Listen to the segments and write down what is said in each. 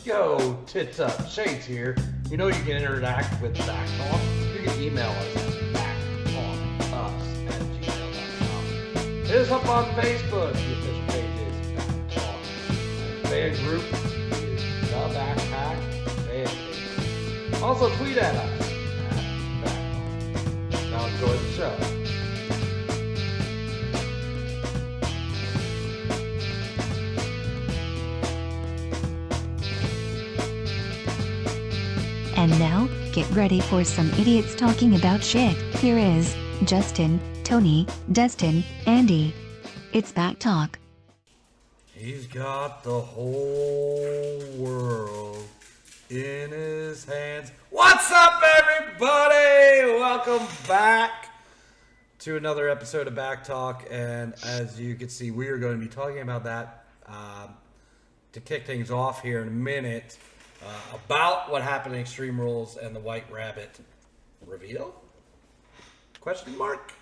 Yo, tits up, Shades here. You know you can interact with BACC Talk. You can email us at backtalkus@gmail.com. Hit us up on Facebook. The official page is BACC Talk. Fan group is the Backpack Fan Page. Also tweet at us at BACC Talk. Now enjoy the show. And now, get ready for some idiots talking about shit. Here is Justin, Tony, Destin, Andy. It's BACC Talk. He's got the whole world in his hands. What's up, everybody? Welcome back to another episode of BACC Talk. And as you can see, we are going to be talking about that to kick things off here in a minute. About what happened in Extreme Rules and the White Rabbit reveal? Question mark?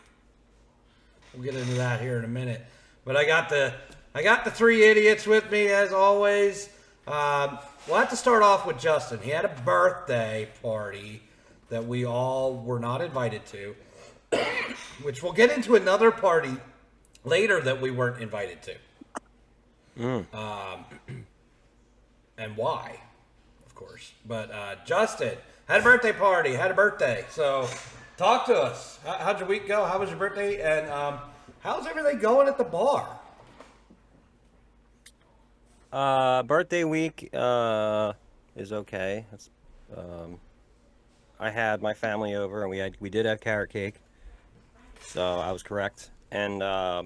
We'll get into that here in a minute. But I got the three idiots with me as always. We'll have to start off with Justin. He had a birthday party that we all were not invited to, which we'll get into another party later that we weren't invited to. And why? Course, but Justin had a birthday party, had a birthday. So talk to us. How'd your week go? How was your birthday? And how's everything going at the bar? Birthday week is okay. I had my family over and we did have carrot cake, so I was correct, and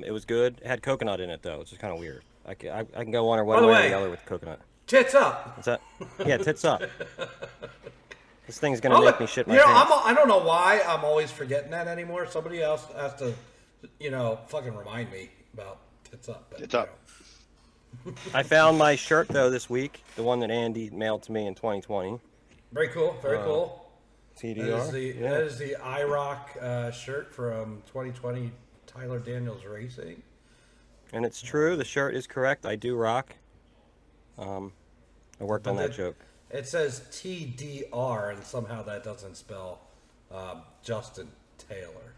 it was good. It had coconut in it though, which is kind of weird. I can go one way or the other with coconut. Tits up. What's that? Yeah, tits up. This thing's gonna make me shit my pants. I don't know why I'm always forgetting that anymore. Somebody else has to, fucking remind me about tits up. But, tits up. I found my shirt though this week, the one that Andy mailed to me in 2020. Very cool. Very cool. TDR. That is the IROC shirt from 2020 Tyler Daniels Racing. And it's true. The shirt is correct. I do rock. I worked on that joke. It says TDR, and somehow that doesn't spell Justin Taylor.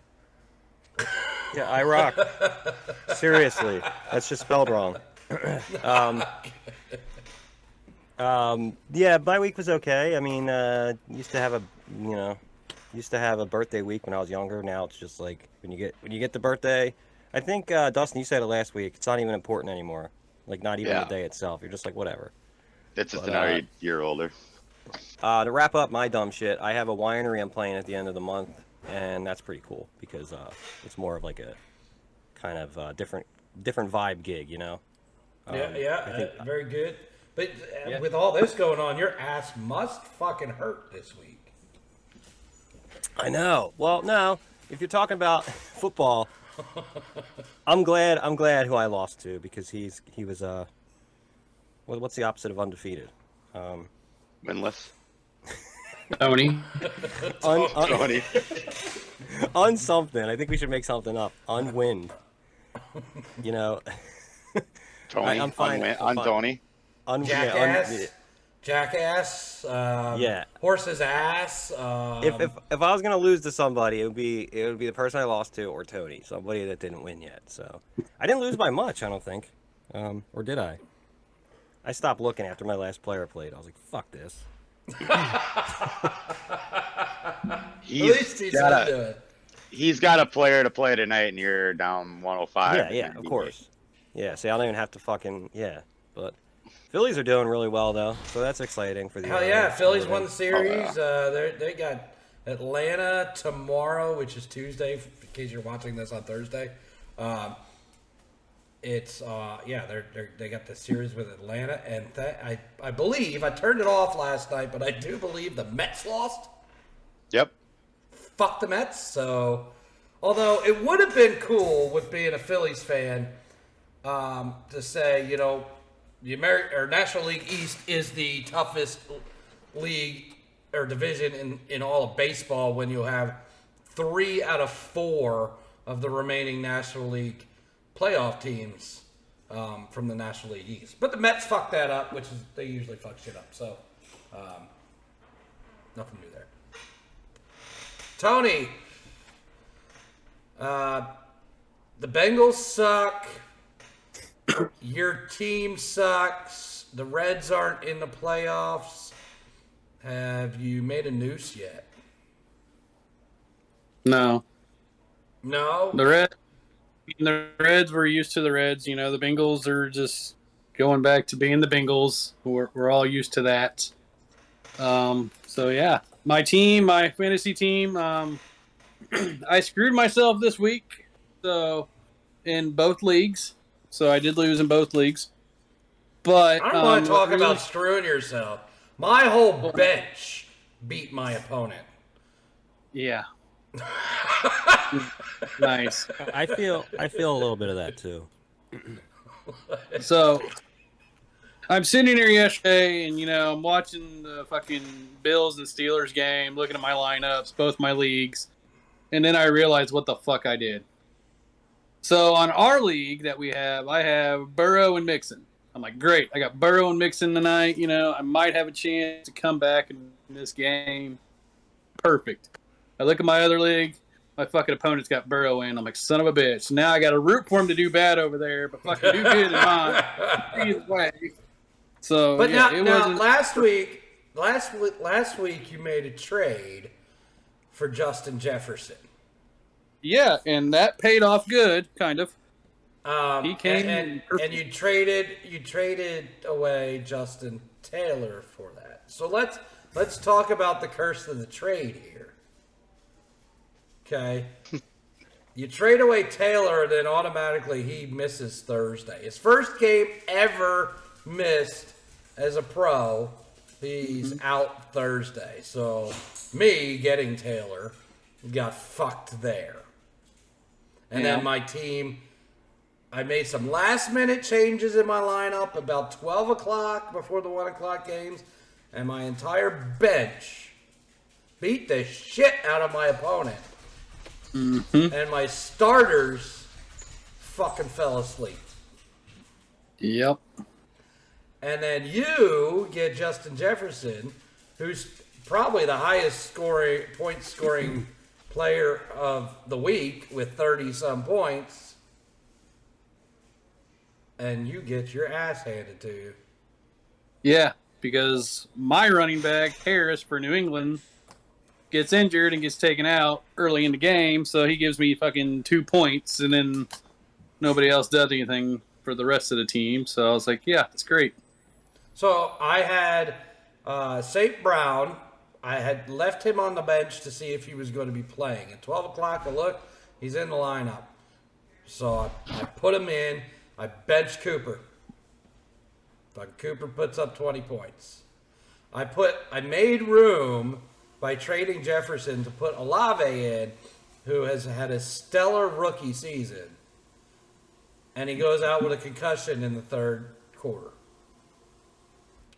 Yeah, I rock. Seriously, that's just spelled wrong. Yeah, my week was okay. I mean, used to have a birthday week when I was younger. Now it's just like when you get the birthday. I think Dustin, you said it last week. It's not even important anymore. Like not even the day itself. You're just like whatever. It's just another year older. To wrap up my dumb shit, I have a winery I'm playing at the end of the month, and that's pretty cool because it's more of like a kind of different vibe gig, you know? Very good. But with all this going on, your ass must fucking hurt this week. I know. Well, no, if you're talking about football, I'm glad who I lost to because he was what's the opposite of undefeated? Winless. Tony. Tony. On something. I think we should make something up. Unwind. You know. Tony. I'm fine. On Tony. Jackass. Jackass. Horse's ass. If I was gonna lose to somebody, it would be the person I lost to or Tony, somebody that didn't win yet. So I didn't lose by much, I don't think. Or did I? I stopped looking after my last player played. I was like, fuck this. He's got a player to play tonight, and you're down 105. Yeah, of course. Yeah, see, I don't even have to fucking but Phillies are doing really well though, so that's exciting for the. Hell yeah, Phillies won the series. They got Atlanta tomorrow, which is Tuesday. In case you're watching this on Thursday, it's they got the series with Atlanta, and I believe I turned it off last night, but I do believe the Mets lost. Yep. Fuck the Mets. So, although it would have been cool with being a Phillies fan, to say the National League East is the toughest league or division in all of baseball when you have 3 out of 4 of the remaining National League playoff teams from the National League East. But the Mets fucked that up, which is they usually fuck shit up. So nothing new there. Tony, the Bengals suck. Your team sucks. The Reds aren't in the playoffs. Have you made a noose yet? No. No? The Reds, we're used to the Reds. You know, the Bengals are just going back to being the Bengals. We're all used to that. So, yeah. My fantasy team, I screwed myself this week. So, in both leagues. So, I did lose in both leagues. But I don't want to talk about screwing yourself. My whole bench beat my opponent. Yeah. Nice. I feel a little bit of that too. So I'm sitting here yesterday, and I'm watching the fucking Bills and Steelers game, looking at my lineups, both my leagues, and then I realized what the fuck I did. So on our league that we have, I have Burrow and Mixon. I'm like, great, I got Burrow and Mixon tonight. I might have a chance to come back in this game. Perfect. I look at my other league. My fucking opponent's got Burrow in. I'm like, son of a bitch. Now I got to root for him to do bad over there, but fucking do good in mine. Either way. So, but yeah, now wasn't... last week you made a trade for Justin Jefferson. Yeah, and that paid off good, kind of. He came and you traded away Justin Taylor for that. So let's talk about the curse of the trade here. Okay. You trade away Taylor, then automatically he misses Thursday. His first game ever missed as a pro. He's out Thursday. So me getting Taylor got fucked there. And then my team, I made some last minute changes in my lineup about 12 o'clock before the 1 o'clock games. And my entire bench beat the shit out of my opponent. Mm-hmm. And my starters fucking fell asleep. Yep. And then you get Justin Jefferson, who's probably the highest point scoring player of the week with 30-some points. And you get your ass handed to you. Yeah, because my running back, Harris, for New England, gets injured and gets taken out early in the game, so he gives me fucking 2 points, and then nobody else does anything for the rest of the team. So I was like, yeah, that's great. So I had St. Brown. I had left him on the bench to see if he was going to be playing. At 12 o'clock, I looked, he's in the lineup. So I put him in. I benched Cooper. But Cooper puts up 20 points. I made room by trading Jefferson to put Olave in, who has had a stellar rookie season. And he goes out with a concussion in the third quarter.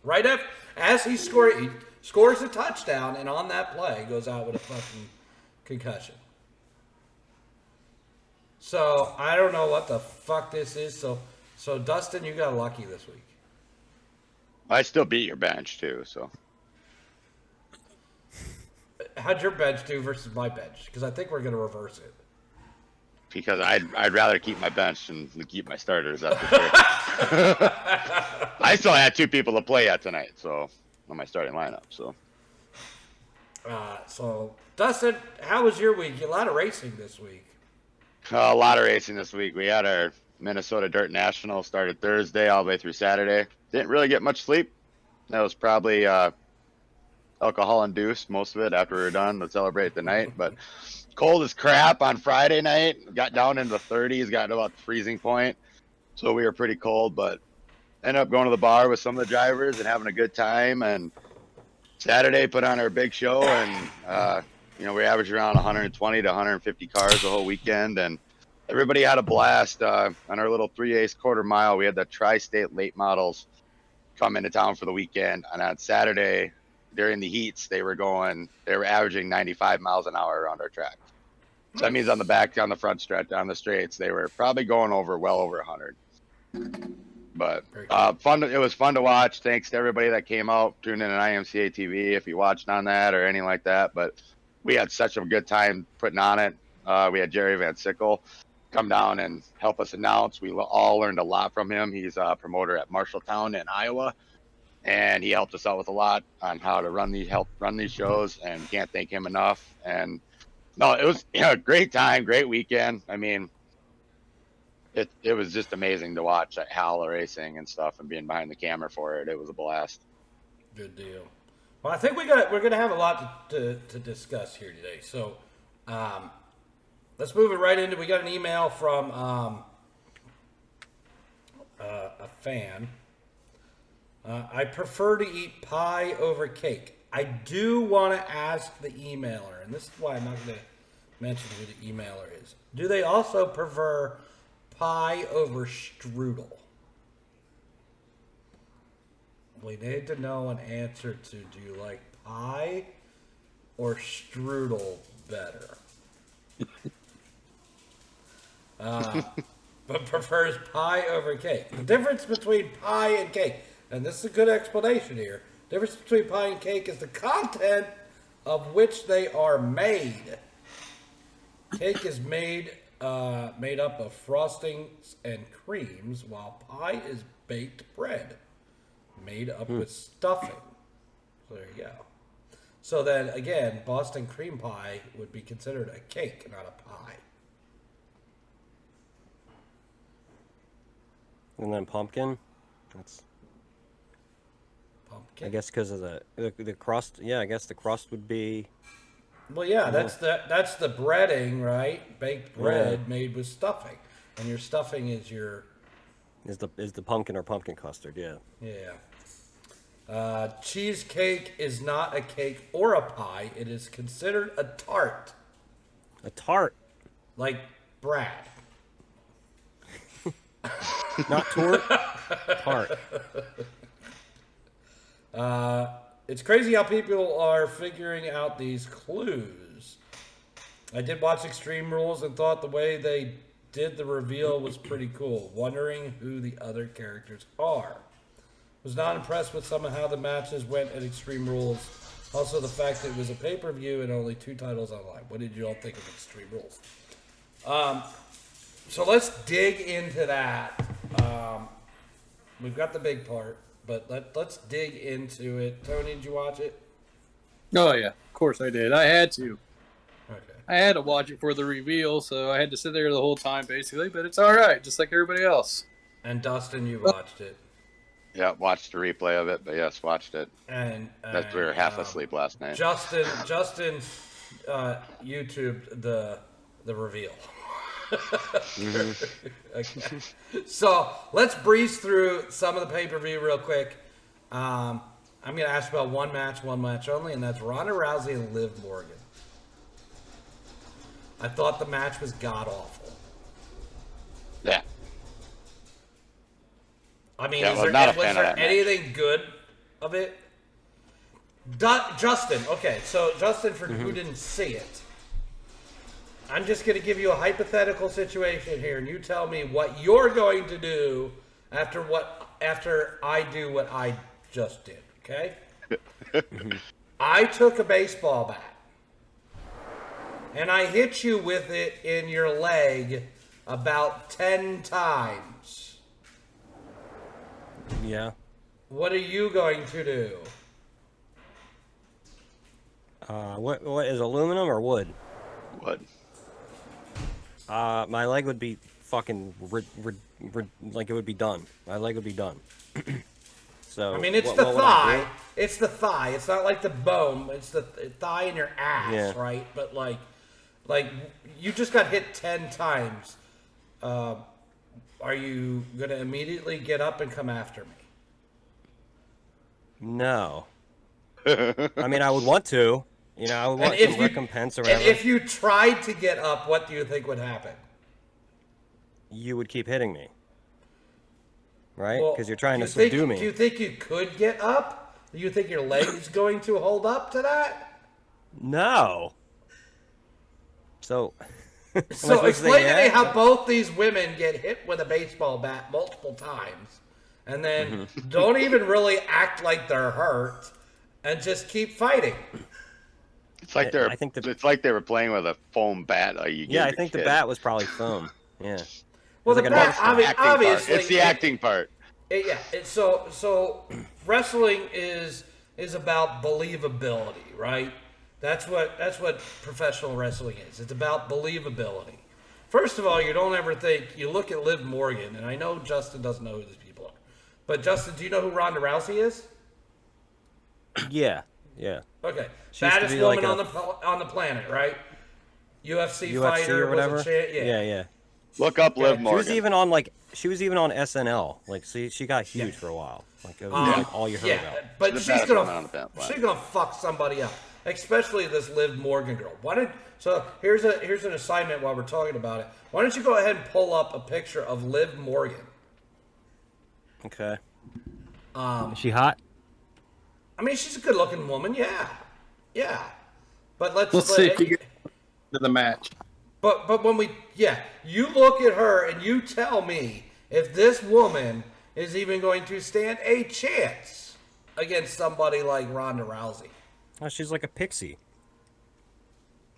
Right up as he scores a touchdown, and on that play goes out with a fucking concussion. So I don't know what the fuck this is. So Dustin, you got lucky this week. I still beat your bench too, so. How'd your bench do versus my bench? Because I think we're going to reverse it. Because I'd rather keep my bench than keep my starters, that's for sure. I still had 2 people to play at tonight, so on my starting lineup. So Dustin, how was your week? A lot of racing this week. A lot of racing this week. We had our Minnesota Dirt National started Thursday all the way through Saturday. Didn't really get much sleep. That was probably alcohol induced, most of it, after we were done to celebrate the night. But cold as crap on Friday night. Got down into the 30s, got to about the freezing point. So we were pretty cold, but ended up going to the bar with some of the drivers and having a good time. And Saturday put on our big show, and we averaged around 120 to 150 cars the whole weekend, and everybody had a blast on our little 3/8 quarter mile. We had the tri-state late models come into town for the weekend, and on Saturday during the heats they were averaging 95 miles an hour around our track. So that means on the front stretch, down the straights, they were probably going well over 100. But Very cool. fun. It was fun to watch. Thanks to everybody that came out, tuned in on IMCA TV if you watched on that or anything like that. But we had such a good time putting on it. We had Jerry Van Sickle come down and help us announce. We all learned a lot from him. He's a promoter at Marshalltown in Iowa, and he helped us out with a lot on how to help run these shows. And can't thank him enough. And no, it was a great time, great weekend. I mean, it was just amazing to watch Hal racing and stuff and being behind the camera for it. It was a blast. Good deal. Well, I think we're gonna have a lot to discuss here today. So, let's move it right into. We got an email from a fan. I prefer to eat pie over cake. I do want to ask the emailer, and this is why I'm not going to mention who the emailer is. Do they also prefer pie over strudel? We need to know an answer to, do you like pie or strudel better? But prefers pie over cake. The difference between pie and cake, and this is a good explanation here, the difference between pie and cake is the content of which they are made. Cake is made up of frostings and creams, while pie is baked bread made up with stuffing. So there you go. So then again, Boston cream pie would be considered a cake, not a pie. And then pumpkin. That's, Pumpkin. I guess, because of the crust. Yeah, I guess the crust would be. Well, yeah, that's the breading, right? Baked bread made with stuffing, and your stuffing is your Is the pumpkin or pumpkin custard? Yeah. yeah. Cheesecake is not a cake or a pie. It is considered a tart, A tart, like Brad. not tort. Tart. It's crazy how people are figuring out these clues. I did watch Extreme Rules and thought the way they did the reveal was pretty cool, wondering who the other characters are. Was not impressed with some of how the matches went at Extreme Rules. Also, the fact that it was a pay-per-view and only 2 titles online. What did you all think of Extreme Rules? So let's dig into that. We've got the big part, but let's dig into it. Tony, did you watch it? Oh yeah, of course I did. I had to. Okay. I had to watch it for the reveal, so I had to sit there the whole time basically. But it's all right, just like everybody else. And Dustin, you watched it. Yeah, watched the replay of it, but yes, watched it. And We were half asleep last night. Justin, YouTubed the reveal. Okay. So let's breeze through some of the pay-per-view real quick. I'm going to ask about one match only, and that's Ronda Rousey and Liv Morgan. I thought the match was god-awful. Yeah. I mean, Yeah, was was there, not a was fan of there that match. anything good of it? Justin, okay, so Justin, for who didn't see it, I'm just going to give you a hypothetical situation here, and you tell me what you're going to do after I do what I just did, okay? I took a baseball bat, and I hit you with it in your leg about 10 times. Yeah. What are you going to do? What is aluminum or wood? What? My leg would be fucking like it would be done. My leg would be done. So I mean, it's what the would I thigh. do? It's the thigh. It's not like the bone. It's the thigh in your ass, Yeah. right? But like you just got hit 10 times. Are you gonna immediately get up and come after me? No. I mean, I would want to. You know, I would want And if some you- recompense or And whatever. if you tried to get up, what do you think would happen? You would keep hitting me, right? Well, Because you're trying to do you think- subdue me. Do you think you could get up? Do you think your leg is going to hold up to that? No. So, So explain to me how both these women get hit with a baseball bat multiple times, and then don't even really act like they're hurt, and just keep fighting. It's like it's like they were playing with a foam bat. Like I think the bat was probably foam. Yeah. Well, the like bat, obviously, it's the acting part. So wrestling is about believability, right? That's what professional wrestling is. It's about believability. First of all, you don't ever think, you look at Liv Morgan, and I know Justin doesn't know who these people are, but Justin, do you know who Ronda Rousey is? Yeah. Okay, She used to baddest be woman like on the planet, right? UFC UFC fighter or whatever. Yeah. Look up Liv She Morgan. was even on SNL. Like, she got huge for a while. Like, it was like all you heard about. But The she's baddest woman on the planet. gonna fuck somebody up, especially this Liv Morgan girl. So here's an assignment while we're talking about it. Why don't you go ahead and pull up a picture of Liv Morgan? Okay. Is she hot? I mean, she's a good-looking woman, yeah. But Let's see if you get to the match. But when you look at her and you tell me if this woman is even going to stand a chance against somebody like Ronda Rousey. Oh, she's like a pixie.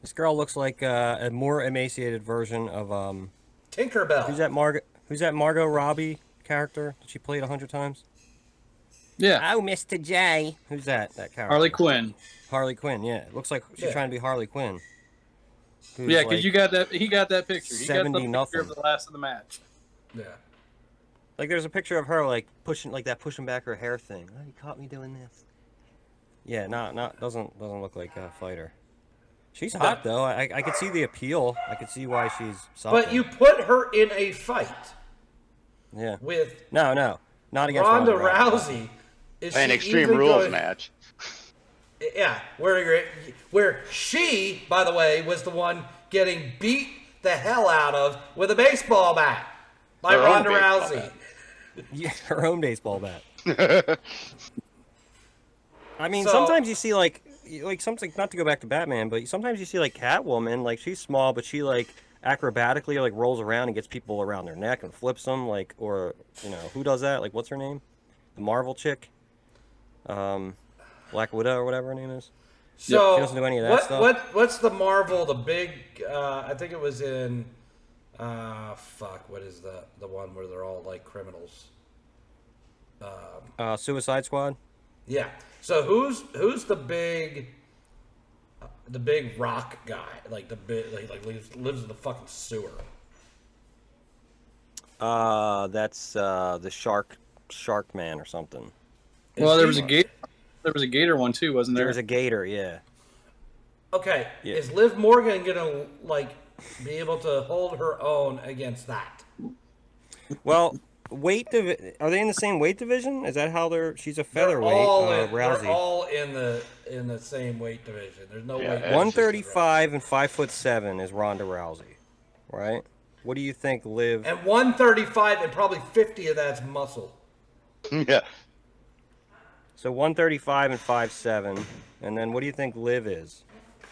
This girl looks like a more emaciated version of Tinkerbell. Who's that Margot Robbie character that she played 100 times? Yeah. Oh, Mr. J. Who's that character? Harley Quinn. Harley Quinn, yeah. It looks like she's trying to be Harley Quinn. Yeah, because you got that. He got that picture. He got the picture nothing. of the last of the match. Yeah. Like, there's a picture of her like pushing back her hair thing. Oh, you caught me doing this. Yeah, doesn't look like a fighter. She's hot though. I could see the appeal. I could see why she's something. But you put her in a fight. Yeah. With not against Ronda Rousey. Is An she Extreme even Rules going- match. Yeah, where she, by the way, was the one getting beat the hell out of with a baseball bat by Her own Ronda baseball Rousey. bat. Yeah, her own baseball bat. I mean, sometimes you see like something, not to go back to Batman, but sometimes you see like Catwoman, like she's small, but she like acrobatically like rolls around and gets people around their neck and flips them, like, or who does that? Like, what's her name? The Marvel chick, Black Widow or whatever her name is. So she doesn't do any of that stuff. What's the Marvel? The big? I think it was in. What is the one where they're all like criminals? Suicide Squad. Yeah. So who's the big rock guy? Like the big like lives in the fucking sewer. That's the Shark Man or something. Well, there was a gator. There was a gator one too, wasn't there? There was a gator, yeah. Okay, Yeah. is Liv Morgan gonna like be able to hold her own against that? Well, are they in the same weight division? Is that how she's a featherweight? Rousey. They're all in the same weight division. There's no weight. 135 and 5'7" is Ronda Rousey, right? What do you think, Liv? And 135 and probably 50 of that's muscle. Yeah. So 135 and 5'7", and then what do you think Liv is?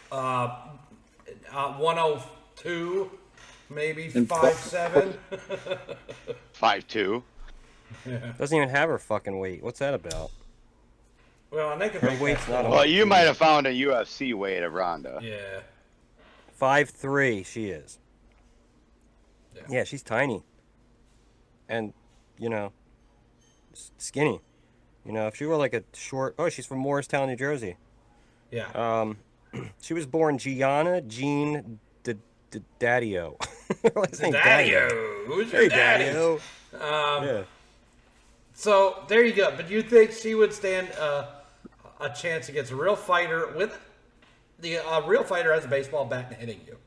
102, maybe 5'7". 5'2". Doesn't even have her fucking weight. What's that about? Well, and they could Her make weight's that. not Well, you might have found a UFC weight of Ronda. Yeah. 5'3" she is. Yeah. Yeah, she's tiny. And, skinny. If she were like a short... Oh, she's from Morristown, New Jersey. Yeah. She was born Gianna Jean Daddio. Daddy-o. Who's your daddy? Daddio. Yeah. So there you go. But you think she would stand a chance against a real fighter with the real fighter has a baseball bat and hitting you?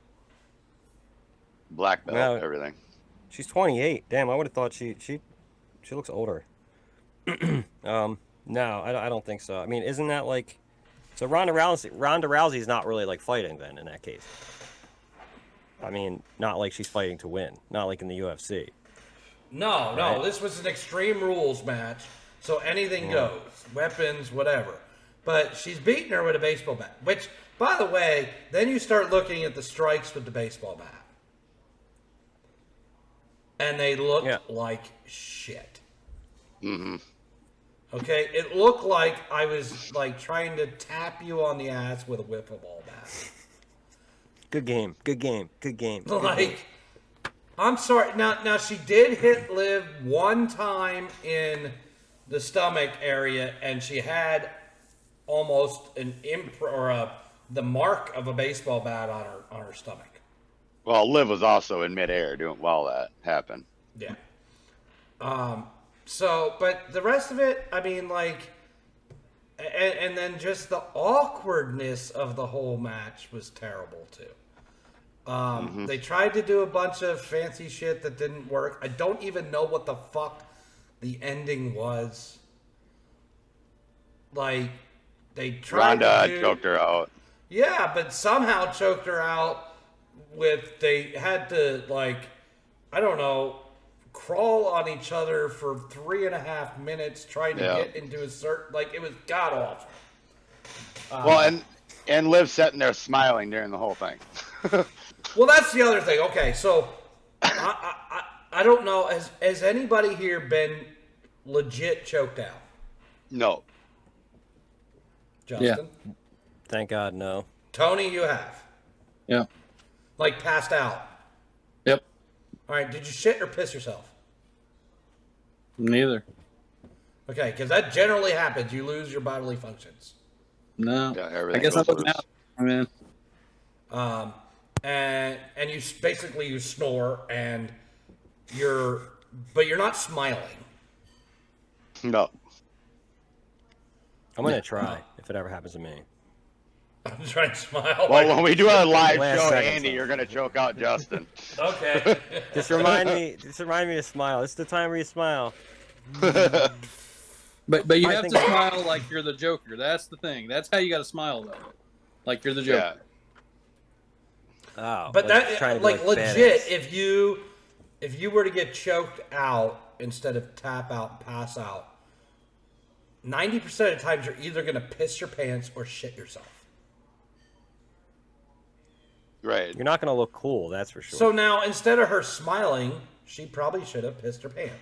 Black belt, No. everything. She's 28. Damn, I would have thought she looks older. No, I don't think so. I mean, isn't that like... So Ronda Rousey's not really like fighting then in that case. I mean, not like she's fighting to win. Not like in the UFC. No, Right. this was an Extreme Rules match, so anything goes. Weapons, whatever. But she's beating her with a baseball bat. Which, by the way, then you start looking at the strikes with the baseball bat. and they looked Yeah. like shit. Mm-hmm. Okay, it looked like I was like trying to tap you on the ass with a wiffle ball bat. Good game. Good game. Good game. Good game. Like, I'm sorry. Now she did hit Liv one time in the stomach area, and she had almost an the mark of a baseball bat on her stomach. Well, Liv was also in midair doing while that happened. Yeah. So, but the rest of it, I mean, like, and then just the awkwardness of the whole match was terrible too. They tried to do a bunch of fancy shit that didn't work. I don't even know what the fuck the ending was. Like, they tried Ronda to do, choked her out. Yeah, but somehow choked her out with, they had to, like, I don't know, crawl on each other for 3.5 minutes trying to get into a certain, like, it was god awful. Well, and Liv sitting there smiling during the whole thing. Well, that's the other thing. Okay, so I don't know. Has anybody here been legit choked out? No. Justin? Yeah. Thank God, no. Tony, you have. Yeah. Like passed out. Yep. All right, did you shit or piss yourself? Neither. Okay, because that generally happens. You lose your bodily functions. No. Yeah, I everything guess I'm goes looking loose. out. I mean, And you basically you snore and but you're not smiling. No. I'm gonna try if it ever happens to me. I'm trying to smile. Well, when we do our live Last show, second, Andy, so. you're gonna choke out Justin. Okay. Just remind me. Just remind me to smile. It's the time where you smile. but you I have to think- smile like you're the Joker. That's the thing. That's how you got to smile though, like you're the Joker. Yeah. Oh, But like trying that, to be like, legit, badass. if you were to get choked out instead of tap out and pass out, 90% of the times you're either gonna piss your pants or shit yourself. Right. You're not gonna look cool, that's for sure. So now, instead of her smiling, she probably should have pissed her pants.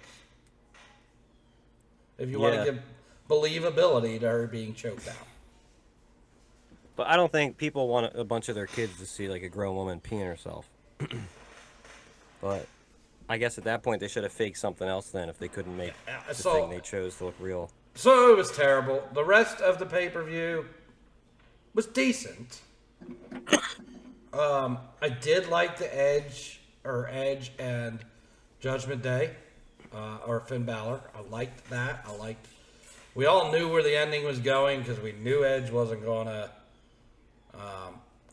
If you want Yeah. to give believability to her being choked out. But I don't think people want a bunch of their kids to see like a grown woman peeing herself. But I guess at that point they should have faked something else then if they couldn't make the so- thing they chose to look real. So it was terrible. The rest of the pay-per-view was decent. I did like the Edge and Judgment Day, or Finn Balor. I liked that. We all knew where the ending was going because we knew Edge wasn't going to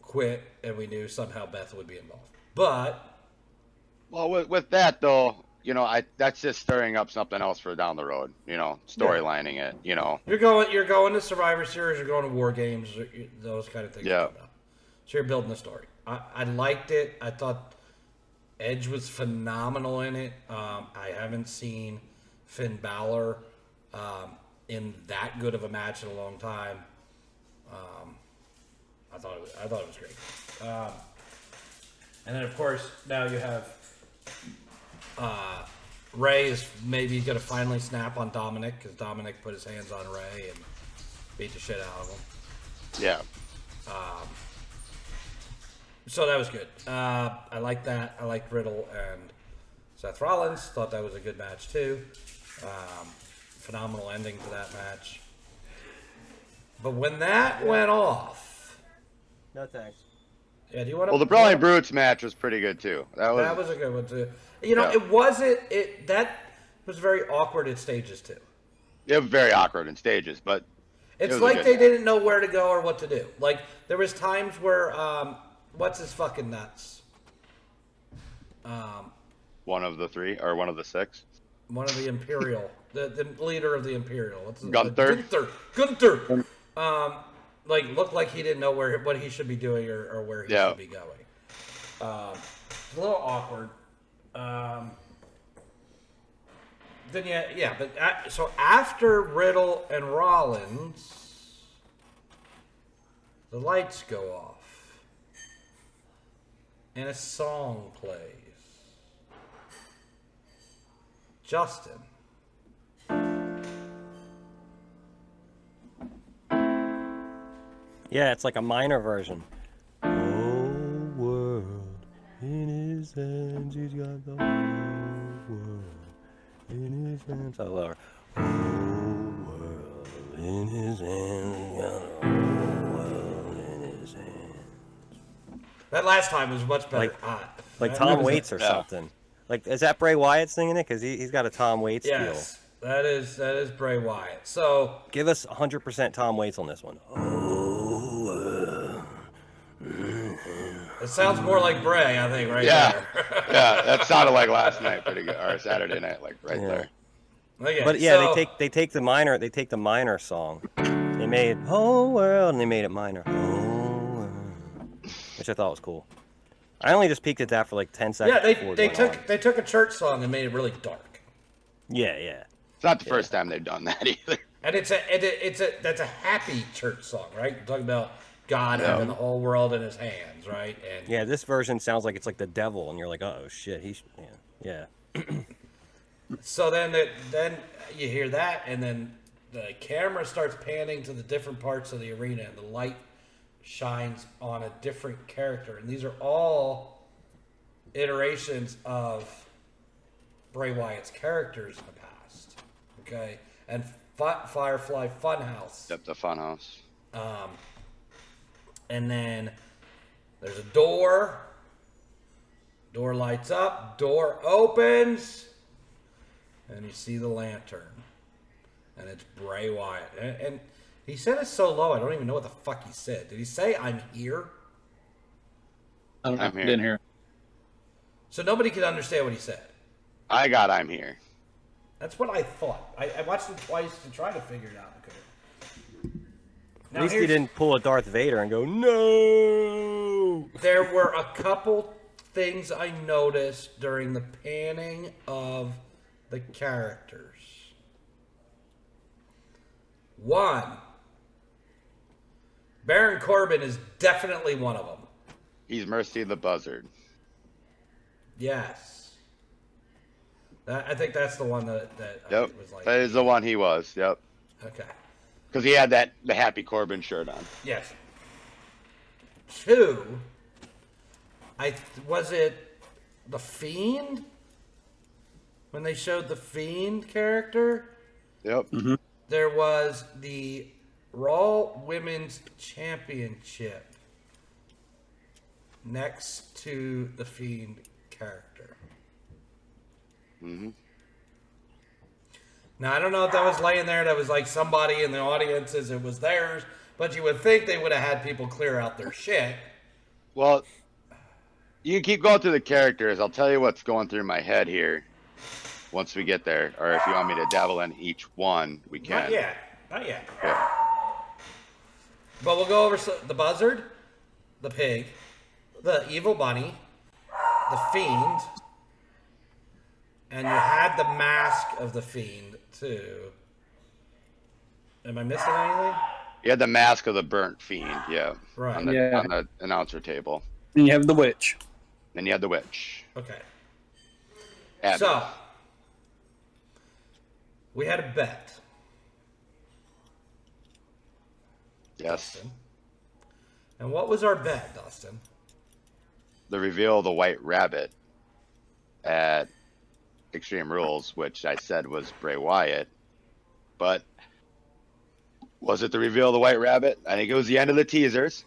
quit, and we knew somehow Beth would be involved. But Well, with that though, you know, that's just stirring up something else for down the road. You know, storylining it. You know. you're going to Survivor Series, you're going to War Games, those kind of things. Yeah. So you're building a story. I liked it. I thought Edge was phenomenal in it. I haven't seen Finn Balor in that good of a match in a long time. I thought it was great. And then of course now you have Ray is maybe going to finally snap on Dominic because Dominic put his hands on Ray and beat the shit out of him. Yeah. So that was good. I liked that. I liked Riddle and Seth Rollins. Thought that was a good match too. Phenomenal ending to that match. But when that went off, No thanks. yeah, do you want to? Well, the Brawling Brutes match was pretty good too. That was a good one too. You know, Yeah. that was very awkward at stages too. It was very awkward in stages, but It's was a like good they match. didn't know where to go or what to do. Like there was times where what's his fucking nuts? one of the three or one of the six. One of the Imperial, the leader of the Imperial. What's his, Gunther? Gunther. Like looked like he didn't know what he should be doing or where he Yeah. should be going. A little awkward. Then but so after Riddle and Rollins, the lights go off, and a song plays. Justin. Yeah, it's like a minor version. Whole world in his hands, he's got the whole world in his hands. Oh, lower. Whole world in his hands, he's got the whole world in his hands. That last time was much better. Like Tom Waits or something. Like, is that Bray Wyatt singing it? Because he's got a Tom Waits feel. Yes, that is Bray Wyatt. So give us 100% Tom Waits on this one. It sounds more like Bray, I think, right there. Yeah, that sounded like last night pretty good, or Saturday night, like there. Okay, but yeah, so, they take the minor song. They made whole world and they made it minor. Whole world, which I thought was cool. I only just peeked at that for like 10 seconds. Yeah, they took a church song and made it really dark. Yeah. It's not the first time they've done that either. And that's a happy church song, right? You're talking about God having the whole world in his hands, right? And yeah, this version sounds like it's like the devil, and you're like, oh shit, yeah. So then you hear that, and then the camera starts panning to the different parts of the arena, and the light shines on a different character, and these are all iterations of Bray Wyatt's characters in the past. Okay, and Firefly Funhouse. Yep, the Funhouse. And then there's a door. Door lights up. Door opens. And you see the lantern. And it's Bray Wyatt. And he said it so low, I don't even know what the fuck he said. Did he say, I'm here? I don't know. I'm here. Didn't hear. So nobody could understand what he said. I'm here. That's what I thought. I watched it twice to try to figure it out. I couldn't. At least he didn't pull a Darth Vader and go, no! There were a couple things I noticed during the panning of the characters. One, Baron Corbin is definitely one of them. He's Mercy the Buzzard. Yes. I think that's the one that Yep, was like. that is the one he was. Yep, Okay. because he had the Happy Corbin shirt on. Yes. Two, was it the Fiend? When they showed the Fiend character? Yep. Mm-hmm. There was the Raw Women's Championship next to the Fiend character. Mm-hmm. Now, I don't know if that was laying there, that was like somebody in the audience as it was theirs, but you would think they would have had people clear out their shit. Well, you can keep going through the characters. I'll tell you what's going through my head here once we get there. Or if you want me to dabble in each one, we can. Not yet. Not yet. Okay. But we'll go over the Buzzard, the Pig, the Evil Bunny, the Fiend, and you had the mask of the Fiend, too. Am I missing anything? You had the mask of the burnt fiend, yeah. Right. On the announcer table. And you have the witch. Then you had the witch. Okay. Abby. So, we had a bet. Yes. Dustin. And what was our bet, Dustin? The reveal of the White Rabbit at Extreme Rules, which I said was Bray Wyatt. But was it the reveal of the White Rabbit? I think it was the end of the teasers.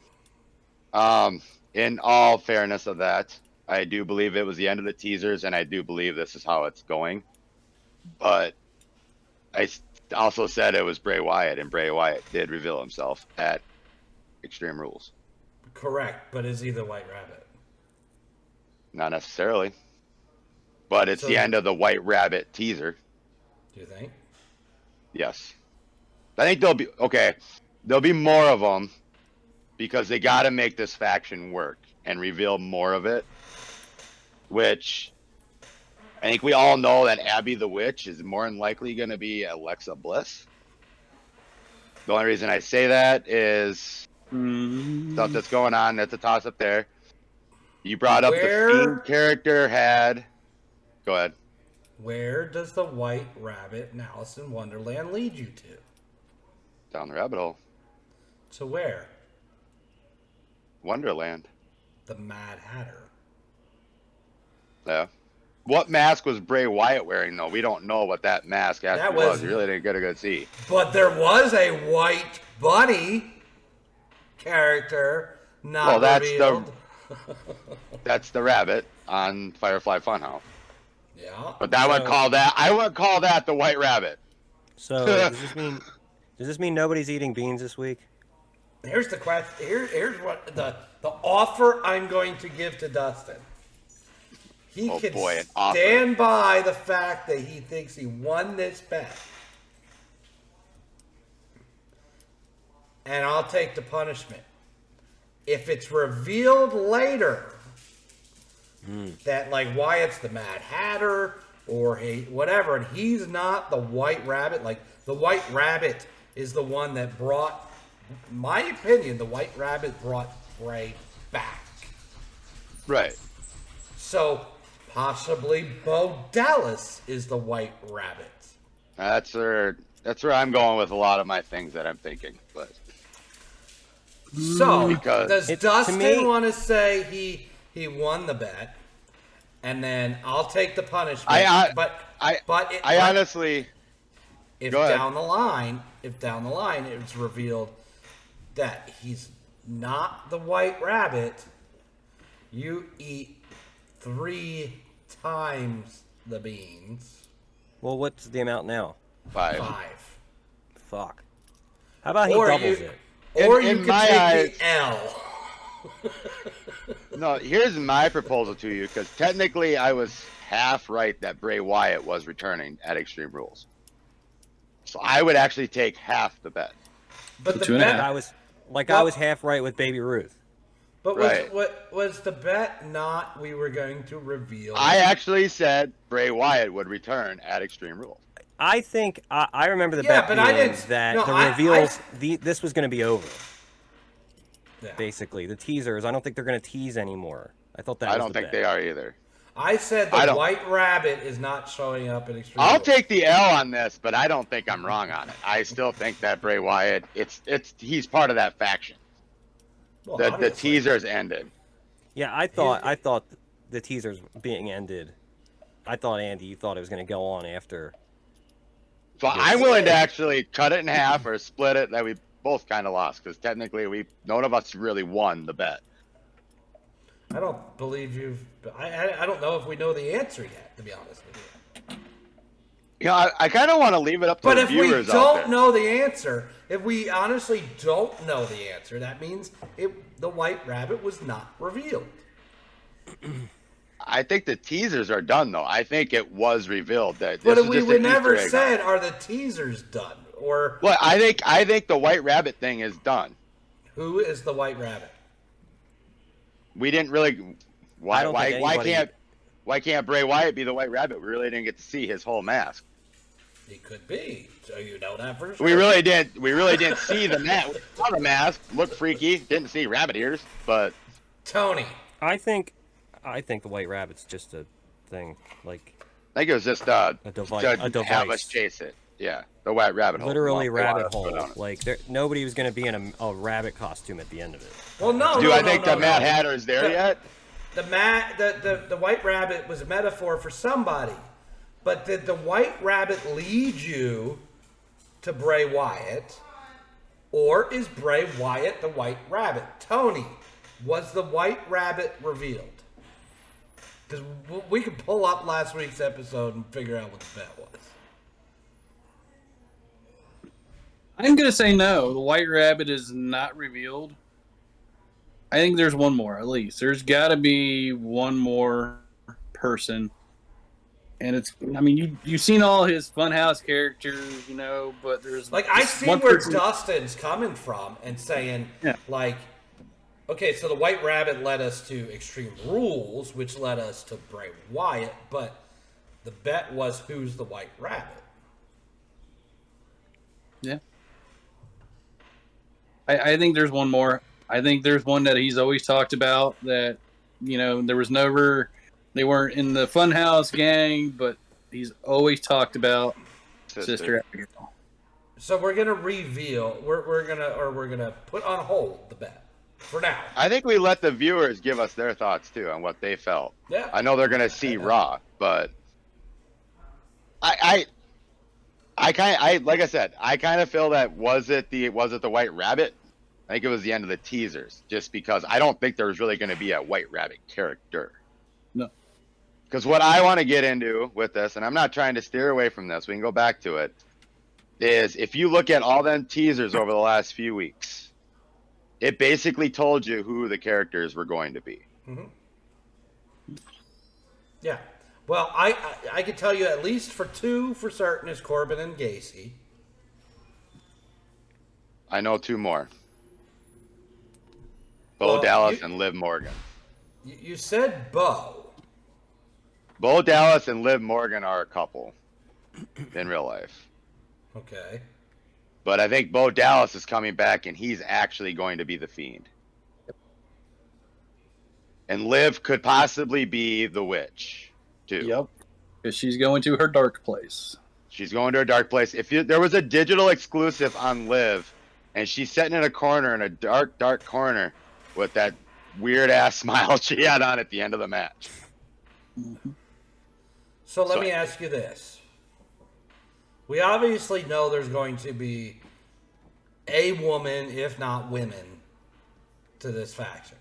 In all fairness of that, I do believe it was the end of the teasers, and I do believe this is how it's going. But I also said it was Bray Wyatt, and Bray Wyatt did reveal himself at Extreme Rules. Correct, but is he the White Rabbit? Not necessarily. But it's the end of the White Rabbit teaser. Do you think? Yes. I think there'll be more of them because they got to make this faction work and reveal more of it, which I think we all know that Abby the Witch is more than likely going to be Alexa Bliss. The only reason I say that is stuff that's going on. That's a toss up there. You brought up the Fiend character had. Go ahead. Where does the White Rabbit in Alice in Wonderland lead you to? Down the rabbit hole. To where? Wonderland. The Mad Hatter. Yeah. What mask was Bray Wyatt wearing, though? We don't know what that mask actually was. You really didn't get a good see. But there was a White Bunny character not revealed. That's the rabbit on Firefly Funhouse. Yeah. But I wouldn't call that the White Rabbit. So does this mean nobody's eating beans this week? Here's the question. Here's what the offer I'm going to give to Dustin. He can stand by the fact that he thinks he won this bet. And I'll take the punishment. If it's revealed later that like Wyatt's the Mad Hatter or whatever, and he's not the White Rabbit, like the White Rabbit is the one that brought, in my opinion, the White Rabbit brought Bray back. Right. So possibly Bo Dallas is the White Rabbit. That's where I'm going with a lot of my things that I'm thinking. But so does Dustin want to say he won the bet, and then I'll take the punishment? Honestly, if down the line it's revealed that he's not the White Rabbit, you eat 3 times the beans. Well, what's the amount now? 5. Fuck. How about he doubles it? Or you can take the L. No, here's my proposal to you, because technically I was half right that Bray Wyatt was returning at Extreme Rules. So I would actually take half the bet. But the bet, I was half right with Baby Ruth. But was the bet not we were going to reveal? I actually said Bray Wyatt would return at Extreme Rules. I think I remember the bet being this was going to be over. Yeah. Basically, the teasers. I don't think they're going to tease anymore. I thought that. I don't think they are either. I said the White Rabbit is not showing up in Extreme. I'll take the L on this, but I don't think I'm wrong on it. I still think that Bray Wyatt, he's part of that faction. Well, the teasers ended. Yeah, I thought the teasers being ended. I thought Andy, you thought it was going to go on after. So I'm willing to actually cut it in half or split it. That we both kind of lost, because technically none of us really won the bet. I don't believe you've. I don't know if we know the answer yet, to be honest with you. You know, I kind of want to leave it up to the viewers out there. But if we don't know the answer, if we honestly don't know the answer, that means the White Rabbit was not revealed. I think the teasers are done, though. I think it was revealed that. But we never said, are the teasers done? Or well, I think the White Rabbit thing is done. Who is the White Rabbit? We didn't really. Why can't Bray Wyatt be the White Rabbit? We really didn't get to see his whole mask. He could be. So you know that for sure. We really didn't see the mask. We saw the mask. Looked freaky. Didn't see rabbit ears. But Tony, I think the White Rabbit's just a thing. Like I think it was just a device. Have us chase it. Yeah, the White Rabbit hole. Literally rabbit hole. Like nobody was going to be in a rabbit costume at the end of it. Well, no. Do I think the Mad Hatter is there yet? The White Rabbit was a metaphor for somebody, but did the White Rabbit lead you to Bray Wyatt, or is Bray Wyatt the White Rabbit? Tony, was the White Rabbit revealed? Because we could pull up last week's episode and figure out what the bet was. I'm going to say no. The White Rabbit is not revealed. I think there's one more, at least. There's got to be one more person. And you've seen all his Funhouse characters, but there's... Like, I see where Dustin's coming from and saying, okay, so the White Rabbit led us to Extreme Rules, which led us to Bray Wyatt, but the bet was who's the White Rabbit. Yeah. I think there's one more. I think there's one that he's always talked about that, there was never, they weren't in the Funhouse gang, but He's always talked about Sister Sister. Abigail. So we're gonna reveal. We're gonna put on hold the bet for now. I think we let the viewers give us their thoughts too on what they felt. Yeah. I know they're gonna see Raw, but I like I said, I kind of feel that was it the White Rabbit? I think it was the end of the teasers, just because I don't think there was really going to be a White Rabbit character. No. Because what I want to get into with this, and I'm not trying to steer away from this, we can go back to it, is if you look at all them teasers over the last few weeks, it basically told you who the characters were going to be. Yeah. Well, I can tell you at least for two for certain is Corbin and Gacy. I know two more. Bo Well, Dallas you- and Liv Morgan. You said Bo. Bo Dallas and Liv Morgan are a couple in real life. Okay. But I think Bo Dallas is coming back, and he's actually going to be the Fiend. And Liv could possibly be the Witch, too. Yep. Because she's going to her dark place. She's going to a dark place. There was a digital exclusive on Liv, and she's sitting in a corner, in a dark, dark corner, with that weird-ass smile she had on at the end of the match. So let me ask you this. We obviously know there's going to be a woman, if not women, to this faction.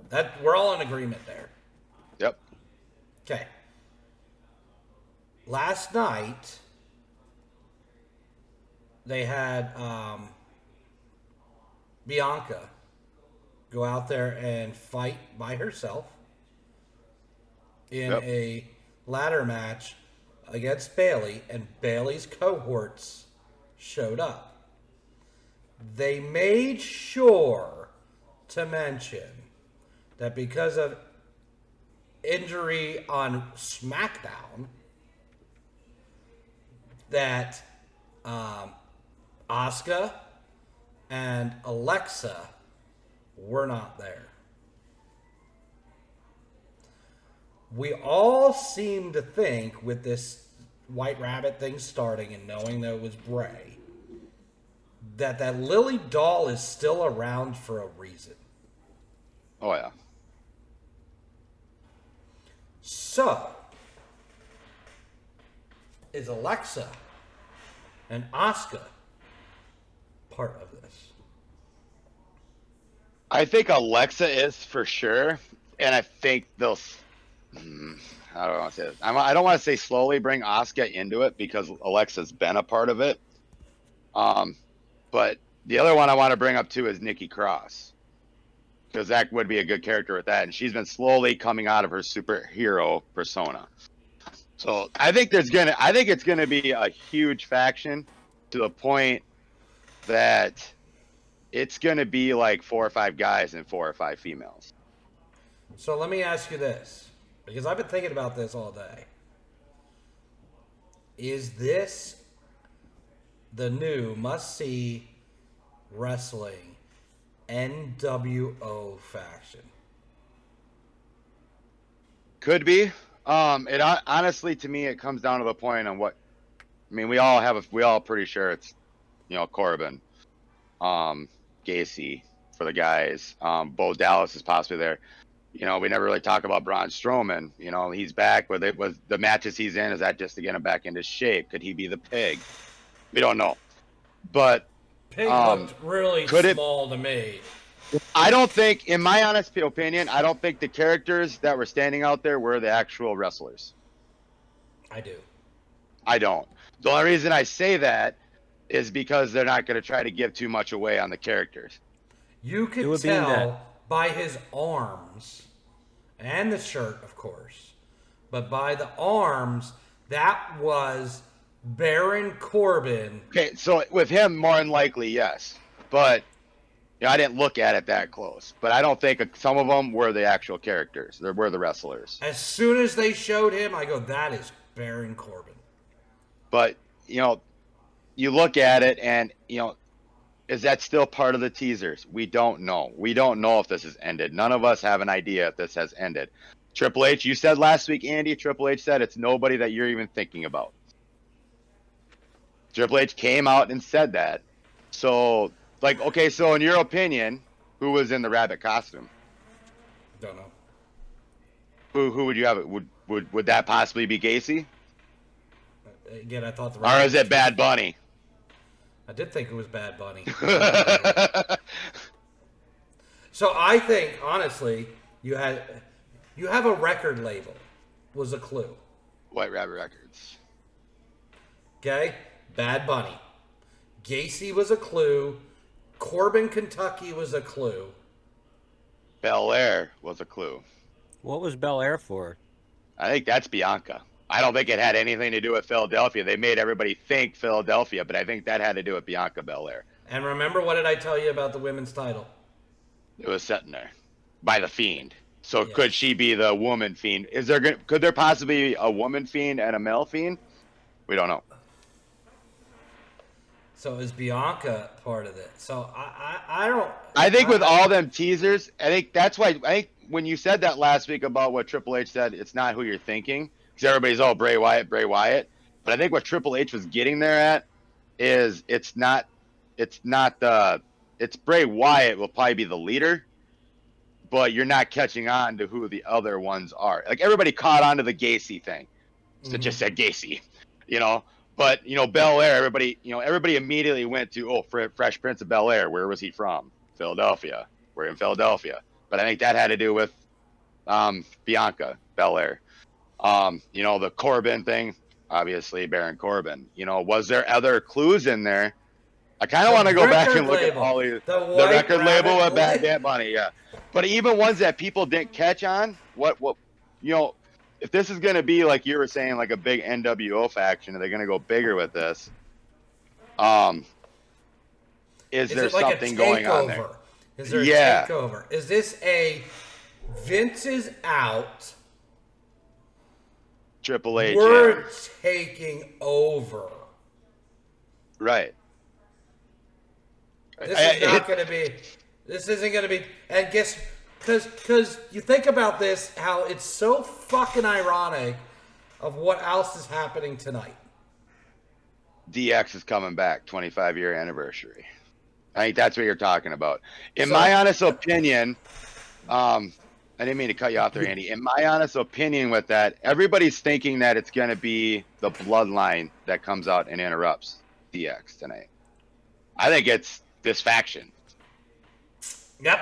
That we're all in agreement there. Yep. Okay. Last night they had Bianca go out there and fight by herself in a ladder match against Bailey, and Bailey's cohorts showed up. They made sure to mention that because of injury on SmackDown, that Asuka and Alexa were not there. We all seem to think, with this White Rabbit thing starting and knowing that it was Bray, that Lily doll is still around for a reason. Oh, yeah. So, is Alexa and Asuka part of this? I think Alexa is for sure, and I think they'll. I don't want to say this. I don't want to say slowly bring Asuka into it because Alexa's been a part of it. But the other one I want to bring up too is Nikki Cross, because that would be a good character with that, and she's been slowly coming out of her superhero persona. So I think it's gonna be a huge faction to the point that it's gonna be like 4 or 5 guys and 4 or 5 females. So let me ask you this, because I've been thinking about this all day. Is this the new must-see wrestling NWO faction? Could be. It honestly, to me, it comes down to the point on what. I mean, we all pretty sure it's, Corbin, Gacy for the guys. Bo Dallas is possibly there. We never really talk about Braun Strowman. He's back with the matches he's in. Is that just to get him back into shape? Could he be the Pig? We don't know. But Pig looked really small to me. I don't think, in my honest opinion, I don't think the characters that were standing out there were the actual wrestlers. I do. I don't. The only reason I say that is because they're not going to try to give too much away on the characters. You could tell by his arms and the shirt, of course, but by the arms, that was Baron Corbin. Okay, so with him, more than likely, yes. But I didn't look at it that close. But I don't think some of them were the actual characters. They were the wrestlers. As soon as they showed him, I go, that is Baron Corbin. But, you look at it and, is that still part of the teasers? We don't know. We don't know if this has ended. None of us have an idea if this has ended. Triple H, you said last week, Andy, Triple H said it's nobody that you're even thinking about. Triple H came out and said that. So, like, okay, so in your opinion, who was in the rabbit costume? Don't know. Who would you have? Would that possibly be Gacy? Again, I thought the. Or is it Bad Bunny? I did think it was Bad Bunny. So I think, honestly, you have a record label was a clue. White Rabbit Records. Okay? Bad Bunny. Gacy was a clue. Corbin, Kentucky was a clue. Bel Air was a clue. What was Bel Air for? I think that's Bianca. I don't think it had anything to do with Philadelphia. They made everybody think Philadelphia, but I think that had to do with Bianca Belair. And remember, what did I tell you about the women's title? It was sitting there by the Fiend. So Yes. could she be the woman Fiend? Could there possibly be a woman Fiend and a male Fiend? We don't know. So is Bianca part of it? So I don't. I think with all them teasers, I think that's why. I think when you said that last week about what Triple H said, it's not who you're thinking, because everybody's Bray Wyatt, Bray Wyatt. But I think what Triple H was getting there at is it's Bray Wyatt will probably be the leader, but you're not catching on to who the other ones are. Like everybody caught on to the Gacy thing, so it just said Gacy, you know. But Bel Air, everybody immediately went to Fresh Prince of Bel Air. Where was he from? Philadelphia. We're in Philadelphia. But I think that had to do with Bianca Belair. The Corbin thing, obviously Baron Corbin. Was there other clues in there? I kind of want to go back and look at all these. The record label with Bad Bunny, yeah. But even ones that people didn't catch on, if this is going to be, like you were saying, like a big NWO faction, are they going to go bigger with this? Is there like something going on there? Is there a takeover? Is this a Vince is out? Triple H. We're taking over. Right. This is not going to be. This isn't going to be. And guess, because you think about this, how it's so fucking ironic of what else is happening tonight. DX is coming back, 25-year anniversary. I think that's what you're talking about. In my honest opinion, I didn't mean to cut you off there, Andy. In my honest opinion with that, everybody's thinking that it's going to be the bloodline that comes out and interrupts DX tonight. I think it's this faction. Yep.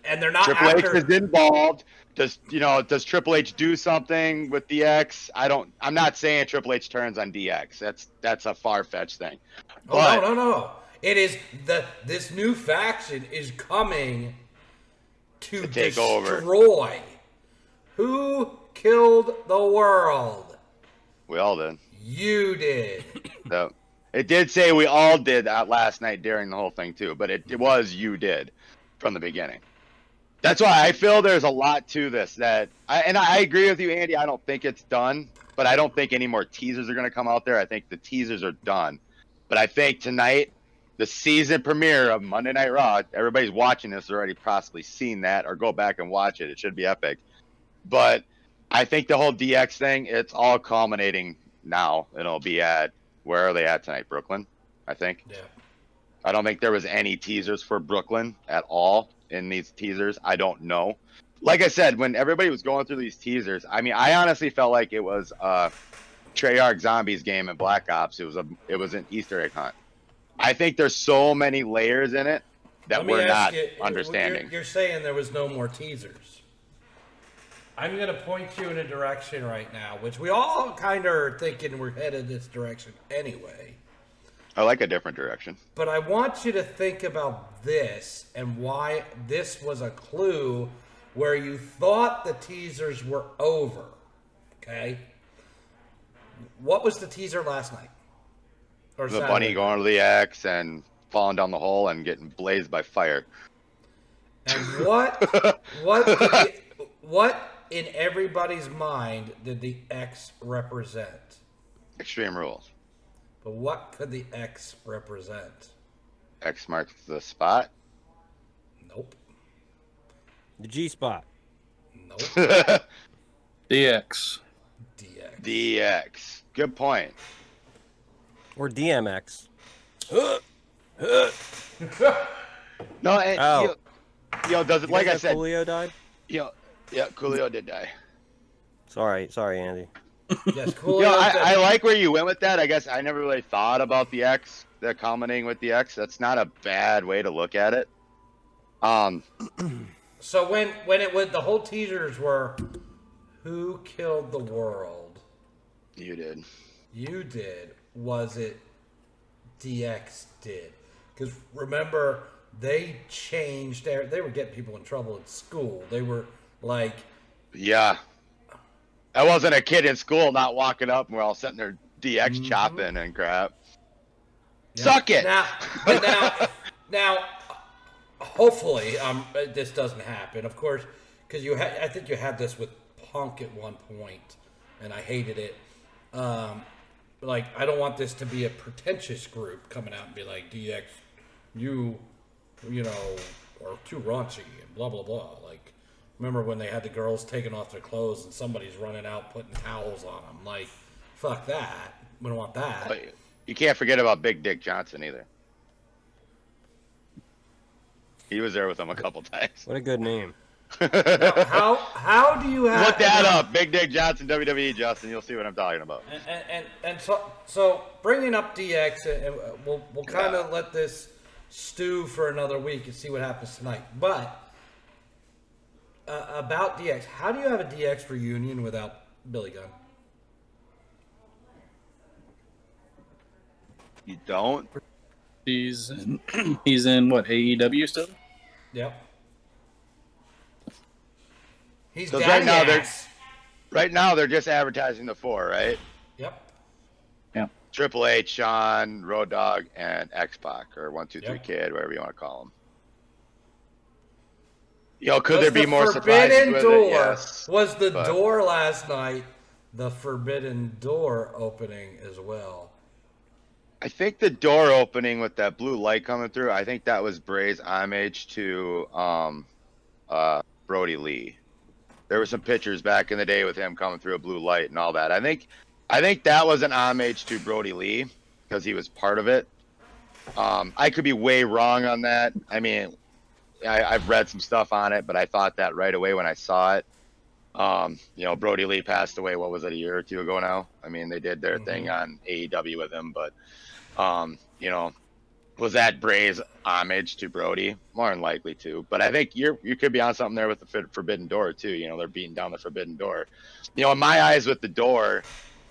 And they're not Triple H is involved. Does Triple H do something with DX? I'm not saying Triple H turns on DX. That's a far-fetched thing. But, no. It is this new faction is coming to take destroy. over. Who killed the world? We all did. You did. So, it did say we all did that last night during the whole thing too, but it was you did from the beginning. That's why I feel there's a lot to this I agree with you, Andy. I don't think it's done, but I don't think any more teasers are going to come out there. I think the teasers are done. But I think tonight, the season premiere of Monday Night Raw, everybody's watching this already possibly seen that, or go back and watch it. It should be epic. But I think the whole DX thing, it's all culminating now. It'll be where are they at tonight? Brooklyn, I think. Yeah. I don't think there was any teasers for Brooklyn at all in these teasers. I don't know. Like I said, when everybody was going through these teasers, I mean, I honestly felt like it was Treyarch Zombies game in Black Ops. It was an Easter egg hunt. I think there's so many layers in it that we're not understanding. You're saying there was no more teasers. I'm going to point you in a direction right now, which we all kind of are thinking we're headed this direction anyway. I like a different direction. But I want you to think about this and why this was a clue where you thought the teasers were over. Okay? What was the teaser last night? Or The Saturday? bunny going to the X and falling down the hole and getting blazed by fire. And what in everybody's mind did the X represent? Extreme Rules. But what could the X represent? X marks the spot. Nope. The G-spot. Nope. DX. DX. DX. Good point. Or DMX. No, and Oh. does it You like guys I know said? Coolio died? Yeah, Coolio did die. Sorry, Andy. Yes, cool. I like where you went with that. I guess I never really thought about the X, the culminating with the X. That's not a bad way to look at it. So when it was the whole teasers were, who killed the world? You did. You did. Was it DX did? Because remember, they changed they were getting people in trouble at school. They were like, Yeah. I wasn't a kid in school not walking up and we're all sitting there DX chopping and crap. yeah. Suck it. Now, hopefully, this doesn't happen. Of course, because I think you had this with Punk at one point, and I hated it. Like, I don't want this to be a pretentious group coming out and be like, DX, you know, are too raunchy and blah, blah, blah. Like, remember when they had the girls taking off their clothes and somebody's running out putting towels on them? Like, fuck that. We don't want that. But you can't forget about Big Dick Johnson either. He was there with them a couple times. What a good name. Now, how do you have... Look that up. Big Dick Johnson, WWE, Justin. You'll see what I'm talking about. And so bringing up DX, and we'll kind of let this stew for another week and see what happens tonight. But about DX, how do you have a DX reunion without Billy Gunn? You don't? He's in what, AEW still? Yep. He's 'Cause down right now they're just advertising the 4, right? Yep. Yeah. Triple H, Shawn, Road Dogg, and X-Pac, or 1, 2, 3 Yep. Kid, whatever you want to call them. Could there be more Forbidden surprises with Door, it? Yes. was the but- door last night the Forbidden Door opening as well? I think the door opening with that blue light coming through, I think that was Bray's homage to Brody Lee. There were some pictures back in the day with him coming through a blue light and all that. I think that was an homage to Brody Lee because he was part of it. I could be way wrong on that. I mean, I've read some stuff on it, but I thought that right away when I saw it. Brody Lee passed away, what was it, a year or two ago now? I mean, they did their thing on AEW with him, but, was that Bray's homage to Brody? More than likely to. But I think you could be on something there with the Forbidden Door, too. They're beating down the Forbidden Door. In my eyes with the door,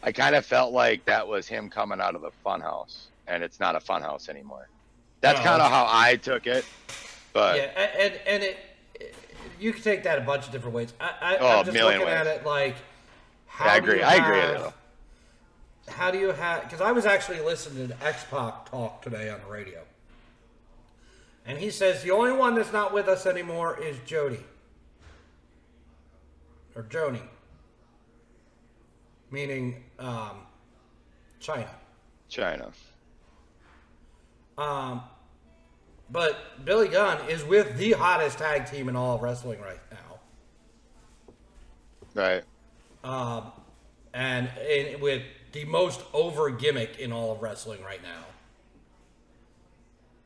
I kind of felt like that was him coming out of the funhouse, and it's not a funhouse anymore. That's kind of how I took it. But yeah, and you can take that a bunch of different ways. I'm a just million looking at ways. it like, how I do agree. you I agree have- with you. How do you have? Because I was actually listening to X-Pac talk today on the radio, and he says the only one that's not with us anymore is Jody or Joni, meaning China. But Billy Gunn is with the hottest tag team in all of wrestling right now. Right. And with the most over gimmick in all of wrestling right now.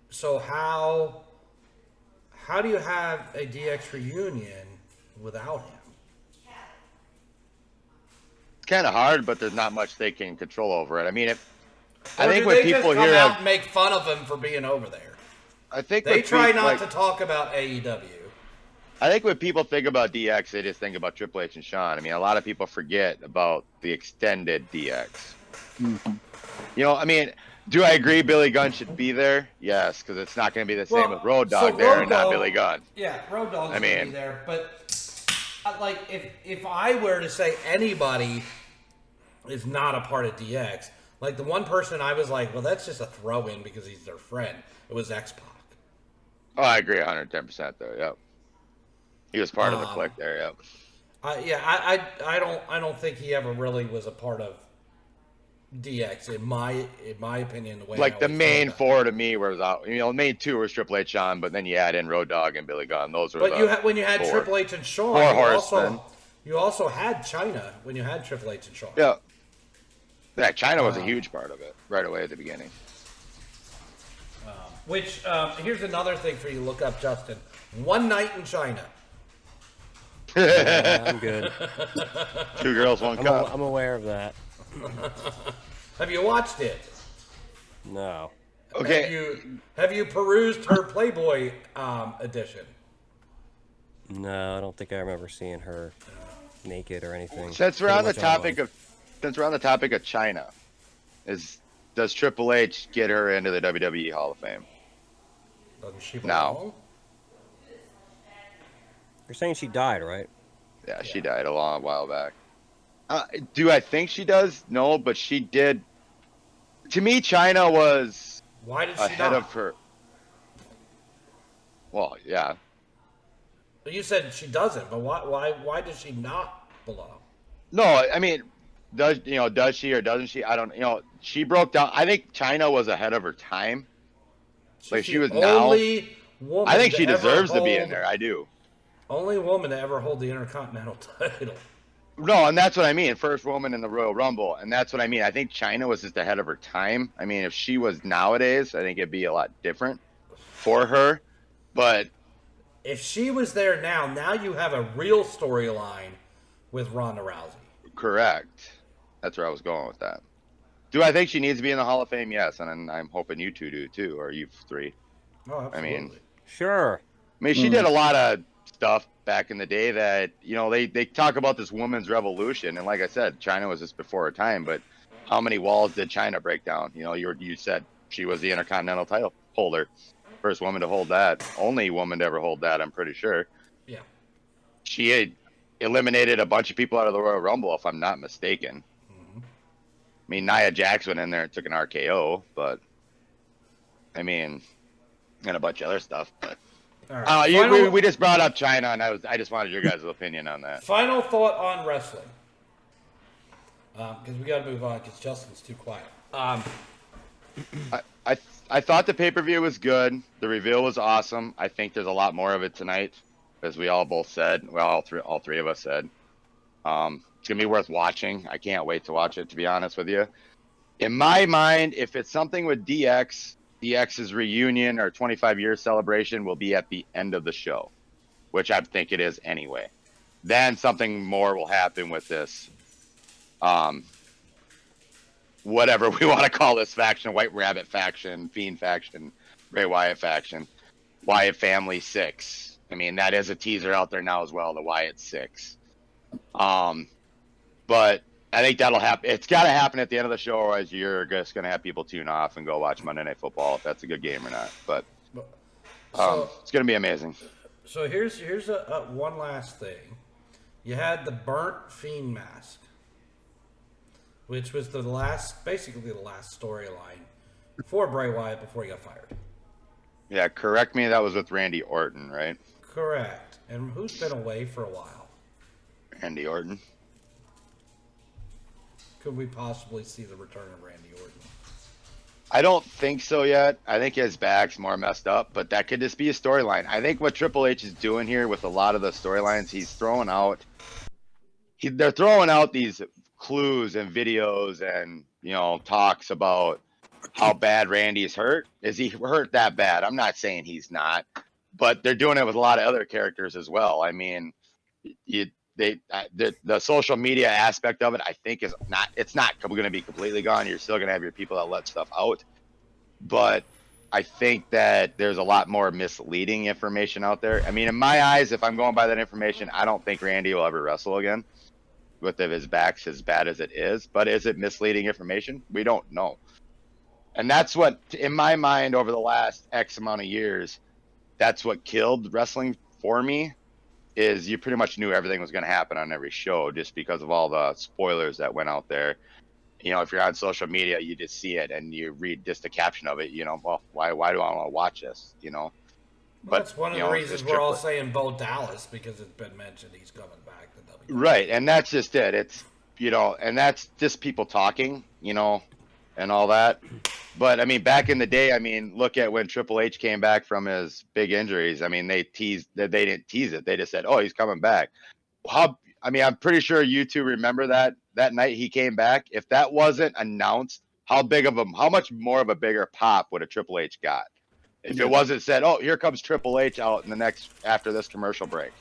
So how do you have a DX reunion without him? It's kind of hard, but there's not much they can control over it. I mean, I Or think do when they people just come hear out that, and make fun of him for being over there? I think They with try people, not to talk about AEW. I think when people think about DX, they just think about Triple H and Shawn. I mean, a lot of people forget about the extended DX. I mean, do I agree Billy Gunn should be there? Yes, because it's not going to be the same with Road Dogg there and not Billy Gunn. Yeah, Road Dogg's going to be there. But, if I were to say anybody is not a part of DX, like the one person I was like, well, that's just a throw-in because he's their friend. It was X-Pac. Oh, I agree 110% there. Yep. He was part of the clique there. Yep. I don't think he ever really was a part of DX in my opinion. The way Like the main 4 to me was out. The main 2 was Triple H, Shawn, but then you add in Road Dogg and Billy Gunn. Those were. But when you had 4. Triple H and Shawn, 4 horsemen. You also had China when you had Triple H and Shawn. Yeah, China was a huge part of it right away at the beginning. Which, here's another thing for you to look up, Justin. One Night in China. I'm good. 2 girls, 1 cup. I'm aware of that. Have you watched it? No. Okay. Have you perused her Playboy edition? No, I don't think I remember seeing her naked or anything. Since we're on the topic of China, does Triple H get her into the WWE Hall of Fame? Doesn't she No. belong? You're saying she died, right? Yeah, she died a long while back. Do I think she does? No, but she did. To me, China was Why did she ahead not? of her. Well, yeah. You said she doesn't, but why does she not belong? No, I mean, does she or doesn't she? I don't. She broke down. I think China was ahead of her time. Like she was now. Woman I think to she ever deserves to be hold- in there. I do. Only woman to ever hold the Intercontinental title. No, and that's what I mean. First woman in the Royal Rumble, and that's what I mean. I think China was just ahead of her time. I mean, if she was nowadays, I think it'd be a lot different for her. But If she was there now you have a real storyline with Ronda Rousey. correct. That's where I was going with that. Do I think she needs to be in the Hall of Fame? Yes, and I'm hoping you two do too, or you 3. Oh, absolutely. I mean, Sure. she did a lot of stuff back in the day that, they talk about this woman's revolution. And like I said, China was just before her time, but how many walls did China break down? You said she was the Intercontinental title holder. First woman to hold that. Only woman to ever hold that, I'm pretty sure. Yeah. She had eliminated a bunch of people out of the Royal Rumble, if I'm not mistaken. I mean, Nia Jax went in there and took an RKO, but I mean, and a bunch of other stuff. But All right. we just brought up China, and I just wanted your guys' opinion on that. Final thought on wrestling. Because we got to move on because Justin's too quiet. I thought the pay-per-view was good. The reveal was awesome. I think there's a lot more of it tonight, as we all both said. Well, all three of us said. It's gonna be worth watching. I can't wait to watch it, to be honest with you. In my mind, if it's something with DX's reunion or 25-year celebration will be at the end of the show, which I think it is anyway. Then something more will happen with this. Whatever we want to call this faction, White Rabbit faction, Fiend faction, Bray Wyatt faction, Wyatt Family 6. I mean, that is a teaser out there now as well, the Wyatt 6. But I think that'll happen. It's got to happen at the end of the show, or as you're just going to have people tune off and go watch Monday Night Football if that's a good game or not. But it's going to be amazing. So here's a one last thing. You had the burnt Fiend mask, which was basically the last storyline for Bray Wyatt before he got fired. Yeah, correct me. That was with Randy Orton, right? Correct. And who's been away for a while? Randy Orton. Could we possibly see the return of Randy Orton? I don't think so yet. I think his back's more messed up, but that could just be a storyline. I think what Triple H is doing here with a lot of the storylines, he's throwing out. They're throwing out these clues and videos and talks about how bad Randy's hurt. Is he hurt that bad? I'm not saying he's not, but they're doing it with a lot of other characters as well. I mean, the social media aspect of it, I think it's not going to be completely gone. You're still going to have your people that let stuff out, but I think that there's a lot more misleading information out there. I mean, in my eyes, if I'm going by that information, I don't think Randy will ever wrestle again with if his back's as bad as it is. But is it misleading information? We don't know. And that's what, in my mind, over the last X amount of years, that's what killed wrestling for me, is you pretty much knew everything was going to happen on every show just because of all the spoilers that went out there. If you're on social media, you just see it and you read just the caption of it, well, why do I want to watch this, Well, But that's one of the reasons we're all saying Bo Dallas, because it's been mentioned he's coming back to WWE. Right, and that's just it. It's, and that's just people talking, and all that. But, I mean, back in the day, look at when Triple H came back from his big injuries. I mean, they didn't tease it. They just said, oh, he's coming back. I mean, I'm pretty sure you two remember that night he came back. If that wasn't announced, how much more of a bigger pop would a Triple H got? If it wasn't said, oh, here comes Triple H out in after this commercial break.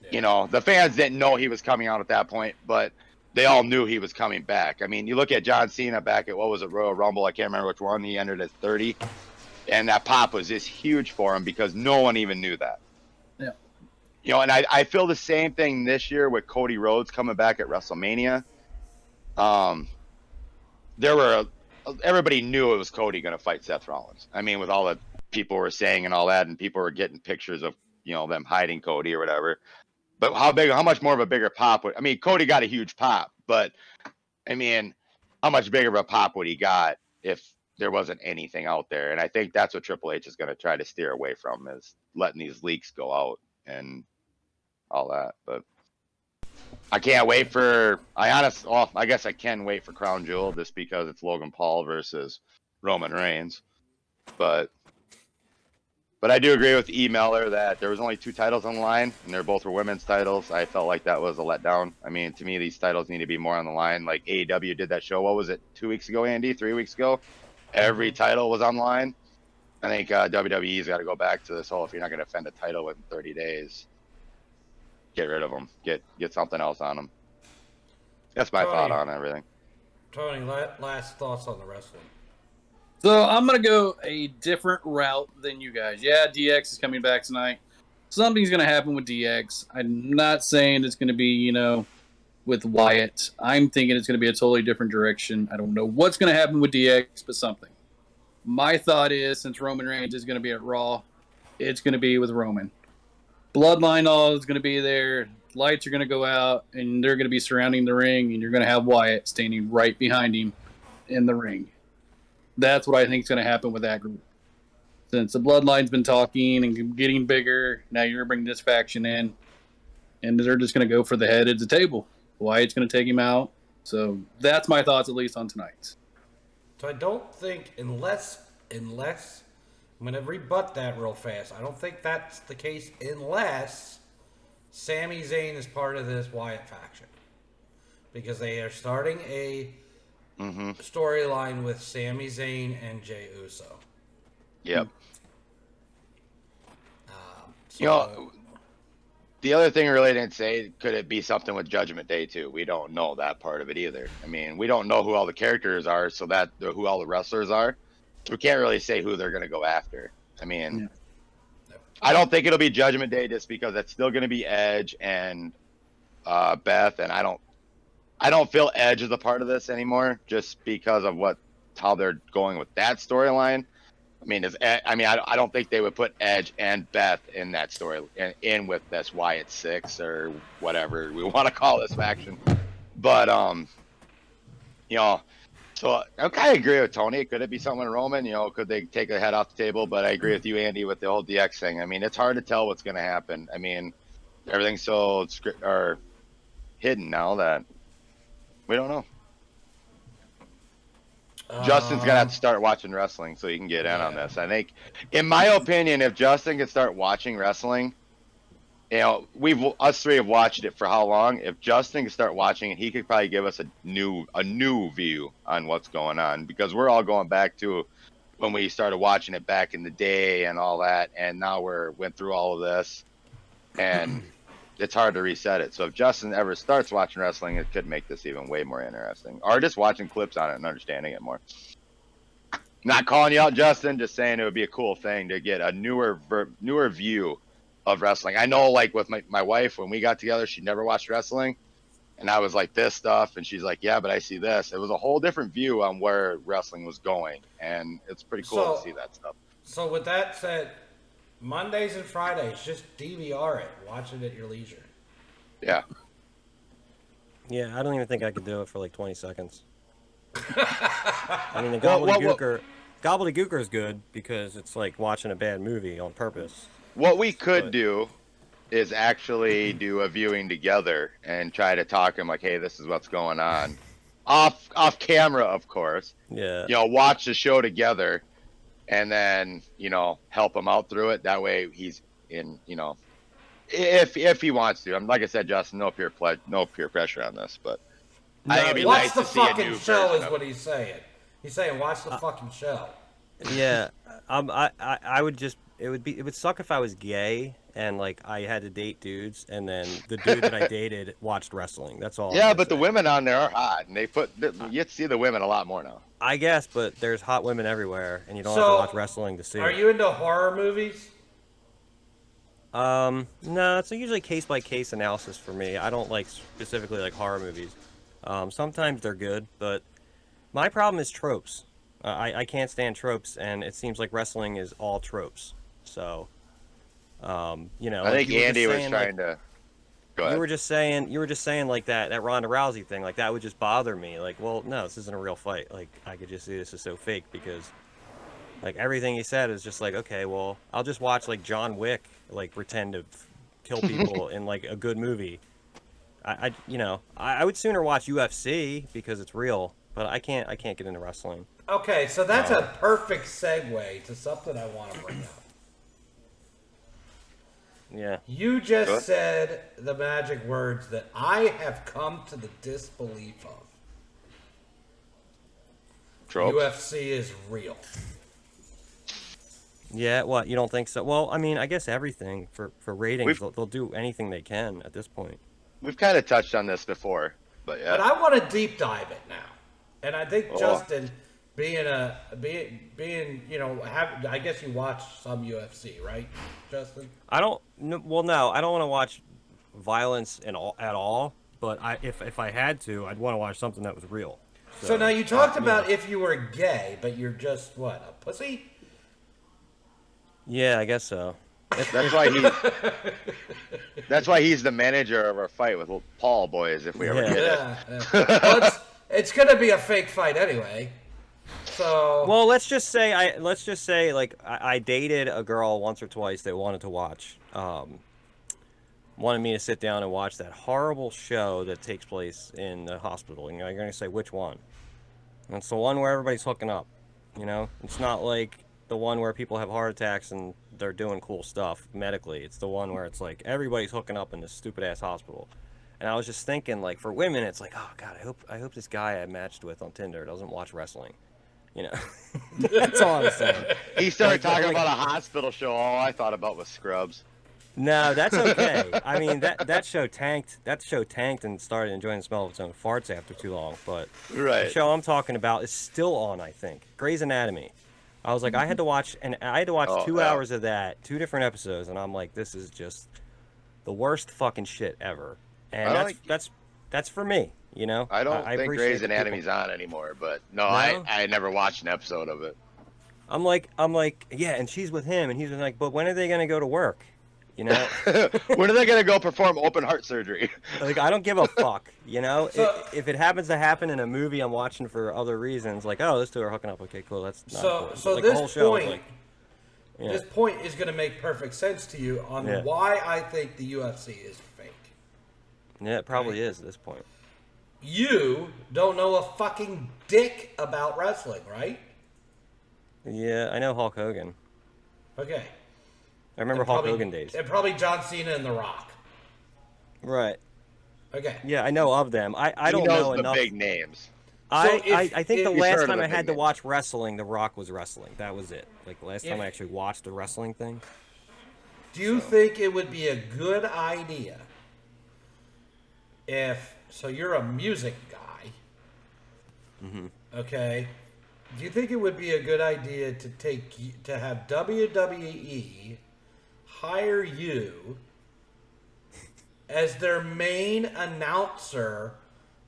Yeah. You know, the fans didn't know he was coming out at that point, but they all knew he was coming back. I mean, you look at John Cena back at, what was it, Royal Rumble? I can't remember which one. He entered at 30. And that pop was just huge for him because no one even knew that. Yeah. You know, and I feel the same thing this year with Cody Rhodes coming back at WrestleMania. Everybody knew it was Cody going to fight Seth Rollins. I mean, with all the people were saying and all that, and people were getting pictures of, you know, them hiding Cody or whatever. But how much more of a bigger pop I mean, Cody got a huge pop, but I mean, how much bigger of a pop would he got if there wasn't anything out there? And I think that's what Triple H is going to try to steer away from, is letting these leaks go out and all that. But I can't wait I guess I can wait for Crown Jewel just because it's Logan Paul versus Roman Reigns. But I do agree with E. Meller that there was only 2 titles on the line, and they're both were women's titles. I felt like that was a letdown. I mean, to me, these titles need to be more on the line. Like AEW did that show. What was it, 2 weeks ago, Andy? 3 weeks ago? Every title was on the line. I think WWE's got to go back to this whole, if you're not going to defend a title within 30 days, get rid of them. Get something else on them. That's my thought on everything. Tony, last thoughts on the wrestling. So I'm going to go a different route than you guys. Yeah, DX is coming back tonight. Something's going to happen with DX. I'm not saying it's going to be, you know, with Wyatt. I'm thinking it's going to be a totally different direction. I don't know what's going to happen with DX, but something. My thought is, since Roman Reigns is going to be at Raw, it's going to be with Roman. Bloodline all is going to be there. Lights are going to go out, and they're going to be surrounding the ring, and you're going to have Wyatt standing right behind him in the ring. That's what I think is going to happen with that group. Since the Bloodline's been talking and getting bigger, now you're bringing this faction in, and they're just going to go for the head of the table. Wyatt's going to take him out. So that's my thoughts, at least on tonight's. So I don't think, unless I'm going to rebut that real fast. I don't think that's the case unless Sami Zayn is part of this Wyatt faction. Because they are starting a storyline with Sami Zayn and Jey Uso. Yep. You know, the other thing I really didn't say, could it be something with Judgment Day too? We don't know that part of it either. I mean, we don't know who all the characters are, so that who all the wrestlers are. So we can't really say who they're going to go after. I mean, I don't think it'll be Judgment Day just because it's still going to be Edge and Beth, and I don't feel Edge is a part of this anymore, just because of how they're going with that storyline. I mean, I don't think they would put Edge and Beth in that story, in with this Wyatt 6 or whatever we want to call this faction. But you know, so I kind of agree with Tony. Could it be someone Roman? You know, could they take a head off the table? But I agree with you, Andy, with the whole DX thing. I mean, it's hard to tell what's going to happen. I mean, everything's so hidden now that we don't know. Justin's gonna have to start watching wrestling so he can get in on this. I think, in my opinion, if Justin could start watching wrestling, you know, us three have watched it for how long? If Justin could start watching it, he could probably give us a new view on what's going on, because we're all going back to when we started watching it back in the day and all that, and now went through all of this, and it's hard to reset it. So if Justin ever starts watching wrestling, it could make this even way more interesting. Or just watching clips on it and understanding it more. Not calling you out, Justin, just saying it would be a cool thing to get a newer view of wrestling. I know, like with my wife, when we got together, she never watched wrestling. And I was like, this stuff. And she's like, yeah, but I see this. It was a whole different view on where wrestling was going. And it's pretty cool to see that stuff. So with that said, Mondays and Fridays, just DVR it. Watch it at your leisure. Yeah. Yeah, I don't even think I could do it for like 20 seconds. I mean, the gobbledygooker is good because it's like watching a bad movie on purpose. What we could do is actually do a viewing together and try to talk him like, hey, this is what's going on. Off camera, of course. Yeah. You know, watch the show together. And then, you know, help him out through it. That way he's in, you know, If he wants to. I'm like I said, Justin, no peer pressure on this, but I think it'd be Watch nice the to see a fucking new show version is of what it. he's saying. He's saying watch the fucking show. Yeah, I would just it would suck if I was gay and like I had to date dudes and then the dude that I dated watched wrestling. That's all. I'm Yeah, gonna but the say. women on there are hot, and you see the women a lot more now. I guess, but there's hot women everywhere, and you don't have So, to watch wrestling to see Are it. you into horror movies? No, it's usually case by case analysis for me. I don't like specifically like horror movies. Sometimes they're good, but my problem is tropes. I can't stand tropes, and it seems like wrestling is all tropes. So, you know, I like think you were just Andy was saying, trying to. Go ahead. you were just saying like that Ronda Rousey thing, like that would just bother me. Like, well, no, this isn't a real fight. Like, I could just see this is so fake because, like, everything he said is just like, okay, well, I'll just watch like John Wick, like pretend to kill people in like a good movie. I would sooner watch UFC because it's real, but I can't get into wrestling. Okay, so that's a perfect segue to something I want to bring up. Yeah. You just Good. said the magic words that I have come to the disbelief of. Tropes. UFC is real. Yeah, what, you don't think so? Well, I mean, I guess everything for ratings, We've- they'll do anything they can at this point. We've kind of touched on this before, but yeah. But I want to deep dive it now. And I think Oh. Justin, being I guess you watch some UFC, right, Justin? I don't. Well, no, I don't want to watch violence at all. But if I had to, I'd want to watch something that was real. So now you talked about if you were gay, but you're just what, a pussy? Yeah, I guess so. That's why That's why he's the manager of our fight with Paul boys. If we ever Yeah. get it. Yeah. Well, it's gonna be a fake fight anyway. So Well, let's just say like I dated a girl once or twice that wanted to watch, wanted me to sit down and watch that horrible show that takes place in the hospital. You know, you're gonna say which one? And it's the one where everybody's hooking up. You know, it's not like the one where people have heart attacks and they're doing cool stuff medically. It's the one where it's like everybody's hooking up in this stupid ass hospital. And I was just thinking, like, for women, it's like, oh god, I hope this guy I matched with on Tinder doesn't watch wrestling. You know, that's all I'm saying. He started Like, talking like- about a hospital show. All I thought about was Scrubs. No, that's okay. I mean, that show tanked. That show tanked and started enjoying the smell of its own farts after too long. But the Right. show I'm talking about is still on. I think Grey's Anatomy. I was like, I had to watch, and I had to watch Oh, 2 yeah. hours of that, 2 different episodes, and I'm like, this is just the worst fucking shit ever. And I don't that's for me. You know, I don't think appreciate Grey's the people- Anatomy's on anymore, but no, No? I never watched an episode of it. I'm like, yeah, and she's with him, and he's like, but when are they gonna go to work? You know, When are they gonna go perform open heart surgery? like I don't give a fuck. You know, So- if it happens to happen in a movie I'm watching for other reasons, like, oh, those two are hooking up. Okay, cool. That's not important. so like, this the whole show, point, like, yeah. this point is gonna make perfect sense to you on Yeah. why I think the UFC is fake. Yeah, it probably is at this point. You don't know a fucking dick about wrestling, right? Yeah, I know Hulk Hogan. Okay. I remember And Hulk probably- Hogan days. And probably John Cena and The Rock. Right. Okay. Yeah, I know of them. I He don't knows know the enough. big names. I if- think the if- last You've heard time of I the had big to names. watch wrestling, The Rock was wrestling. That was it. Like the last time I If- actually watched a wrestling thing. Do you think it would be a good idea so you're a music guy, okay? Do you think it would be a good idea to have WWE hire you as their main announcer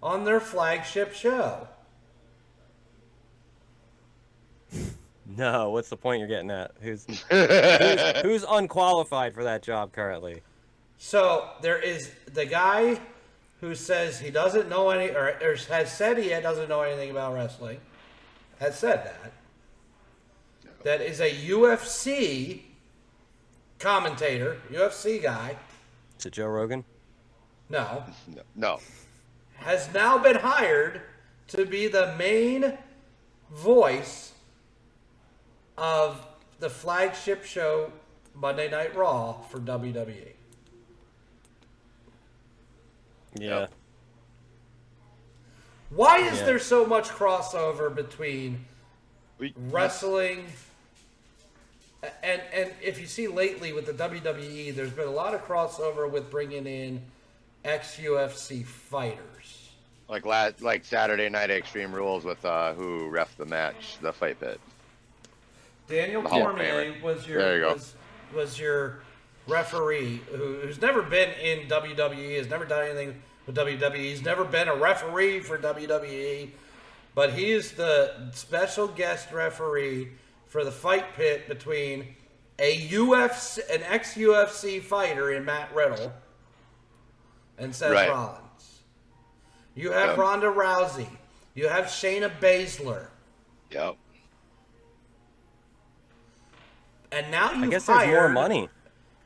on their flagship show? No, what's the point you're getting at? Who's unqualified for that job currently? So there is the guy who says he doesn't know any, or has said he doesn't know anything about wrestling. Has said that. That is a UFC commentator, UFC guy. Is it Joe Rogan? No, No. has now been hired to be the main voice of the flagship show Monday Night Raw for WWE. Yeah. Yep. Why is Yeah. there so much crossover between wrestling and if you see lately with the WWE, there's been a lot of crossover with bringing in ex-UFC fighters. Like Saturday Night Extreme Rules with who ref the match, the Fight Pit. Daniel The Hall of Cormier Famer. was There you your go. was your referee who's never been in WWE, has never done anything with WWE. He's never been a referee for WWE, but he is the special guest referee for the Fight Pit between an ex-UFC fighter in Matt Riddle and Seth Right. Rollins. You have Yep. Ronda Rousey. You have Shayna Baszler. Yep. And now I you've guess there's more hired money.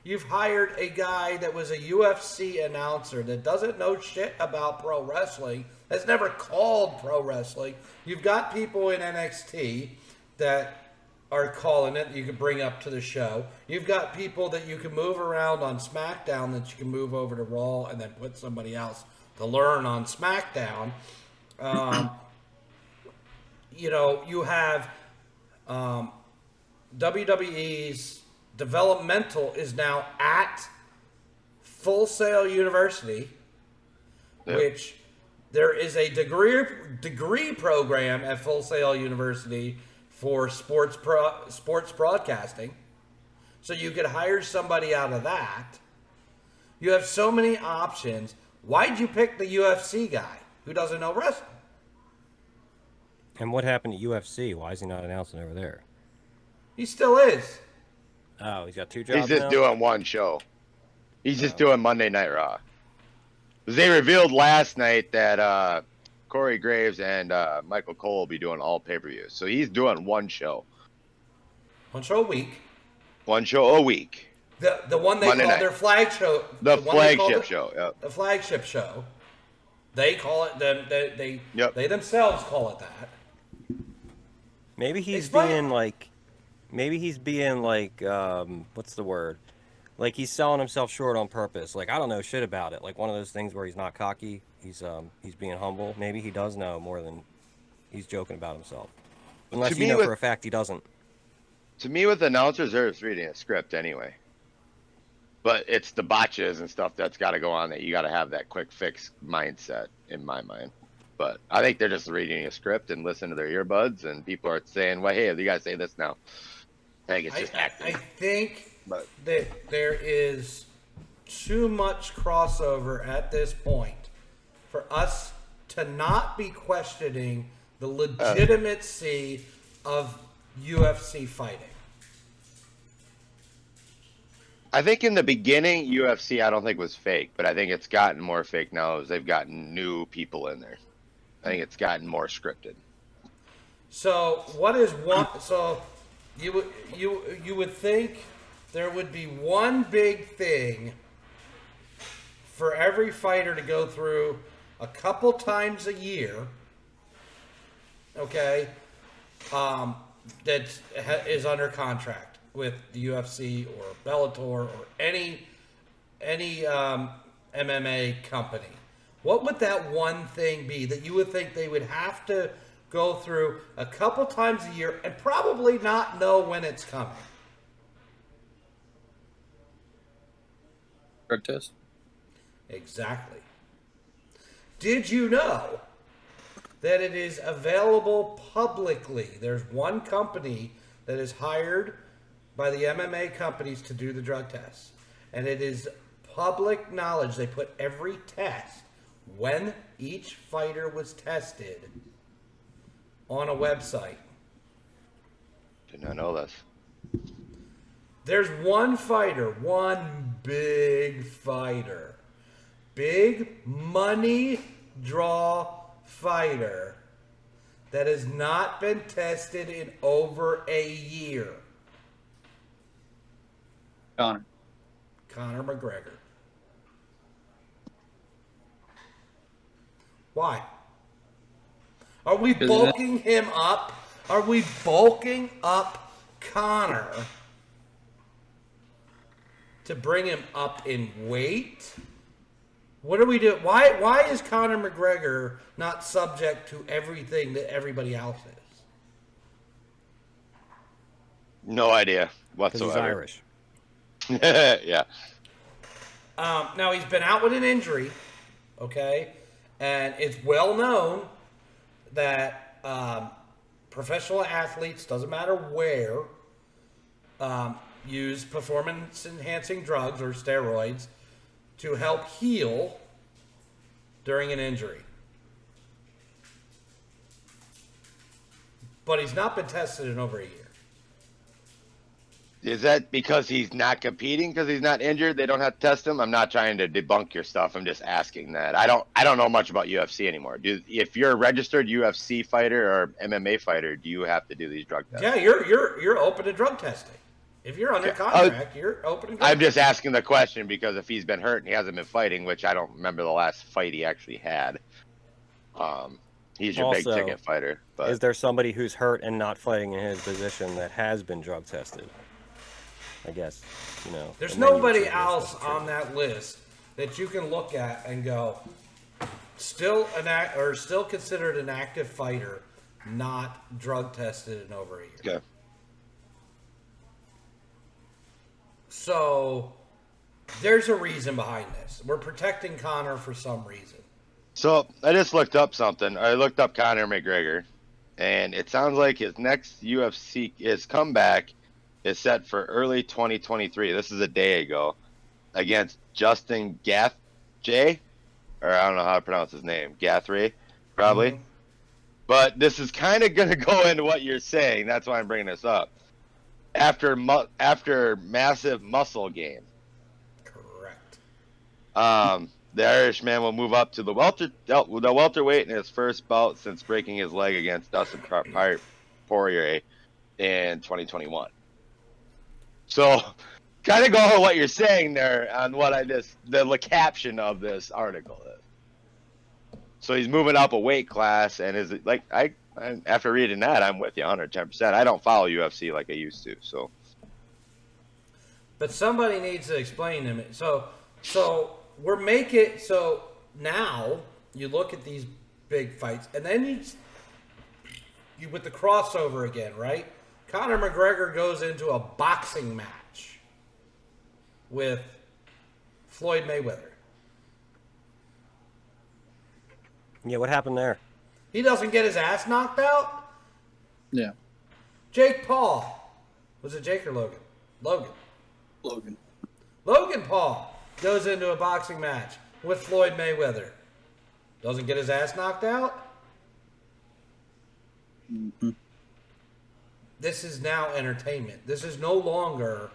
You've hired a guy that was a UFC announcer that doesn't know shit about pro wrestling, that's never called pro wrestling. You've got people in NXT that are calling it, you can bring up to the show. You've got people that you can move around on SmackDown that you can move over to Raw and then put somebody else to learn on SmackDown. You have WWE's developmental is now at Full Sail University, Yep. which there is a degree program at Full Sail University for sports broadcasting. So you could hire somebody out of that. You have so many options. Why'd you pick the UFC guy who doesn't know wrestling? And what happened to UFC? Why is he not announcing over there? He still is. Oh, he's got two jobs He's just now? doing one show. He's just doing Monday Night Raw. 'Cause they revealed last night that Corey Graves and Michael Cole will be doing all pay-per-views. So he's doing one show. One show a week. One show a week. The one they Monday call night. their flag show. The one they call flagship show. Yep. The flagship show. They call it. Yep. They themselves call it that. Maybe he's Explain. being like, what's the word? Like he's selling himself short on purpose. Like I don't know shit about it. Like one of those things where he's not cocky. He's being humble. Maybe he does know more than he's joking about himself. Unless To you me, know with- for a fact he doesn't. To me, with announcers, they're just reading a script anyway. But it's the botches and stuff that's got to go on that you got to have that quick fix mindset in my mind. But I think they're just reading a script and listening to their earbuds, and people are saying, "Well, hey, you guys say this now." I think it's just acting. I think But that there is too much crossover at this point for us to not be questioning the legitimacy of UFC fighting. I think in the beginning, UFC, I don't think was fake, but I think it's gotten more fake now as they've gotten new people in there. I think it's gotten more scripted. So what is one? So you would think there would be one big thing for every fighter to go through a couple times a year. Okay, that is under contract with the UFC or Bellator or any MMA company. What would that one thing be that you would think they would have to go through a couple times a year and probably not know when it's coming? Drug test. Exactly. Did you know that it is available publicly? There's one company that is hired by the MMA companies to do the drug tests. And it is public knowledge. They put every test, when each fighter was tested, on a website. Did not know this. There's one fighter, one big fighter, big money draw fighter that has not been tested in over a year. Connor. Conor McGregor. Why? Are we bulking him up? Are we bulking up Conor to bring him up in weight? What do we do? Why is Conor McGregor not subject to everything that everybody else is? No idea Because he's whatsoever. Irish. Yeah. Now he's been out with an injury, okay, and it's well known that professional athletes, doesn't matter where, use performance-enhancing drugs or steroids to help heal during an injury. But he's not been tested in over a year. Is that because he's not competing because he's not injured? They don't have to test him? I'm not trying to debunk your stuff. I'm just asking that. I don't know much about UFC anymore. If you're a registered UFC fighter or MMA fighter, do you have to do these drug tests? Yeah, you're open to drug testing. If you're under contract, you're open to drug I'm just testing. asking the question because if he's been hurt and he hasn't been fighting, which I don't remember the last fight he actually had. He's your big Also, ticket fighter. But Is there somebody who's hurt and not fighting in his position that has been drug tested? I guess, There's and then you would nobody say this else was true. on that list that you can look at and go, still considered an active fighter, not drug tested in over a year. okay. So there's a reason behind this. We're protecting Conor for some reason. So I just looked up something. I looked up Conor McGregor, and it sounds like his next his comeback is set for early 2023. This is a day ago against Justin Gaethje, or I don't know how to pronounce his name, Gaethje, probably. Mm-hmm. But this is kind of going to go into what you're saying. That's why I'm bringing this up. After massive muscle gain, Correct. the Irishman will move up to the welterweight in his first bout since breaking his leg against Dustin Poirier in 2021. So, kind of go on what you're saying there on what the caption of this article is. So he's moving up a weight class, and is like after reading that, I'm with you 110%. I don't follow UFC like I used to, so. But somebody needs to explain to me. So now you look at these big fights, and then you with the crossover again, right? Conor McGregor goes into a boxing match with Floyd Mayweather. Yeah, what happened there? He doesn't get his ass knocked out? Yeah. Jake Paul. Was it Jake or Logan? Logan. Logan Paul goes into a boxing match with Floyd Mayweather. Doesn't get his ass knocked out? Mm-hmm. This is now entertainment. This is no longer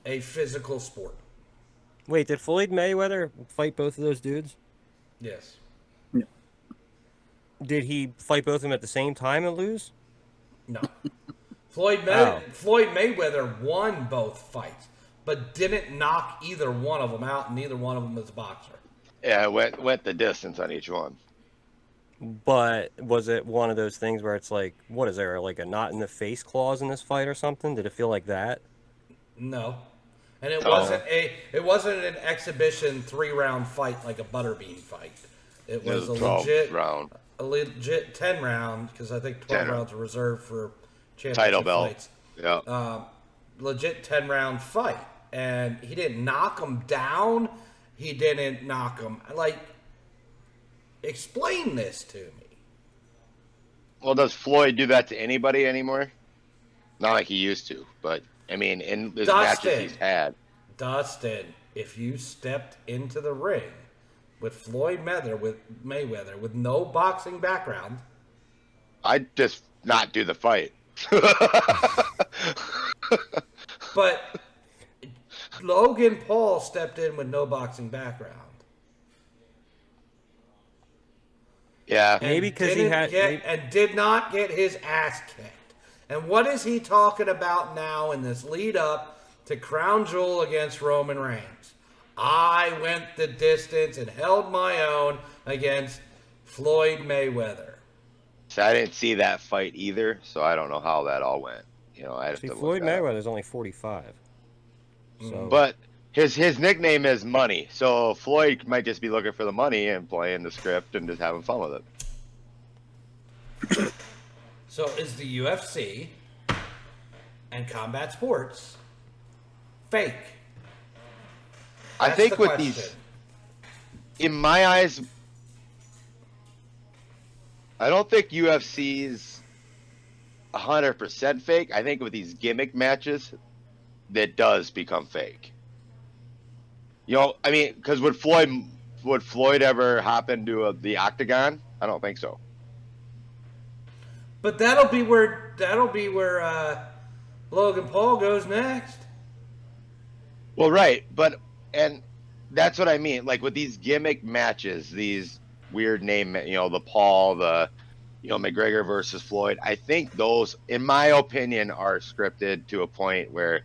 a physical sport. Wait, did Floyd Mayweather fight both of those dudes? Yes. Yeah. Did he fight both of them at the same time and lose? No. Floyd Mayweather won both fights, but didn't knock either one of them out, and neither one of them is a boxer. Yeah, went the distance on each one. But was it one of those things where it's like, what is there, like a not in the face clause in this fight or something? Did it feel like that? No. And it Oh. wasn't an exhibition 3-round fight like a butterbean fight. It was a 12 round. a legit 10 round, because I think 12 10 rounds are reserved for championship Title belt. fights. Yeah. Legit 10-round fight, and he didn't knock him down. He didn't knock him explain this to me. Well, does Floyd do that to anybody anymore? Not like he used to, but I mean, in his matches he's had. Dustin, if you stepped into the ring with Floyd Mayweather with no boxing background, I'd just not do the fight. but Logan Paul stepped in with no boxing background. Yeah. Maybe because he had... and did not get his ass kicked. And what is he talking about now in this lead up to Crown Jewel against Roman Reigns? I went the distance and held my own against Floyd Mayweather. So I didn't see that fight either, so I don't know how that all went. I have See, to look Floyd that up. Mayweather's only 45. So But his nickname is Money, so Floyd might just be looking for the money and playing the script and just having fun with it. So is the UFC and combat sports fake? I think with these, in my eyes, I don't think UFC's 100% fake. I think with these gimmick matches, that does become fake. You know, I mean, because would Floyd ever hop into the octagon? I don't think so. But that'll be where Logan Paul goes next. Well, right, and that's what I mean. Like with these gimmick matches, these weird name, the Paul, McGregor versus Floyd. I think those, in my opinion, are scripted to a point where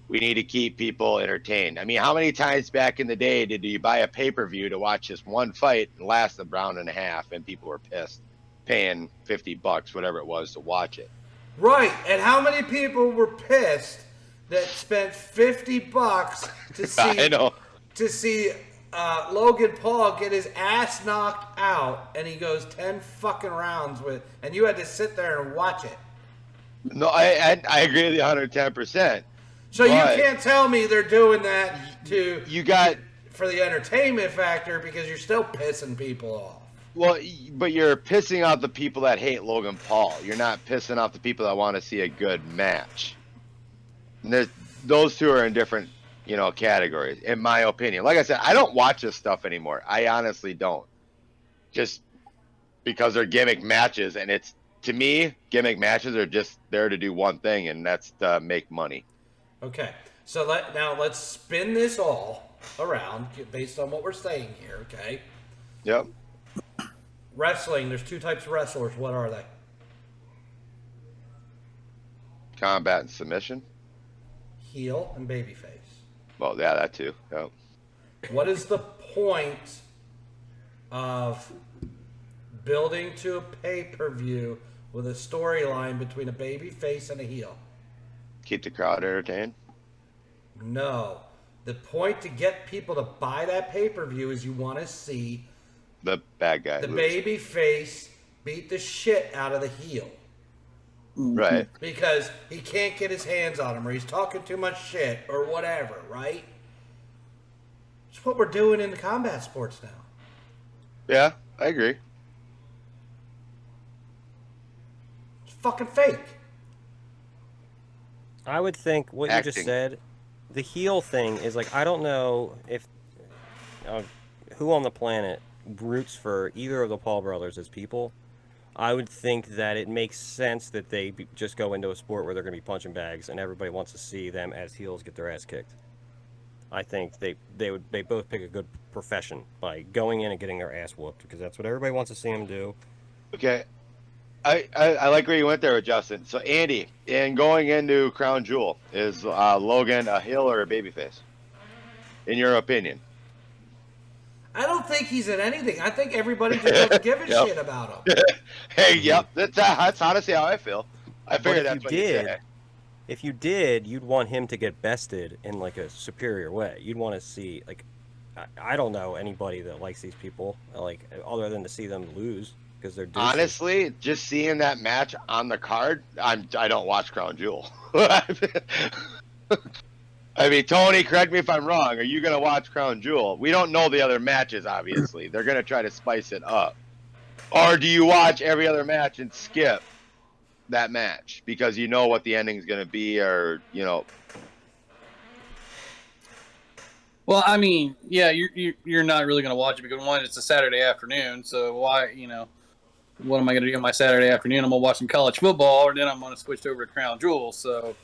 we need to keep people entertained. I mean, how many times back in the day did you buy a pay-per-view to watch this one fight and last a round and a half, and people were pissed, paying $50, whatever it was, to watch it? Right, and how many people were pissed that spent $50 to see I know. Logan Paul get his ass knocked out, and he goes 10 fucking rounds and you had to sit there and watch it. No, I agree with you 110%. So you can't tell me they're doing that for the entertainment factor, because you're still pissing people off. Well, but you're pissing off the people that hate Logan Paul. You're not pissing off the people that want to see a good match. And those two are in different, categories, in my opinion. Like I said, I don't watch this stuff anymore. I honestly don't. Just because they're gimmick matches, and to me, gimmick matches are just there to do one thing, and that's to make money. Okay, so let's spin this all around based on what we're saying here, okay? Yep. Wrestling, there's two types of wrestlers. What are they? Combat and submission. Heel and babyface. Well, yeah, that too. Yep. What is the point of building to a pay-per-view with a storyline between a babyface and a heel? Keep the crowd entertained. No. The point to get people to buy that pay-per-view is you want to see the bad guy, the baby face, beat the shit out of the heel. Right. Because he can't get his hands on him, or he's talking too much shit, or whatever, right? It's what we're doing in the combat sports now. Yeah, I agree. It's fucking fake. I would think what Acting. you just said, the heel thing is like, I don't know if who on the planet roots for either of the Paul brothers as people. I would think that it makes sense that they just go into a sport where they're going to be punching bags, and everybody wants to see them as heels get their ass kicked. I think they both pick a good profession by going in and getting their ass whooped, because that's what everybody wants to see them do. Okay. I like where you went there with Justin. So, Andy, in going into Crown Jewel, is Logan a heel or a babyface? In your opinion? I don't think he's in anything. I think everybody just doesn't give a shit about him. Hey, yep. That's honestly how I feel. I figured that's what you said. If you did, you'd want him to get bested in like a superior way. You'd want to see, like, I don't know anybody that likes these people, like, other than to see them lose. They're honestly, just seeing that match on the card, I don't watch Crown Jewel. I mean, Tony, correct me if I'm wrong. Are you going to watch Crown Jewel? We don't know the other matches, obviously. They're going to try to spice it up. Or do you watch every other match and skip that match because you know what the ending is going to be, or Well, I mean, yeah, you're not really going to watch it because, one, it's a Saturday afternoon, so why, what am I going to do on my Saturday afternoon? I'm going to watch some college football, or then I'm going to switch over to Crown Jewel. So,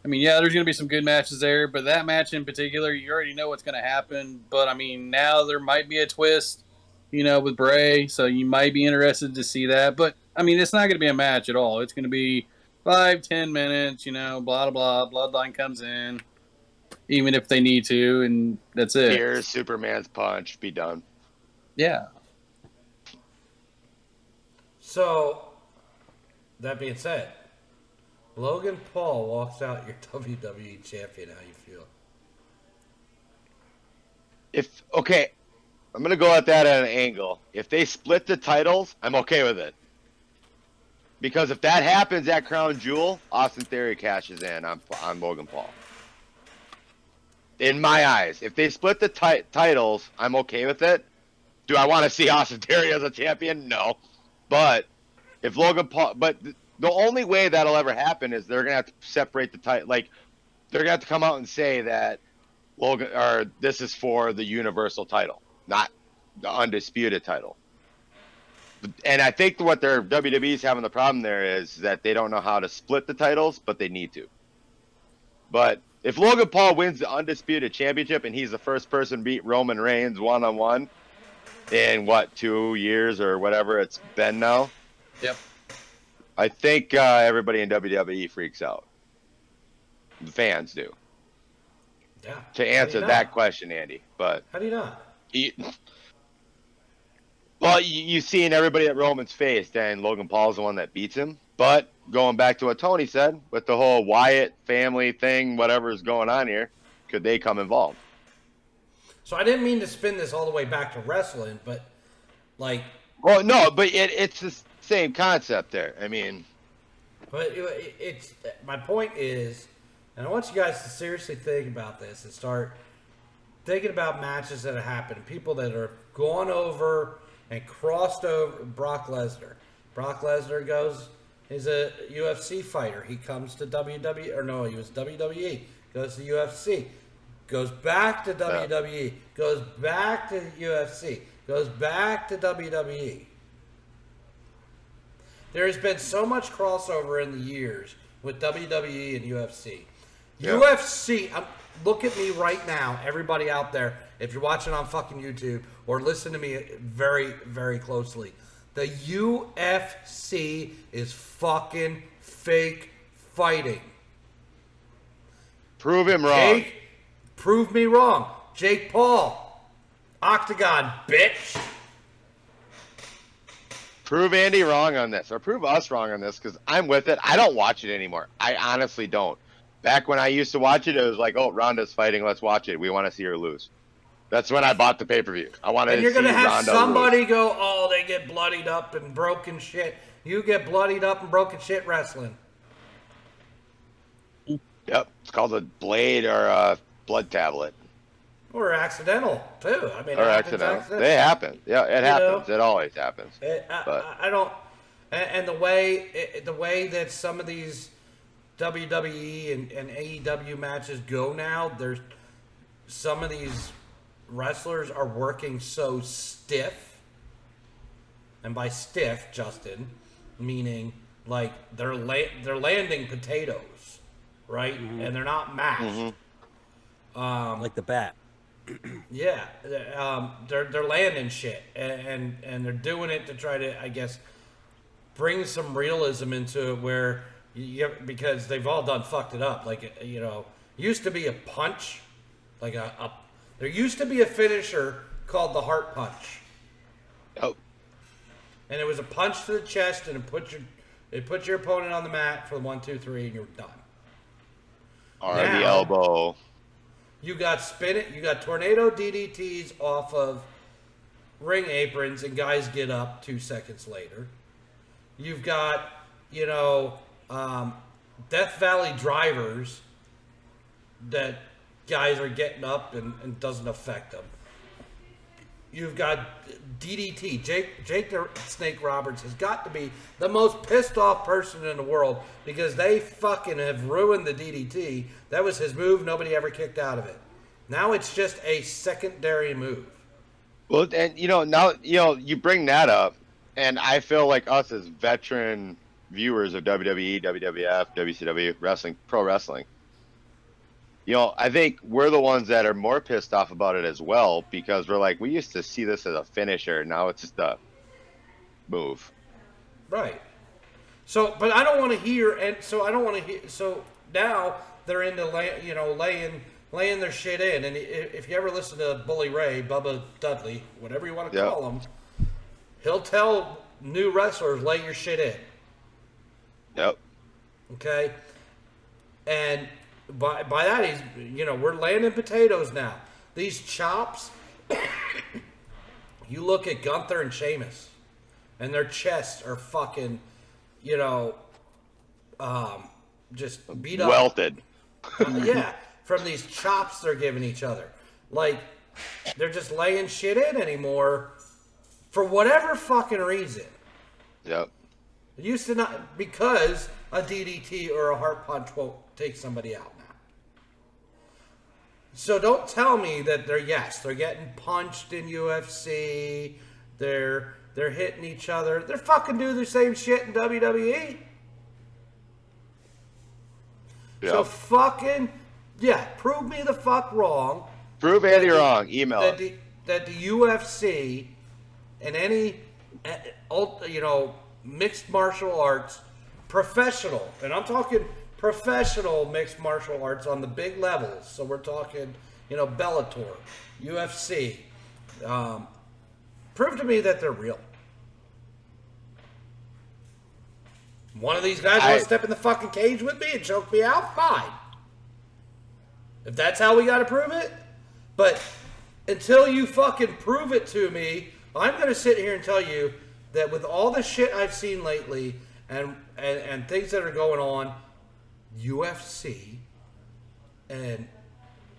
I mean, yeah, there's going to be some good matches there, but that match in particular, you already know what's going to happen. But, I mean, now there might be a twist, with Bray, so you might be interested to see that. But, I mean, it's not going to be a match at all. It's going to be 5-10 minutes, blah, blah, blah. Bloodline comes in, even if they need to, and that's it. Here's Superman's punch, be done. Yeah. So, that being said, Logan Paul walks out your WWE champion. How you feel? Okay, I'm gonna go at that at an angle. If they split the titles, I'm okay with it. Because if that happens at Crown Jewel, Austin Theory cashes in on Logan Paul. In my eyes, if they split the titles, I'm okay with it. Do I want to see Austin Theory as a champion? No. But if Logan Paul, but the only way that'll ever happen is they're gonna have to separate the title. Like they're gonna have to come out and say that Logan or this is for the Universal title, not the undisputed title. And I think what their WWE's having the problem there is that they don't know how to split the titles, but they need to. But if Logan Paul wins the undisputed championship and he's the first person to beat Roman Reigns one-on-one in what, 2 years or whatever it's been now? Yep. I think everybody in WWE freaks out. The fans do. Yeah. To answer that question, Andy, but how do you not? Well, you've seen everybody at Roman's face, and Logan Paul's the one that beats him. But going back to what Tony said, with the whole Wyatt family thing, whatever is going on here, could they come involved? So I didn't mean to spin this all the way back to wrestling, but like. Well, no, but it's the same concept there. I mean. But it's my point is, and I want you guys to seriously think about this and start thinking about matches that have happened, people that are gone over and crossed over. Brock Lesnar. Brock Lesnar is a UFC fighter. He comes to WWE, or no, he was WWE. Goes to UFC. Goes back to WWE. Goes back to UFC. Goes back to WWE. There has been so much crossover in the years with WWE and UFC. Yeah. UFC, look at me right now, everybody out there, if you're watching on fucking YouTube or listen to me very, very closely. The UFC is fucking fake fighting. Prove him wrong. Jake, prove me wrong. Jake Paul, Octagon, bitch. Prove Andy wrong on this, or prove us wrong on this, because I'm with it. I don't watch it anymore. I honestly don't. Back when I used to watch it, it was like, oh, Ronda's fighting, let's watch it. We want to see her lose. That's when I bought the pay-per-view. I wanted to see Ronda lose. And you're going to have somebody go, oh, they get bloodied up and broken shit. You get bloodied up and broken shit wrestling. Yep. It's called a blade or a blood tablet. Or accidental, too. I mean, or accidental. They happen. Yeah, it happens. It always happens. I don't... And the way that some of these WWE and AEW matches go now, there's some of these wrestlers are working so stiff, and by stiff, Justin, meaning like they're landing potatoes, right? Mm-hmm. And they're not mashed. Mm-hmm. Like the bat. Yeah, they're landing shit, and they're doing it to try to, I guess, bring some realism into it where. Because they've all done fucked it up. Like, you know, used to be a punch, like there used to be a finisher called the heart punch. Oh. And it was a punch to the chest, and it put your opponent on the mat for the 1, 2, 3, and you're done. Or the elbow. You got you got tornado DDTs off of ring aprons, and guys get up 2 seconds later. You've got, you know, Death Valley drivers that guys are getting up and doesn't affect them. You've got DDT. Jake the Snake Roberts has got to be the most pissed off person in the world because they fucking have ruined the DDT. That was his move. Nobody ever kicked out of it. Now it's just a secondary move. Well, and now you bring that up, and I feel like us as veteran viewers of WWE, WWF, WCW, wrestling, pro wrestling, I think we're the ones that are more pissed off about it as well because we're like, we used to see this as a finisher. Now it's just a move. Right. So, but I don't want to hear, so now they're into, laying their shit in. And if you ever listen to Bully Ray, Bubba Dudley, whatever you want to call him, he'll tell new wrestlers, lay your shit in. Yep. Okay. And by that, we're landing potatoes now. These chops You look at Gunther and Sheamus, and their chests are fucking, you know, just beat up. Welted. Yeah, from these chops they're giving each other. Like, they're just laying shit in anymore for whatever fucking reason. Yep. It used to not, because a DDT or a heart punch won't take somebody out now. So don't tell me that they're getting punched in UFC. They're hitting each other. They're fucking doing the same shit in WWE. Yep. So fucking, prove me the fuck wrong. Prove Andy wrong. Email that it. that the UFC and any, mixed martial arts, professional, and I'm talking professional mixed martial arts on the big levels. So we're talking, Bellator, UFC. Prove to me that they're real. One of these guys wants to step in the fucking cage with me and choke me out, fine. If that's how we got to prove it. But until you fucking prove it to me, I'm going to sit here and tell you that with all the shit I've seen lately and things that are going on, UFC and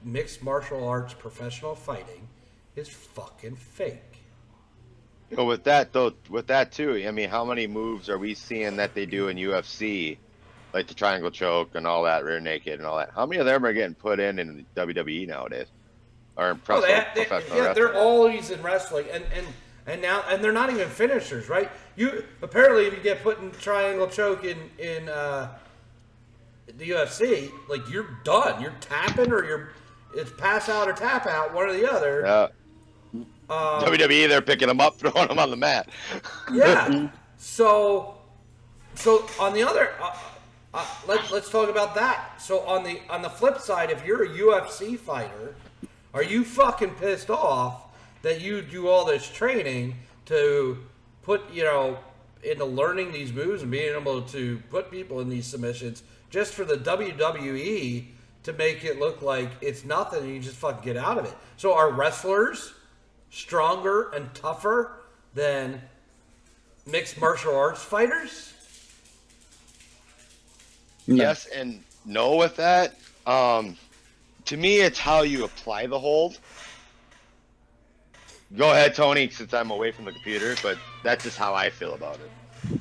mixed martial arts professional fighting is fucking fake. With that too, I mean, how many moves are we seeing that they do in UFC, like the triangle choke and all that, rear naked and all that? How many of them are getting put in WWE nowadays? Or in professional wrestling? They're always in wrestling, and now they're not even finishers, right? You apparently, if you get put in triangle choke in the UFC, like, you're done. You're tapping, or it's pass out or tap out, one or the other. Yeah. WWE, they're picking them up, throwing them on the mat. Yeah. So on the other, let's talk about that. So on the flip side, if you're a UFC fighter, are you fucking pissed off that you do all this training to put, into learning these moves and being able to put people in these submissions just for the WWE to make it look like it's nothing and you just fucking get out of it? So are wrestlers stronger and tougher than mixed martial arts fighters? Yes and no with that. To me, it's how you apply the hold. Go ahead, Tony, since I'm away from the computer, but that's just how I feel about it.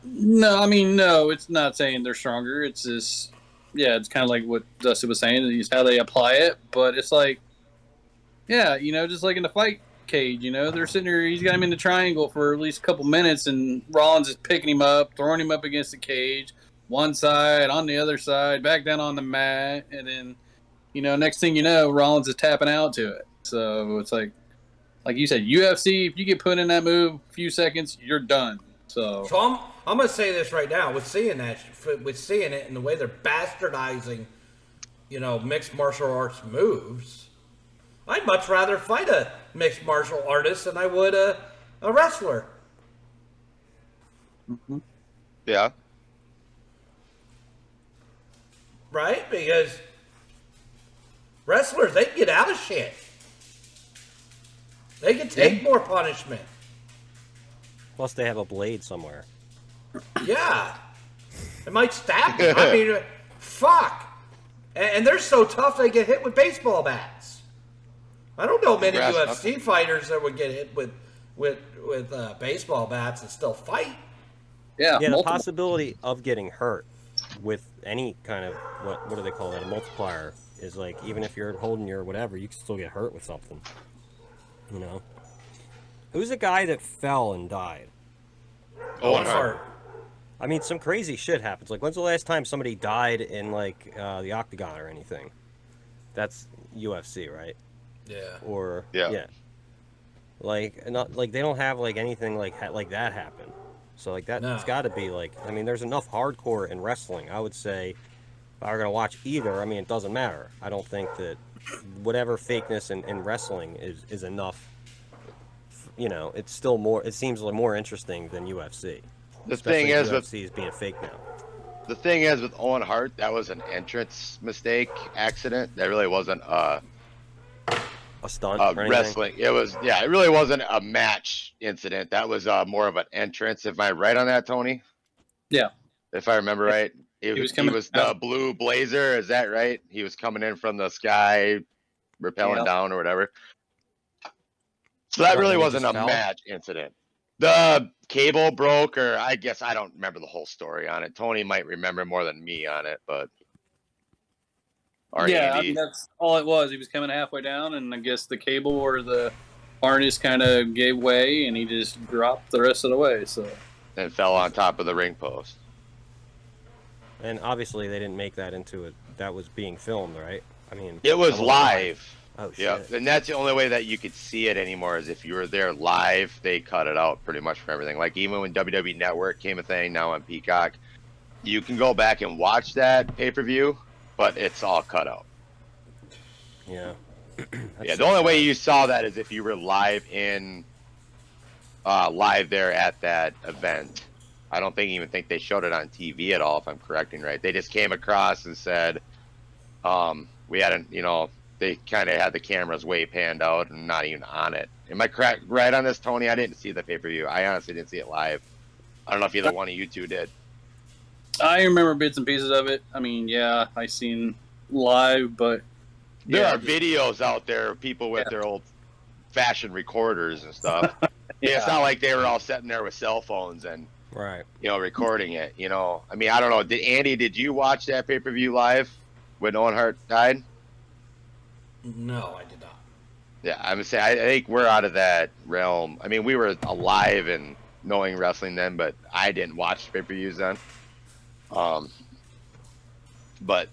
No, it's not saying they're stronger. It's just, it's kind of like what Dusty was saying. It's how they apply it, but it's like, just like in the fight cage, they're sitting there, he's got him in the triangle for at least a couple minutes, and Rollins is picking him up, throwing him up against the cage, one side, on the other side, back down on the mat, and then, next thing you know, Rollins is tapping out to it. So it's like you said, UFC, if you get put in that move, a few seconds, you're done. So I'm going to say this right now, with seeing it and the way they're bastardizing, mixed martial arts moves, I'd much rather fight a mixed martial artist than I would a wrestler. Mm-hmm. Yeah. Right? Because wrestlers, they can get out of shit. They can take more punishment. Plus, they have a blade somewhere. Yeah. It might stab you. I mean, fuck. And they're so tough they get hit with baseball bats. I don't know many UFC fighters that would get hit with baseball bats and still fight. Yeah, the possibility of getting hurt with any kind of, what do they call that, a multiplier, is like, even if you're holding your whatever, you can still get hurt with something. Who's the guy that fell and died? Owen Hart. I mean, some crazy shit happens. Like, when's the last time somebody died in, like, the octagon or anything? That's UFC, right? Yeah. Or yeah. Like, not like they don't have like anything like that happen. So like that, it's got to be like, I mean, there's enough hardcore in wrestling. I would say, if I were gonna watch either, I mean, it doesn't matter. I don't think that whatever fakeness in wrestling is enough. It's still more. It seems like more interesting than UFC. The thing is, UFC is being fake now. The thing is with Owen Hart, that was an entrance mistake, accident. That really wasn't a stunt or anything? Wrestling. It was, yeah, it really wasn't a match incident. That was more of an entrance. Am I right on that, Tony? Yeah. If I remember right. He was the blue blazer. Is that right? He was coming in from the sky, rappelling down or whatever. So that really wasn't a match incident. The cable broke, or I guess I don't remember the whole story on it. Tony might remember more than me on it, but yeah, I mean, that's all it was. He was coming halfway down, and I guess the cable or the harness kind of gave way, and he just dropped the rest of the way. So and fell on top of the ring post. And obviously, they didn't make that into it. That was being filmed, right? I mean, it was live. Oh shit! Yeah, and that's the only way that you could see it anymore is if you were there live. They cut it out pretty much from everything. Like even when WWE Network came a thing, now on Peacock, you can go back and watch that pay-per-view, but it's all cut out. Yeah. Yeah, the only way you saw that is if you were live there at that event. I don't even think they showed it on TV at all, if I'm correcting right. They just came across and said, we hadn't, they kind of had the cameras way panned out and not even on it. Am I correct right on this, Tony? I didn't see the pay-per-view. I honestly didn't see it live. I don't know if either one of you two did. I remember bits and pieces of it. I mean, yeah, I seen live, but there are videos out there of people with their old-fashioned recorders and stuff. It's not like they were all sitting there with cell phones and recording it. I mean, I don't know. Did you watch that pay-per-view live when Owen Hart died? No, I did not. Yeah, I would say I think we're out of that realm. I mean, we were alive and knowing wrestling then, but I didn't watch pay-per-views then. But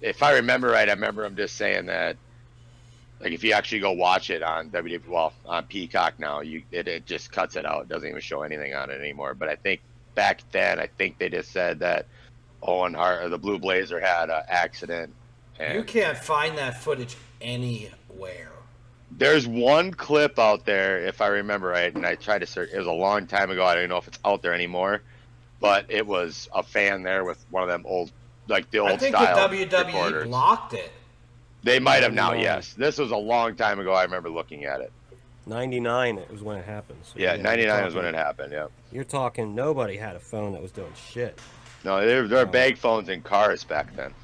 if I remember right, I remember him just saying that, like, if you actually go watch it on on Peacock now, it just cuts it out. It doesn't even show anything on it anymore. But I think back then, they just said that Owen Hart or the Blue Blazer had an accident. And you can't find that footage anywhere. There's one clip out there, if I remember right, and I tried to search. It was a long time ago. I don't know if it's out there anymore, but it was a fan there with one of them old, like the old style. I think the WWE recorders blocked it. They might have now, yes. This was a long time ago. I remember looking at it. 99 it was when it happened. So yeah, 99 was when it happened, yeah. You're talking nobody had a phone that was doing shit. No, there were bag phones in cars back then.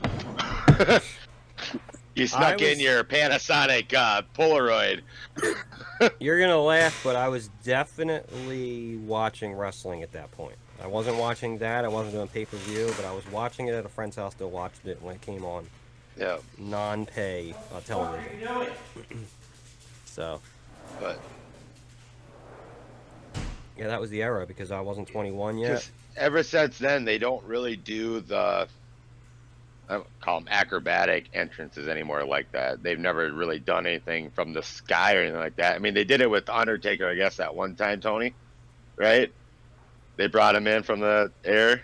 You snuck in your Panasonic Polaroid. You're going to laugh, but I was definitely watching wrestling at that point. I wasn't watching that. I wasn't doing pay-per-view, but I was watching it at a friend's house. Still watched it when it came on. Yeah. Non-pay television. So. But. Yeah, that was the era because I wasn't 21 yet. Just ever since then, they don't really do the, I don't call them acrobatic entrances anymore like that. They've never really done anything from the sky or anything like that. I mean, they did it with Undertaker, I guess, that one time, Tony, right? They brought him in from the air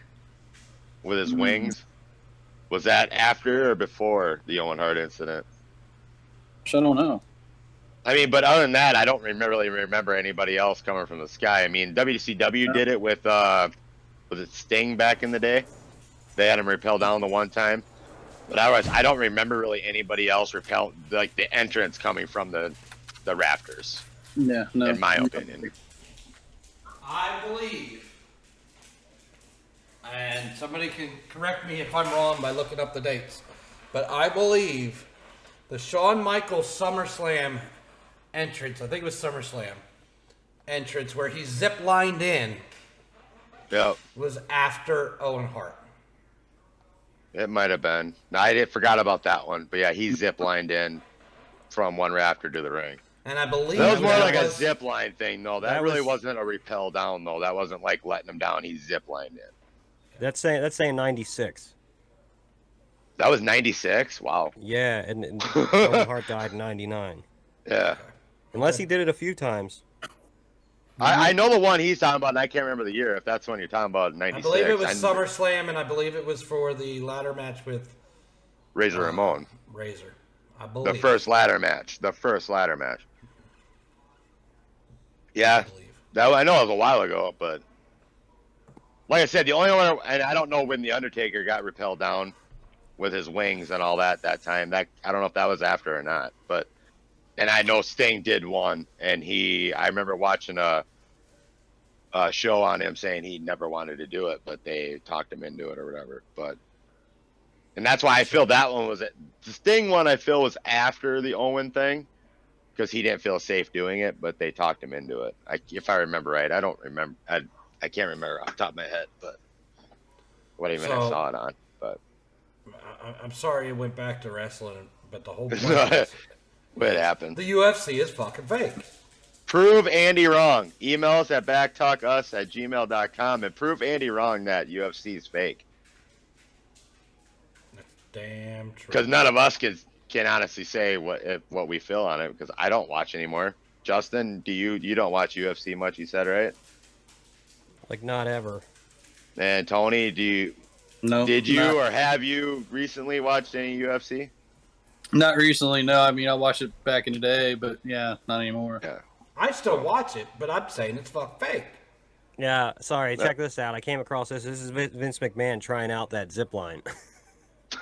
with his wings. Was that after or before the Owen Hart incident? I don't know. I mean, but other than that, I don't really remember anybody else coming from the sky. I mean, WCW did it with, was it Sting back in the day? They had him rappel down the one time. But otherwise, I don't remember really anybody else rappel, like the entrance coming from the rafters. Yeah, no. In my opinion. I believe, and somebody can correct me if I'm wrong by looking up the dates, but I believe the Shawn Michaels SummerSlam entrance, I think it was SummerSlam entrance, where he zip-lined in, was after Owen Hart. It might have been. No, I forgot about that one. But yeah, he zip-lined in from one rafter to the ring. And I believe that was more like a zip line thing, though. That really wasn't a rappel down, though. That wasn't like letting him down. He zip-lined in. That's saying 96. That was 96? Wow. Yeah, and Owen Hart died in 99. Yeah. Unless he did it a few times. I know the one he's talking about, and I can't remember the year, if that's the one you're talking about, 96. I believe it was SummerSlam, and I believe it was for the ladder match with Razor Ramon. Razor, I believe. The first ladder match. Yeah. I know it was a while ago, but like I said, the only one, and I don't know when The Undertaker got rappelled down with his wings and all that time. I don't know if that was after or not, but And I know Sting did one, and I remember watching a show on him saying he never wanted to do it, but they talked him into it or whatever. And that's why I feel that one was it. The Sting one I feel was after the Owen thing, because he didn't feel safe doing it, but they talked him into it. If I remember right, I don't remember. I can't remember off the top of my head, but what even I saw it on. But I'm sorry it went back to wrestling, but the whole point is, what happened? the UFC is fucking fake. Prove Andy wrong. Email us at backtalkus@gmail.com and prove Andy wrong that UFC is fake. Damn true. Because none of us can honestly say what we feel on it, because I don't watch anymore. Justin, do you don't watch UFC much? You said, right? Like, not ever. And Tony, No. did you or have you recently watched any UFC? Not recently, no. I mean, I watched it back in the day, but yeah, not anymore. Yeah. I still watch it, but I'm saying it's fuck fake. Yeah, sorry. Check this out. I came across this. This is Vince McMahon trying out that zip line.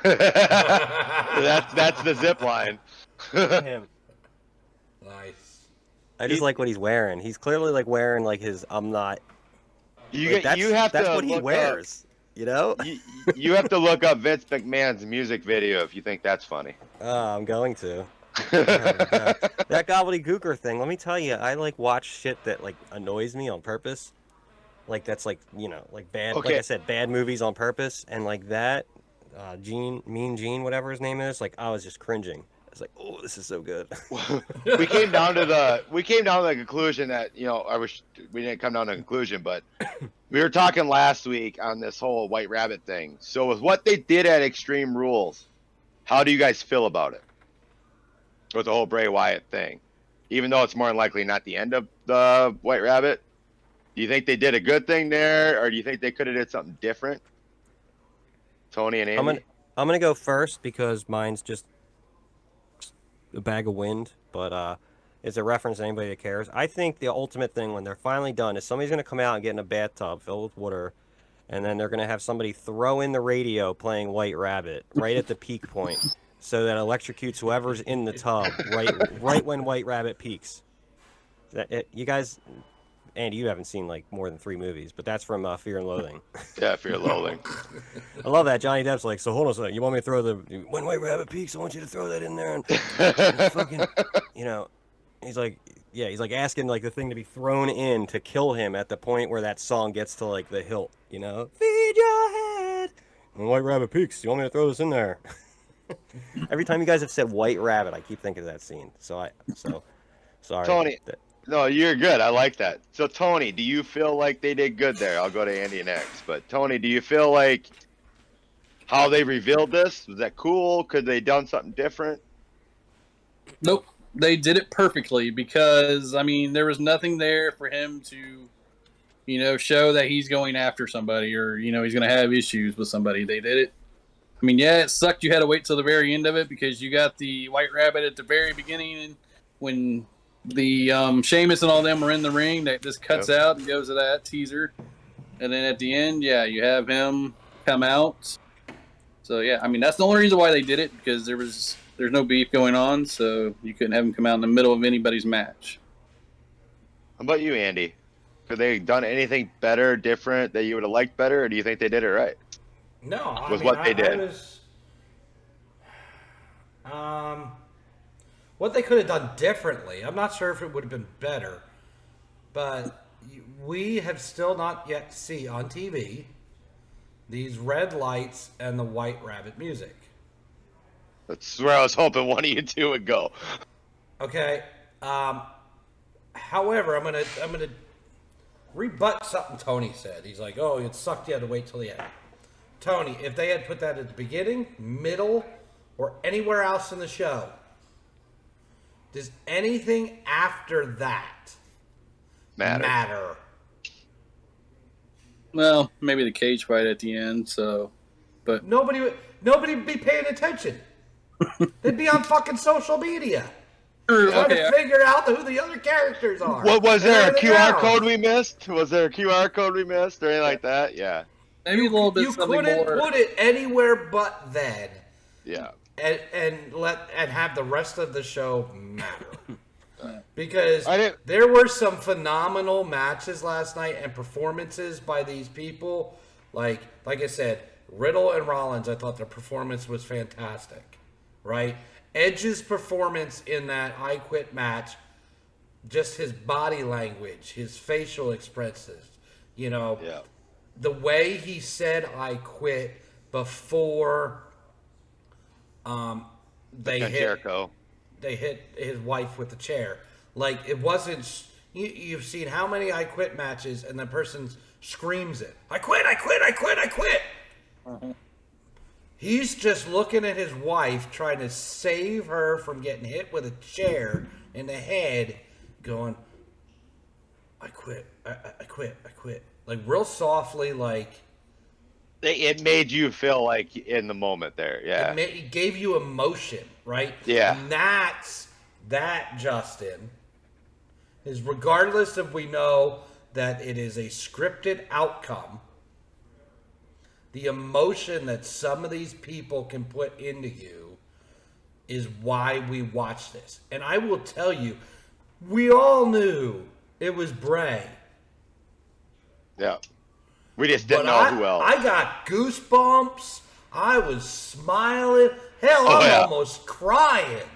that's the zip line. Him. Nice. I just like what he's wearing. He's clearly like wearing like his I'm not. You Like, have that's to what he look wears. You know? Up, you have to look up Vince McMahon's music video if you think that's funny. I'm going to. Oh my God. That gobbledygooker thing. Let me tell you, I like watch shit that like annoys me on purpose. Like that's like like bad. Okay. Like I said, bad movies on purpose, and like that. Mean Gene, whatever his name is. Like I was just cringing. I was like, oh, this is so good. we came down to the conclusion that I wish we didn't come down to a conclusion, but we were talking last week on this whole White Rabbit thing. So with what they did at Extreme Rules, how do you guys feel about it? With the whole Bray Wyatt thing, even though it's more than likely not the end of the White Rabbit, do you think they did a good thing there, or do you think they could have did something different? Tony and Andy. I'm gonna go first because mine's just a bag of wind, but it's a reference to anybody that cares. I think the ultimate thing when they're finally done is somebody's gonna come out and get in a bathtub filled with water, and then they're gonna have somebody throw in the radio playing White Rabbit right at the peak point, so that electrocutes whoever's in the tub right when White Rabbit peaks. You guys, Andy, you haven't seen like more than 3 movies, but that's from Fear and Loathing. Yeah, Fear and Loathing. I love that. Johnny Depp's like, so hold on a second. You want me to throw when White Rabbit peaks? I want you to throw that in there and fucking, he's like, yeah, he's like asking like the thing to be thrown in to kill him at the point where that song gets to like the hilt, feed your head. When White Rabbit peaks, you want me to throw this in there? Every time you guys have said White Rabbit, I keep thinking of that scene. So sorry. Tony. No, you're good. I like that. So, Tony, do you feel like they did good there? I'll go to Andy next. But, Tony, do you feel like how they revealed this, was that cool? Could they done something different? Nope. They did it perfectly because, I mean, there was nothing there for him to, show that he's going after somebody or, he's going to have issues with somebody. They did it. I mean, yeah, it sucked you had to wait till the very end of it because you got the White Rabbit at the very beginning when the Sheamus and all them are in the ring. That just cuts out and goes to that teaser. And then at the end, yeah, you have him come out. So, yeah, I mean, that's the only reason why they did it because there's no beef going on, so you couldn't have him come out in the middle of anybody's match. How about you, Andy? Could they have done anything better, different, that you would have liked better, or do you think they did it right? No, what they did. What they could have done differently, I'm not sure if it would have been better, but we have still not yet see on TV these red lights and the White Rabbit music. That's where I was hoping one of you two would go. Okay. However, I'm gonna rebut something Tony said. He's like, "Oh, it sucked. You had to wait till the end." Tony, if they had put that at the beginning, middle, or anywhere else in the show, does anything after that matter? Well, maybe the cage fight at the end, but Nobody would be paying attention. They'd be on fucking social media trying to figure out who the other characters are. What was there a QR code we missed? Was there a QR code we missed or anything like that? Yeah. Maybe a little bit You something couldn't more. put it anywhere but then. Yeah. and have the rest of the show matter. Because there were some phenomenal matches last night and performances by these people. Like I said, Riddle and Rollins, I thought their performance was fantastic. Right? Edge's performance in that I Quit match, just his body language, his facial expressions, the way he said I quit before they hit his wife with the chair. Like, it wasn't... You've seen how many I Quit matches and the person screams it. I quit, I quit, I quit, I quit. Uh-huh. He's just looking at his wife, trying to save her from getting hit with a chair in the head, going, I quit, I quit, I quit. Like, real softly, like... It made you feel like in the moment there, yeah. It gave you emotion, right? Yeah. And that, Justin, is regardless if we know that it is a scripted outcome, the emotion that some of these people can put into you is why we watch this. And I will tell you, we all knew it was Bray. Yeah. We just didn't know who else. I got goosebumps. I was smiling. Hell, I'm almost crying.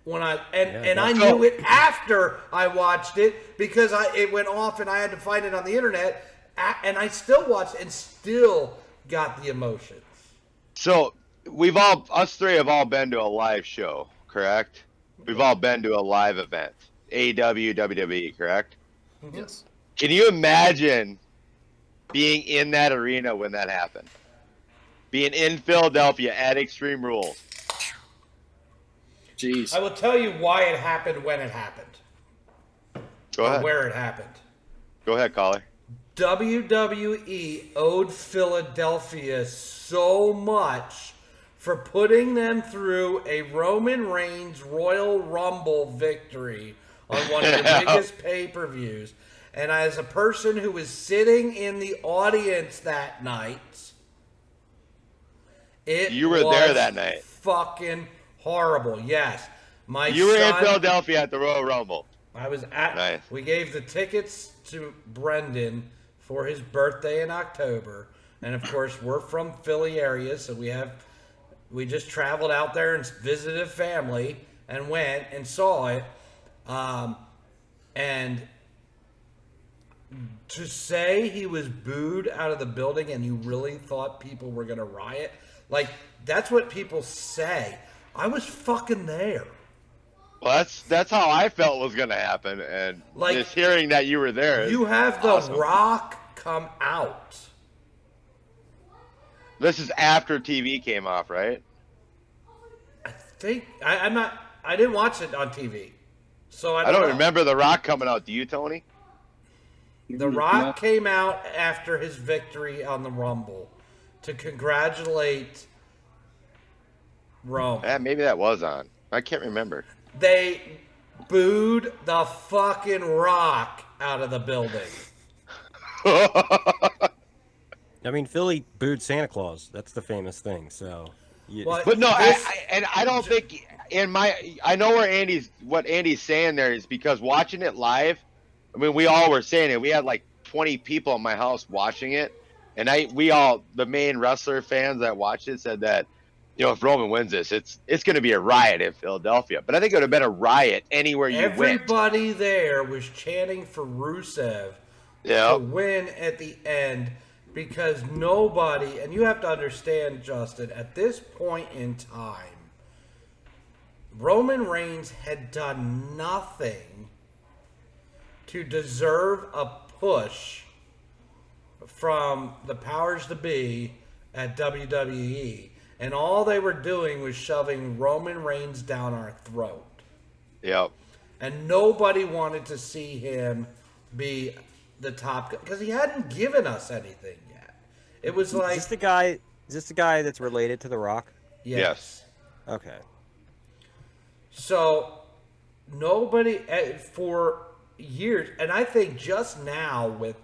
When I knew it after I watched it because it went off and I had to find it on the internet, and I still watched and still got the emotions. So us three have all been to a live show, correct? We've all been to a live event, AEW, WWE, correct? Yes. Can you imagine being in that arena when that happened? Being in Philadelphia at Extreme Rules. Jeez. I will tell you why it happened when it happened. Go ahead. Where it happened. Go ahead, caller. WWE owed Philadelphia so much for putting them through a Roman Reigns Royal Rumble victory on one of the biggest pay-per-views. And as a person who was sitting in the audience that night, you were there that night. Fucking horrible. Yes. You were in Philadelphia at the Royal Rumble. I was at. Nice. We gave the tickets to Brendan for his birthday in October, and of course we're from Philly area, so we just traveled out there and visited family and went and saw it, and to say he was booed out of the building and you really thought people were gonna riot, like, that's what people say. I was fucking there. Well, that's how I felt was gonna happen, and like, just hearing that you were there. You have The Rock come out. This is after TV came off, right? I think I'm not. I didn't watch it on TV, so I don't remember The Rock coming out. Do you, Tony? The Rock came out after his victory on the Rumble to congratulate Rome. Yeah, maybe that was on. I can't remember. They booed the fucking Rock out of the building. I mean, Philly booed Santa Claus. That's the famous thing. So, but no, I don't think I know what Andy's saying there is because watching it live. I mean, we all were saying it. We had like 20 people in my house watching it, and the main wrestler fans that watched it said that, if Roman wins this, it's going to be a riot in Philadelphia. But I think it would have been a riot anywhere you went. Everybody there was chanting for Rusev to win at the end because nobody, and you have to understand, Justin, at this point in time, Roman Reigns had done nothing to deserve a push from the powers to be at WWE. And all they were doing was shoving Roman Reigns down our throat. Yep. And nobody wanted to see him be the top guy because he hadn't given us anything yet. It was like... Is this the guy that's related to The Rock? Yes. Okay. So, nobody... For years, and I think just now with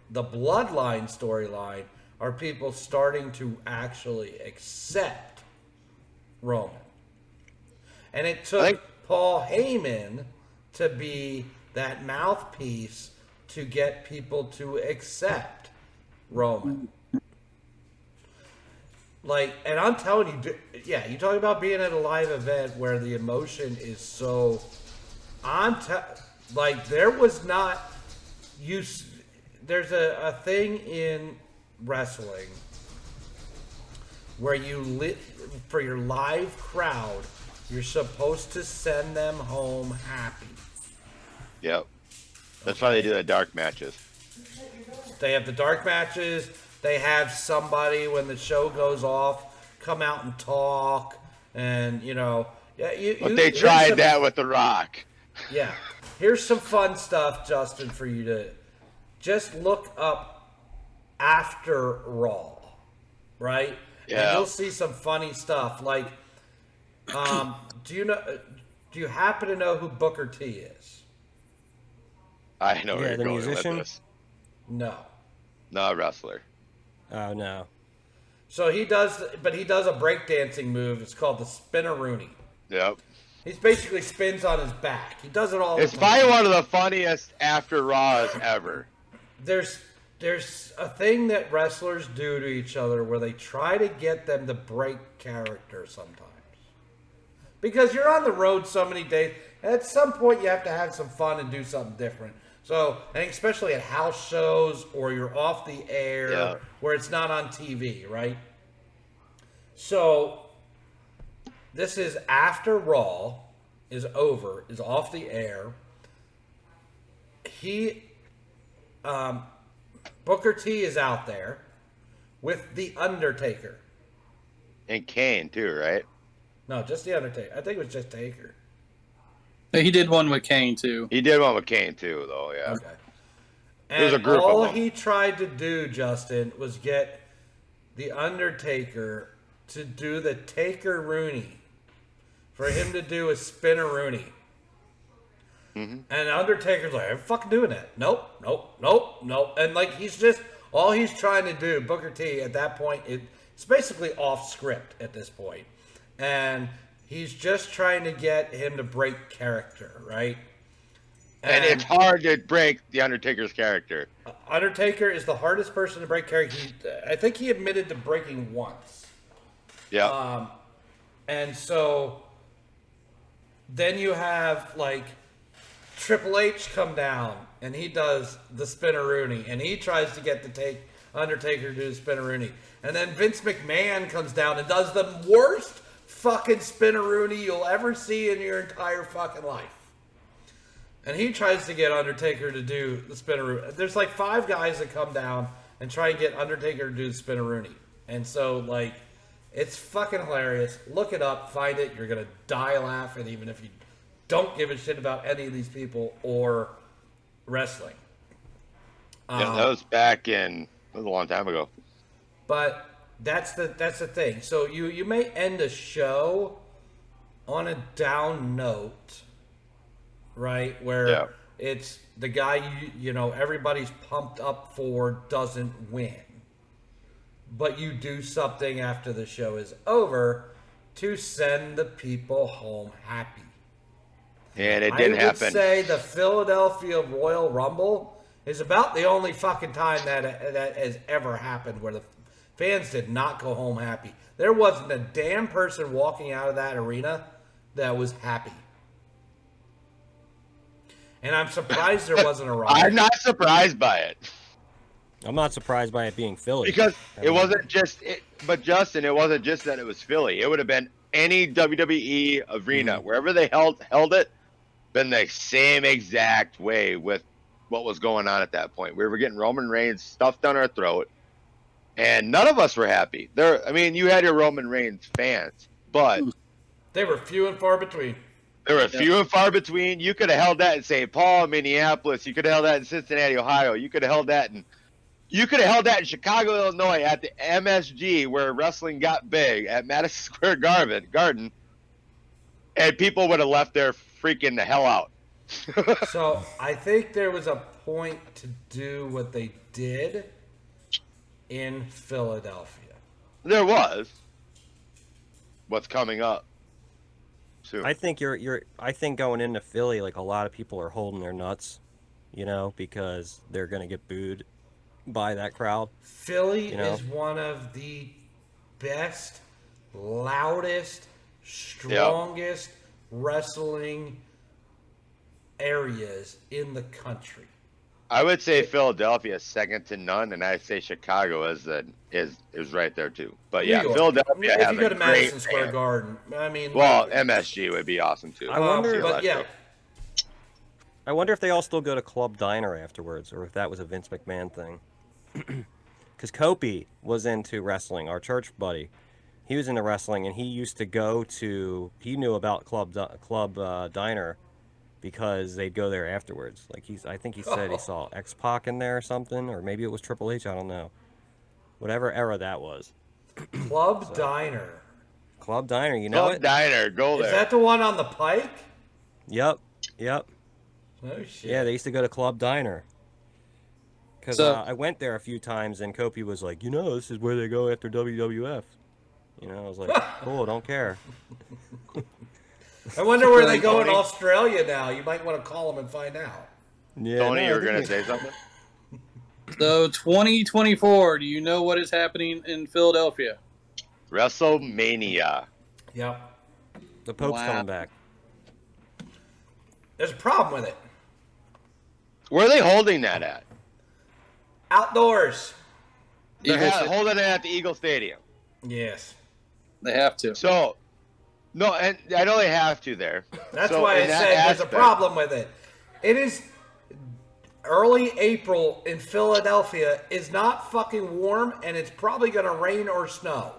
the Bloodline storyline, are people starting to actually accept Roman. And it took Paul Heyman to be that mouthpiece to get people to accept Roman. Like, and I'm telling you, yeah, you talk about being at a live event where the emotion is so, like, there was not, there's a thing in wrestling where for your live crowd, you're supposed to send them home happy. Yep. That's why they do the dark matches. They have the dark matches. They have somebody, when the show goes off, come out and talk. And, you know. But they tried that with The Rock. Yeah. Here's some fun stuff, Justin, for you to just look up after Raw. Right? Yeah. And you'll see some funny stuff. Like, do you happen to know who Booker T is? I know where Yeah, you're the going musician? No. No, a wrestler. Oh no. So he does a breakdancing move. It's called the spinneroonie. Yep. He basically spins on his back. He does it all It's the time. probably one of the funniest after Raws ever. There's a thing that wrestlers do to each other where they try to get them to break character sometimes. Because you're on the road so many days, and at some point you have to have some fun and do something different. So, and especially at house shows or you're off the air where it's not on TV, right? So, this is after Raw is over, is off the air. Booker T is out there with The Undertaker. And Kane, too, right? No, just The Undertaker. I think it was just Taker. He did one with Kane too. He did one with Kane, too, though, yeah. Okay. There's And a group of all them. he tried to do, Justin, was get The Undertaker to do the Taker Rooney. For him to do a spinner Rooney. Mm-hmm. And Undertaker's like, I'm fucking doing that. Nope. And like, all he's trying to do, Booker T, at that point, it's basically off script at this point. And he's just trying to get him to break character, right? And it's hard to break The Undertaker's character. Undertaker is the hardest person to break character. I think he admitted to breaking once. Yeah. And so then you have like Triple H come down and he does the spinneroonie and he tries to get Undertaker to do the spinneroonie. And then Vince McMahon comes down and does the worst fucking spinneroonie you'll ever see in your entire fucking life. And he tries to get Undertaker to do the spinneroonie. There's like 5 guys that come down and try and get Undertaker to do the spinneroonie. And so like, it's fucking hilarious. Look it up, find it. You're going to die laughing even if you don't give a shit about any of these people or wrestling. Yeah, that was that was a long time ago. But that's the thing. So you may end a show on a down note, right? Where it's the guy you know everybody's pumped up for doesn't win. But you do something after the show is over to send the people home happy. And it didn't happen. I would say the Philadelphia Royal Rumble is about the only fucking time that has ever happened where the fans did not go home happy. There wasn't a damn person walking out of that arena that was happy. And I'm surprised there wasn't a riot. I'm not surprised by it. I'm not surprised by it being Philly. Because it wasn't just it, but Justin, it wasn't just that it was Philly. It would have been any WWE arena, wherever they held it, been the same exact way with what was going on at that point. We were getting Roman Reigns stuffed down our throat, and none of us were happy. I mean, you had your Roman Reigns fans, but they were few and far between. There were few and far between. You could have held that in St. Paul, Minneapolis. You could have held that in Cincinnati, Ohio. You could have held that in Chicago, Illinois, at the MSG where wrestling got big, at Madison Square Garden, and people would have left there freaking the hell out. So I think there was a point to do what they did, in Philadelphia. There was. What's coming up soon? I think I think going into Philly, like a lot of people are holding their nuts, because they're gonna get booed by that crowd. Philly is one of the best, loudest, strongest wrestling areas in the country. I would say Philadelphia is second to none, and I'd say Chicago is right there too. But yeah, Philadelphia if has you go a to great Madison Square fan. Garden, I mean, Well, MSG would be awesome too. I wonder- but yeah, I wonder if they all still go to Club Diner afterwards, or if that was a Vince McMahon thing. Because Kopi was into wrestling, our church buddy. He was into wrestling, and he used to go to. He knew about Club Diner because they'd go there afterwards. Like I think he said he saw X-Pac in there or something, or maybe it was Triple H. I don't know. Whatever era that was. Club Diner. Club Diner, you know Club it? Diner, go there. Is that the one on the Pike? Yep. Oh shit. Yeah, they used to go to Club Diner. Because I went there a few times, and Kopi was like, this is where they go after WWF. I was like, cool, don't care. I wonder where they go in Australia now. You might want to call them and find out. Yeah, Tony, you were I going to think say something? So 2024, do you know what is happening in Philadelphia? WrestleMania. Yep. the Pope's Wow. coming back. There's a problem with it. Where are they holding that at? Outdoors. They're Eagles- holding it at the Eagle Stadium. Yes. They have to. So, no, and I know they have to there. That's So why I in that said there's a aspect- problem with it. It is early April in Philadelphia is not fucking warm, and it's probably going to rain or snow.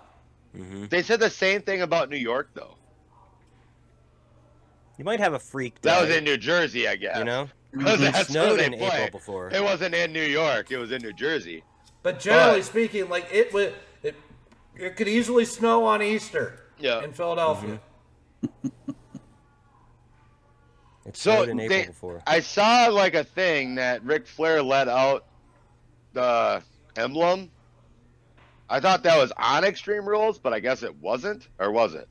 They said the same thing about New York, though. You might have a freak day. That was in New Jersey, I guess. You know? Because It that's snowed where in they play. April before. It wasn't in New York. It was in New Jersey. But generally But- speaking, like it could easily snow on Easter in Philadelphia. It So snowed in April before. I saw like a thing that Ric Flair let out the emblem. I thought that was on Extreme Rules, but I guess it wasn't, or was it?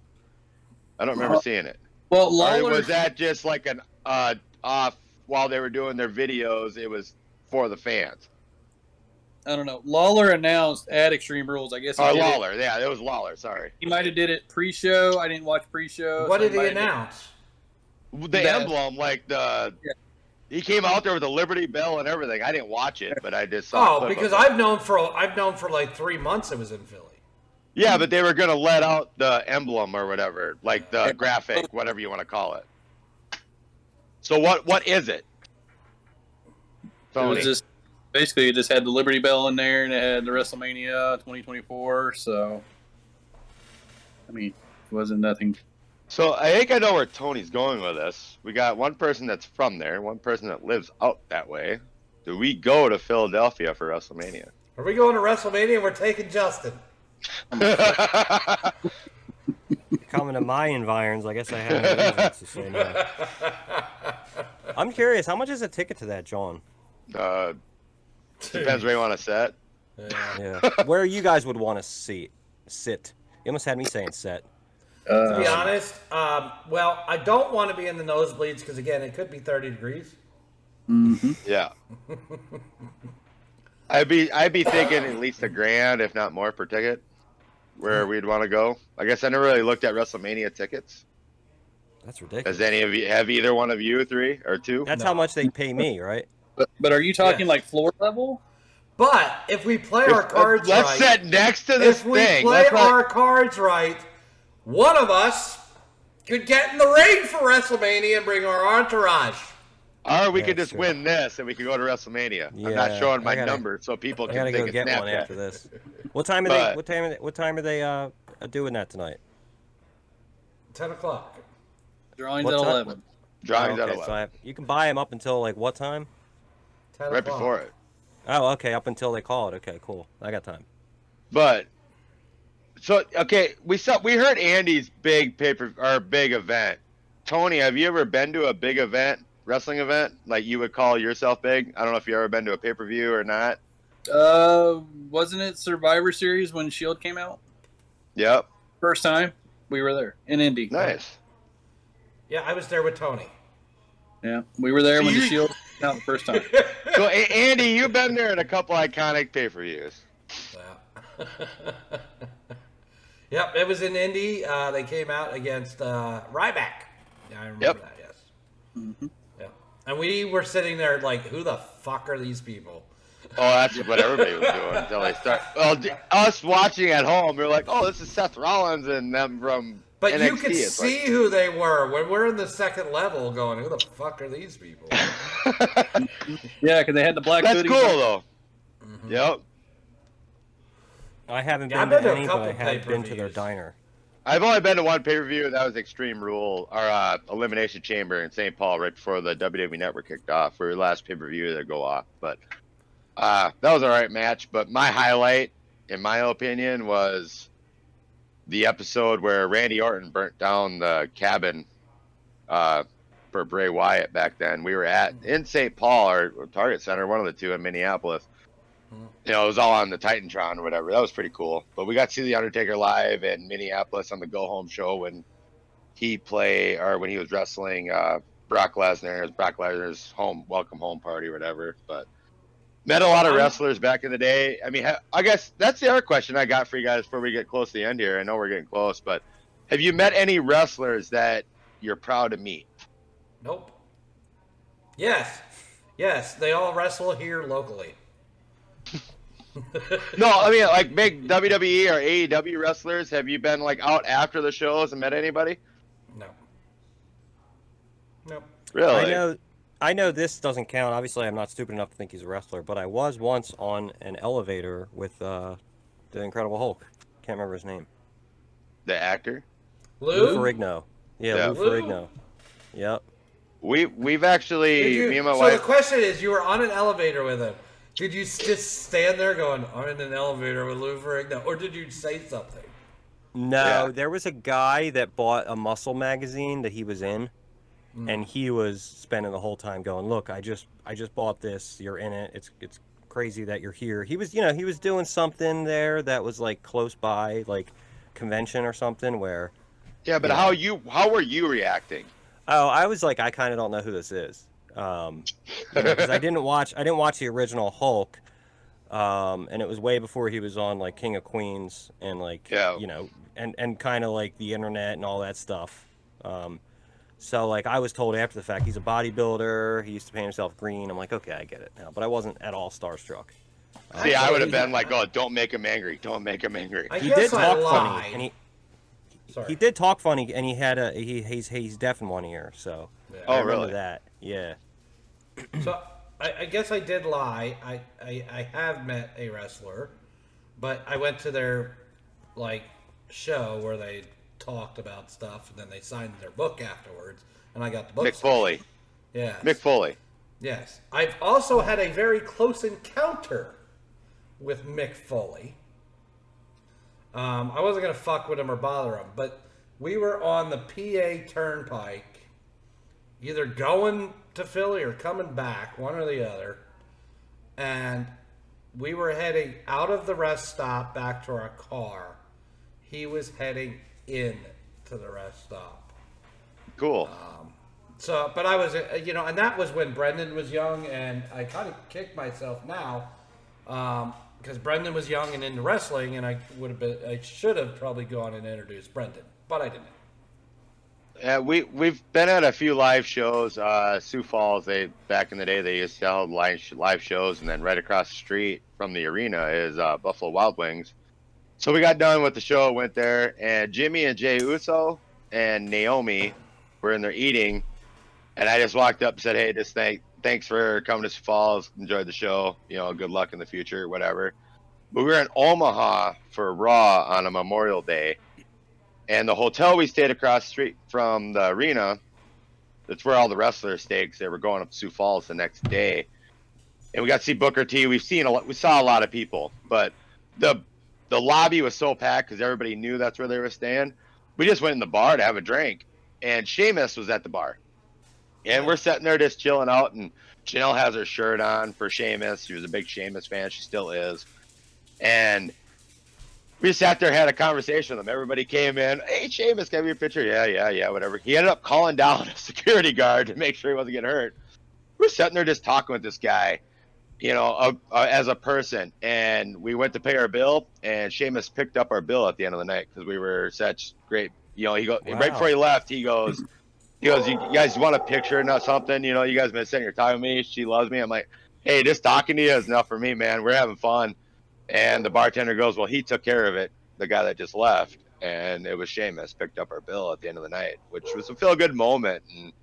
I don't remember seeing it. Well, Or Lawler, was that just like an off while they were doing their videos? It was for the fans. I don't know. Lawler announced at Extreme Rules. I guess he Or did it- Lawler, yeah, it was Lawler. Sorry, He might have did it pre-show. I didn't watch pre-show. What so did he might have announce? the That- emblem, like the. Yeah. He came out there with the Liberty Bell and everything. I didn't watch it, but I just saw. a Oh, clip because of it. I've known for like 3 months it was in Philly. Yeah, but they were gonna let out the emblem or whatever, like the graphic, whatever you want to call it. So what is it? It Tony. was just basically it just had the Liberty Bell in there, and it had the WrestleMania 2024. So, I mean, it wasn't nothing. So I think I know where Tony's going with this. We got one person that's from there, one person that lives out that way. Do we go to Philadelphia for WrestleMania? Are we going to WrestleMania? We're taking Justin. Coming to my environs, I guess I have no reasons to say no. I'm curious, how much is a ticket to that, John? Depends where you want to set. Yeah. Where you guys would want to sit. You almost had me saying set. To be honest, well, I don't want to be in the nosebleeds because, again, it could be 30 degrees. Yeah. I'd be thinking at least $1,000, if not more, per ticket. Where we'd want to go. I guess I never really looked at WrestleMania tickets. That's ridiculous. Has any of you have either one of you three or two? That's how much they pay me, right? But are you talking Yes. like floor level? But if we play our cards Let's right, set next to this if we thing. play Let's not- our cards right, one of us could get in the ring for WrestleMania and bring our entourage. Or we Yeah, could just sure. win this and we could go to WrestleMania. I'm Yeah, not showing my I gotta- number so people I can gotta think go it's get one Snapchat. after this. What time are But- they? What time are they doing that tonight? 10 o'clock. Drawings What at time? 11. Drawings Oh, at okay, 11. you can buy them up until like what time? 10 Right o'clock. before it. Oh, okay, up until they call it. Okay, cool. I got time. But so okay, we heard Andy's big big event. Tony, have you ever been to a big event, wrestling event, like you would call yourself big? I don't know if you ever been to a pay-per-view or not. Wasn't it Survivor Series when Shield came out? Yep. First time we were there in Indy. Nice. Yeah, I was there with Tony. Yeah, we were there So when the you- Shield came out the first time. So, Andy, you've been there in a couple iconic pay-per-views. Yeah. Yep, it was in Indy. They came out against Ryback. Yeah, I remember Yep. that, yes. Mm-hmm. Yeah. And we were sitting there like, who the fuck are these people? Oh, that's what everybody was doing until they start. Well, us watching at home, we are like, "Oh, this is Seth Rollins and them from But NXT." you could It's see who they were when we're in the second level going, who the fuck are these people? like... Yeah, because they had the black That's hoodies cool on. though. Mm-hmm. Yep. I haven't Yeah, been I've to been to a any, but I couple have been to their pay-per-views. diner. I've only been to one pay-per-view. That was Extreme Rule, or Elimination Chamber in St. Paul, right before the WWE Network kicked off. For the last pay-per-view to go off, but that was all right match. But my highlight, in my opinion, was the episode where Randy Orton burnt down the cabin for Bray Wyatt back then. We were in St. Paul or Target Center, one of the two in Minneapolis. You know, it was all on the Titantron or whatever. That was pretty cool. But we got to see the Undertaker live in Minneapolis on the Go Home show when he was wrestling Brock Lesnar. It was Brock Lesnar's welcome home party or whatever. But met a lot of wrestlers back in the day. I mean, I guess that's the other question I got for you guys before we get close to the end here. I know we're getting close, but have you met any wrestlers that you're proud to meet? Nope. Yes, they all wrestle here locally. No, I mean like big WWE or AEW wrestlers. Have you been like out after the shows and met anybody? No. Nope. Really? I know this doesn't count. Obviously, I'm not stupid enough to think he's a wrestler, but I was once on an elevator with the Incredible Hulk. Can't remember his name. The actor? Lou Lou? Ferrigno. Yeah, Lou Lou? Ferrigno. Yep. We've actually me and my so wife. the question is, you were on an elevator with him. Did you just stand there going, I'm in an elevator with Lou Ferrigno, or did you say something? No, Yeah. there was a guy that bought a muscle magazine that he was in, and he was spending the whole time going, "Look, I just bought this. You're in it. It's crazy that you're here." He was doing something there that was like close by, like convention or something where. Yeah, but how were you reacting? Oh, I was like, I kind of don't know who this is, because I didn't watch the original Hulk, and it was way before he was on like King of Queens and like and kind of like the internet and all that stuff. So like I was told after the fact he's a bodybuilder. He used to paint himself green. I'm like, okay, I get it now, but I wasn't at all starstruck. See, I would have been like, "Oh, don't make him angry. Don't make him angry." I He guess did I talk lied. funny, and Sorry. he did talk funny, and he had he's deaf in one ear, so Yeah. I Oh, remember really? that. Yeah. So I guess I did lie. I have met a wrestler, but I went to their like show where they talked about stuff and then they signed their book afterwards, and I got the book. Mick Foley. Yeah. Mick Foley. Yes. I've also had a very close encounter with Mick Foley. I wasn't gonna fuck with him or bother him, but we were on the PA Turnpike, either going to Philly or coming back, one or the other, and we were heading out of the rest stop back to our car. He was heading in to the rest stop. Cool. So, but I was, and that was when Brendan was young, and I kind of kick myself now, because Brendan was young and into wrestling, and I should have probably gone and introduced Brendan, but I didn't. Yeah, we've been at a few live shows. Sioux Falls, back in the day they used to hold live shows, and then right across the street from the arena is Buffalo Wild Wings. So we got done with the show, went there, and Jimmy and Jay Uso and Naomi were in there eating, and I just walked up and said, "Hey, just thanks for coming to Sioux Falls. Enjoyed the show. Good luck in the future, whatever." But we were in Omaha for Raw on a Memorial Day. And the hotel we stayed across the street from the arena, that's where all the wrestlers stayed because they were going up to Sioux Falls the next day. And we got to see Booker T. We saw a lot of people, but the lobby was so packed because everybody knew that's where they were staying. We just went in the bar to have a drink, and Sheamus was at the bar. And we're sitting there just chilling out, and Janelle has her shirt on for Sheamus. She was a big Sheamus fan. She still is. And we sat there, had a conversation with him. Everybody came in. Hey, Sheamus, can I have your picture? Yeah, whatever. He ended up calling down a security guard to make sure he wasn't getting hurt. We're sitting there just talking with this guy, as a person. And we went to pay our bill, and Sheamus picked up our bill at the end of the night because we were such great. Right before he left, he goes, you guys want a picture or not something? You guys been sitting here talking with me. She loves me. I'm like, hey, just talking to you is enough for me, man. We're having fun. And the bartender goes, well, he took care of it, the guy that just left. And it was Sheamus picked up our bill at the end of the night, which was a feel-good moment. And,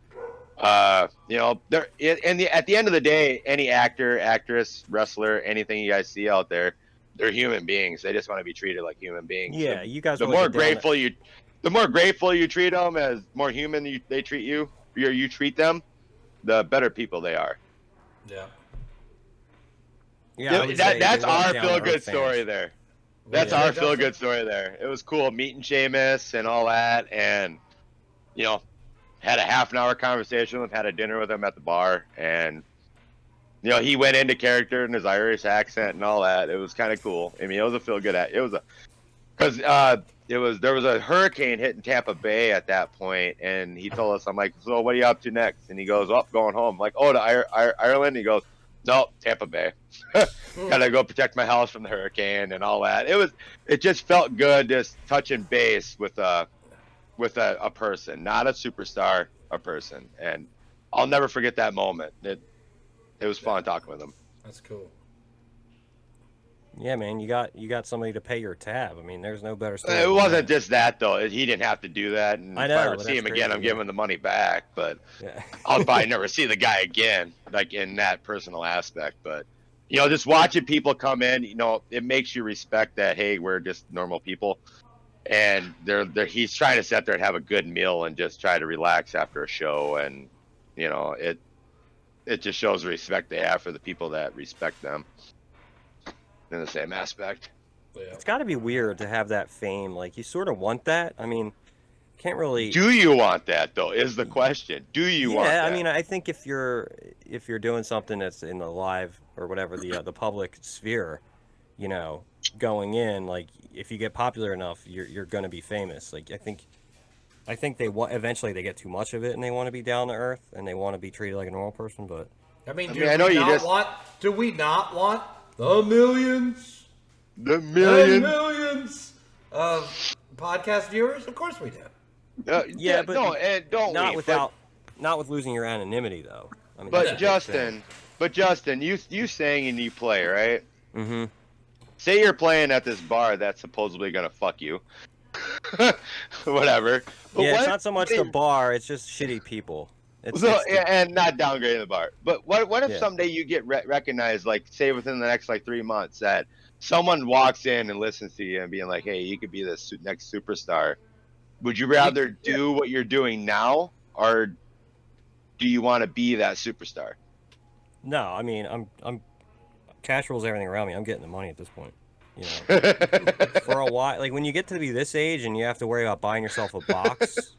at the end of the day, any actor, actress, wrestler, anything you guys see out there, they're human beings. They just want to be treated like human beings. Yeah, you guys. The more grateful you treat them, as more human they treat you, or you treat them, the better people they are. Yeah. Yeah, that's our feel-good story there. That's our feel-good story there. It was cool meeting Sheamus and all that, and had a half-an-hour conversation with him, had a dinner with him at the bar, and he went into character in his Irish accent and all that. It was kind of cool. I mean, it was a feel-good. Because there was a hurricane hitting Tampa Bay at that point, and he told us, I'm like, so what are you up to next? And he goes, going home. I'm like, oh, to Ireland? He goes, no, Tampa Bay. Gotta go protect my house from the hurricane and all that. It just felt good just touching base with a person, not a superstar, a person. And I'll never forget that moment. It was fun talking with him. That's cool. Yeah, man, you got somebody to pay your tab. I mean, there's no better story. It wasn't just that though. He didn't have to do that. And I know, if I see him again, I'm giving the money back. But yeah. I'll probably never see the guy again, like in that personal aspect. But just watching people come in, it makes you respect that. Hey, we're just normal people, and he's trying to sit there and have a good meal and just try to relax after a show, and it just shows the respect they have for the people that respect them in the same aspect. Yeah. It's got to be weird to have that fame. Like, you sort of want that. I mean, can't really. Do you want that though? Is the question. Do you want that? Yeah, I mean, I think if you're doing something that's in the live or whatever the public sphere, going in, like, if you get popular enough, you're going to be famous. Like, I think eventually they get too much of it and they want to be down to earth and they want to be treated like a normal person. But do we not want the millions? The And millions of podcast viewers? Of course we do. yeah, but don't not with losing your anonymity though. I mean, but Justin, you saying and you play, right? Mm-hmm. Say you're playing at this bar that's supposedly gonna fuck you. Whatever. But yeah, it's not so much the bar; it's just shitty people. And not downgrading the bar. But what if someday you get recognized, like, say within the next 3 months, that someone walks in and listens to you and being like, hey, you could be this next superstar. Would you rather do what you're doing now, or do you want to be that superstar? No, I mean, I'm cash rules everything around me. I'm getting the money at this point. For a while, like, when you get to be this age and you have to worry about buying yourself a box,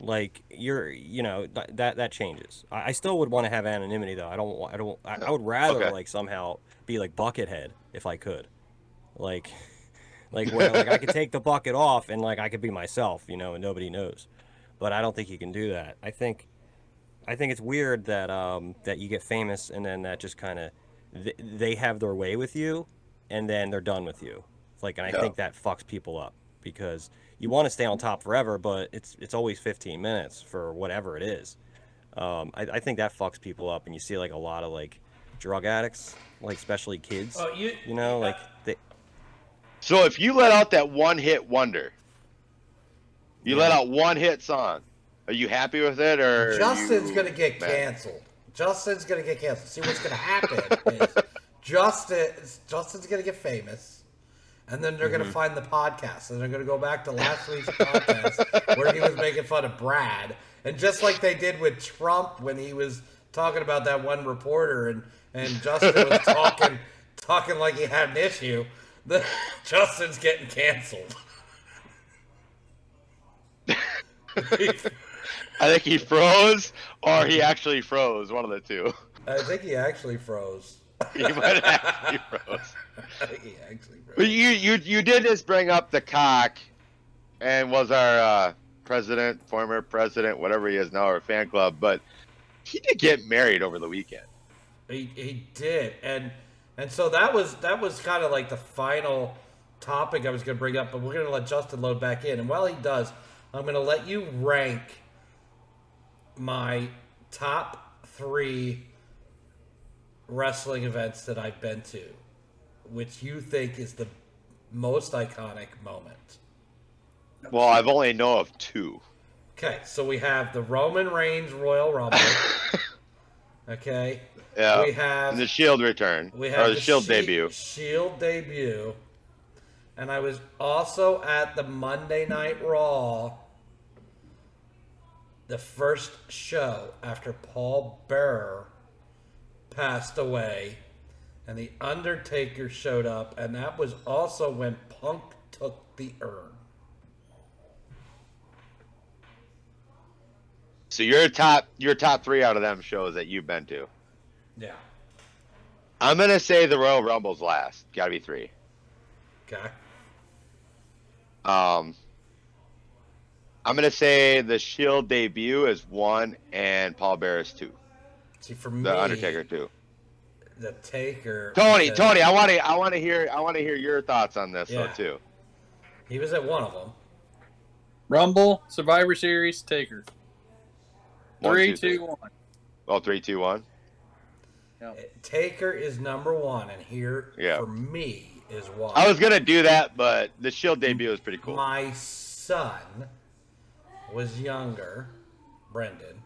like, that changes. I still would want to have anonymity though. I would rather like somehow be like Buckethead if I could, like where like I could take the bucket off and like I could be myself, and nobody knows. But I don't think you can do that. I think it's weird that that you get famous and then that just kind of they have their way with you and then they're done with you. And I think that fucks people up because you want to stay on top forever, but it's always 15 minutes for whatever it is. I think that fucks people up, and you see like a lot of like drug addicts, like especially kids. So if you let out that one-hit wonder, let out one hit song, are you happy with it, or Justin's gonna get canceled? Justin's gonna get canceled. See, what's gonna happen is Justin's gonna get famous, and then they're gonna find the podcast, and they're gonna go back to last week's podcast where he was making fun of Brad, and just like they did with Trump when he was talking about that one reporter, and Justin was talking like he had an issue. Justin's getting canceled. I think he froze, or he actually froze. One of the two. I think he actually froze. He might have actually froze. I think he actually froze. But you did just bring up the cock, and was our president, former president, whatever he is now, our fan club. But he did get married over the weekend. He did, and so that was kind of like the final topic I was going to bring up. But we're going to let Justin load back in, and while he does, I'm going to let you rank my top 3 wrestling events that I've been to, which you think is the most iconic moment. Well, I've only know of 2. Okay, so we have the Roman Reigns Royal Rumble. Okay. Yeah. We have and the Shield return. We have or the Shield debut. Shield debut. And I was also at the Monday Night Raw, the first show after Paul Bearer passed away, and the Undertaker showed up, and that was also when Punk took the urn. So your top 3 out of them shows that you've been to. Yeah. I'm gonna say the Royal Rumble's last. Gotta be 3. Okay. I'm gonna say the Shield debut is 1 and Paul Bearer's 2. See, for me, The Undertaker 2. the Taker. Tony, I want to hear your thoughts on this though too. He was at one of them. Rumble, Survivor Series, Taker. 3, 2, 1. Well, 3, 2, 1. Taker is number 1, and here Yeah. for me is why. I was gonna do that, but the Shield debut is pretty cool. My son was younger, Brendan,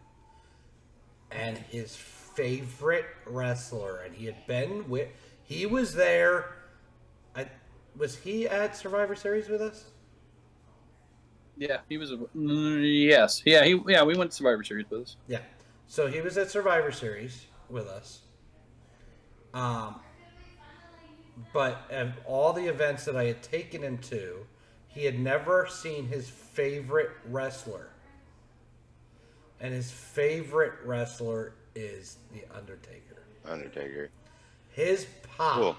and his favorite wrestler, and he was there. Was he at Survivor Series with us? Yeah, he was. Yes, yeah, we went to Survivor Series with us. Yeah. So he was at Survivor Series with us. But of all the events that I had taken him to, he had never seen his favorite wrestler. And his favorite wrestler is The Undertaker. His pop. Cool.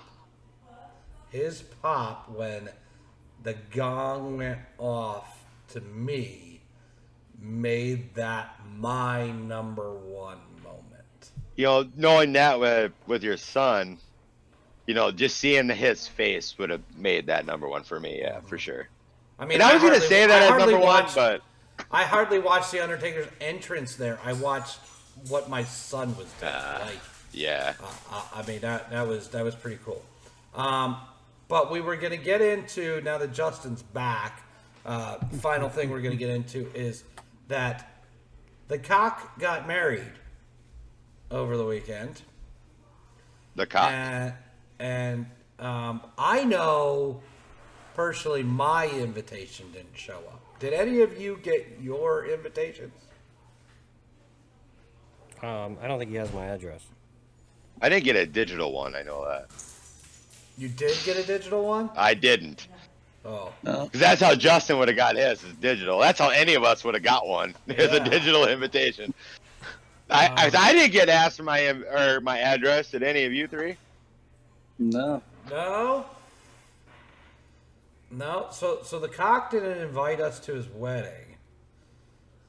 His pop when the gong went off, to me, made that my number 1 moment. You know, knowing that with your son, you know, just seeing his face would have made that number 1 for me. Yeah, for sure. I mean, And I was going to say that as number 1, but I hardly watched The Undertaker's entrance there. I watched what my son was doing. yeah. I mean, that was pretty cool. But we were going to get into, now that Justin's back, final thing we're going to get into is that the cock got married over the weekend. The cock. And I know personally my invitation didn't show up. Did any of you get your invitations? I don't think he has my address. I didn't get a digital one. I know that. You did get a digital one? I didn't. Oh. No. Because that's how Justin would have got his, is digital. That's how any of us would have got one. It's a digital invitation. I didn't get asked for my address. Did any of you 3? No. No? No. So the cock didn't invite us to his wedding.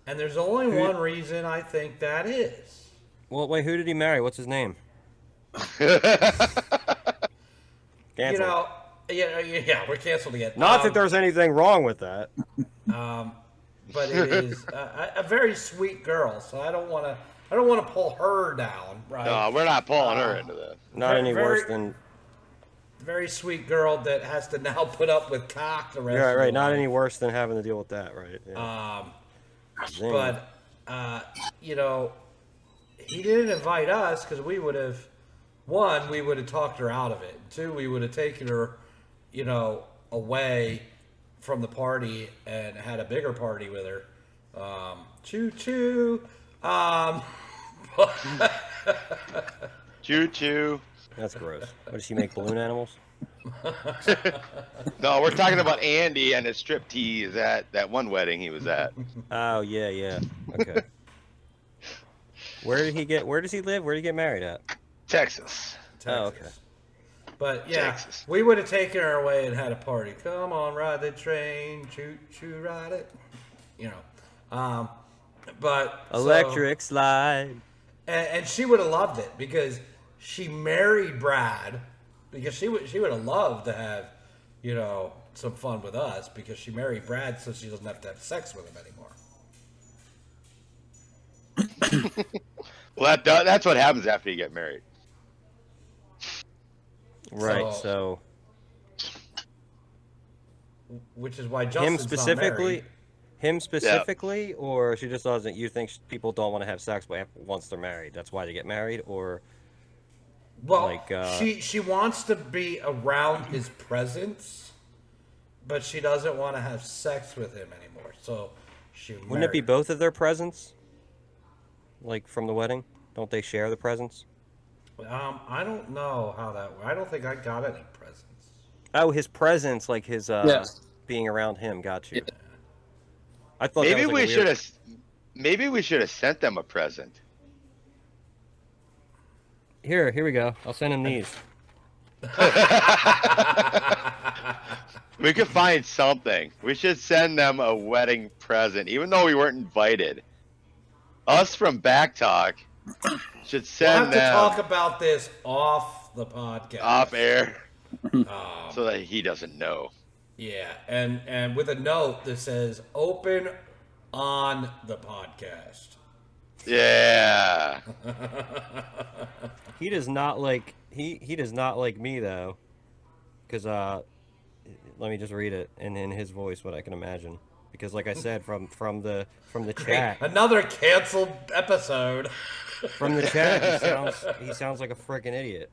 And there's only one reason I think that is. Well, wait, who did he marry? What's his name? You know, yeah, we're canceled again. Not that there's anything wrong with that. But it is a very sweet girl, so I don't want to pull her down, right? No, we're not pulling her into this. Not any worse than. Very sweet girl that has to now put up with cock the rest. Yeah, of right. her Not life. any worse than having to deal with that, right? Yeah. But you know, he didn't invite us because we would have, one, we would have talked her out of it. Two, we would have taken her, you know, away from the party and had a bigger party with her. Choo choo. Choo choo. That's gross. What, does she make balloon animals? No, we're talking about Andy and his strip tease at that one wedding he was at. Oh, yeah. Okay. Where did he get? Where does he live? Where did he get married at? Texas. Oh, okay. But yeah, Texas. we would have taken her away and had a party. Come on, ride the train, choo choo, ride it. You know, but Electric slide. and she would have loved it because she married Brad because she would have loved to have, you know, some fun with us because she married Brad so she doesn't have to have sex with him anymore. Well, that's what happens after you get married. Right. So which is why Justin's him specifically, or she just doesn't. You think people don't want to have sex once they're married? That's why they get married, or well, like she wants to be around his presence, but she doesn't want to have sex with him anymore. So she wouldn't it be both of their presents? Like from the wedding, don't they share the presents? I don't know how that. I don't think I got any presents. Oh, his presence, like his Yes. being around him. Got you. Yeah. I thought Maybe that was like we a weird... should have. Maybe we should have sent them a present. Here we go. I'll send him these. We could find something. We should send them a wedding present, even though we weren't invited. Us from Back Talk should We'll send have to them talk about this off the podcast. off air so that he doesn't know. Yeah, and with a note that says "open on the podcast." Yeah. He does not like he does not like me though, because let me just read it in his voice what I can imagine. Because like I said from the chat, Another canceled episode. from the chat he sounds like a freaking idiot.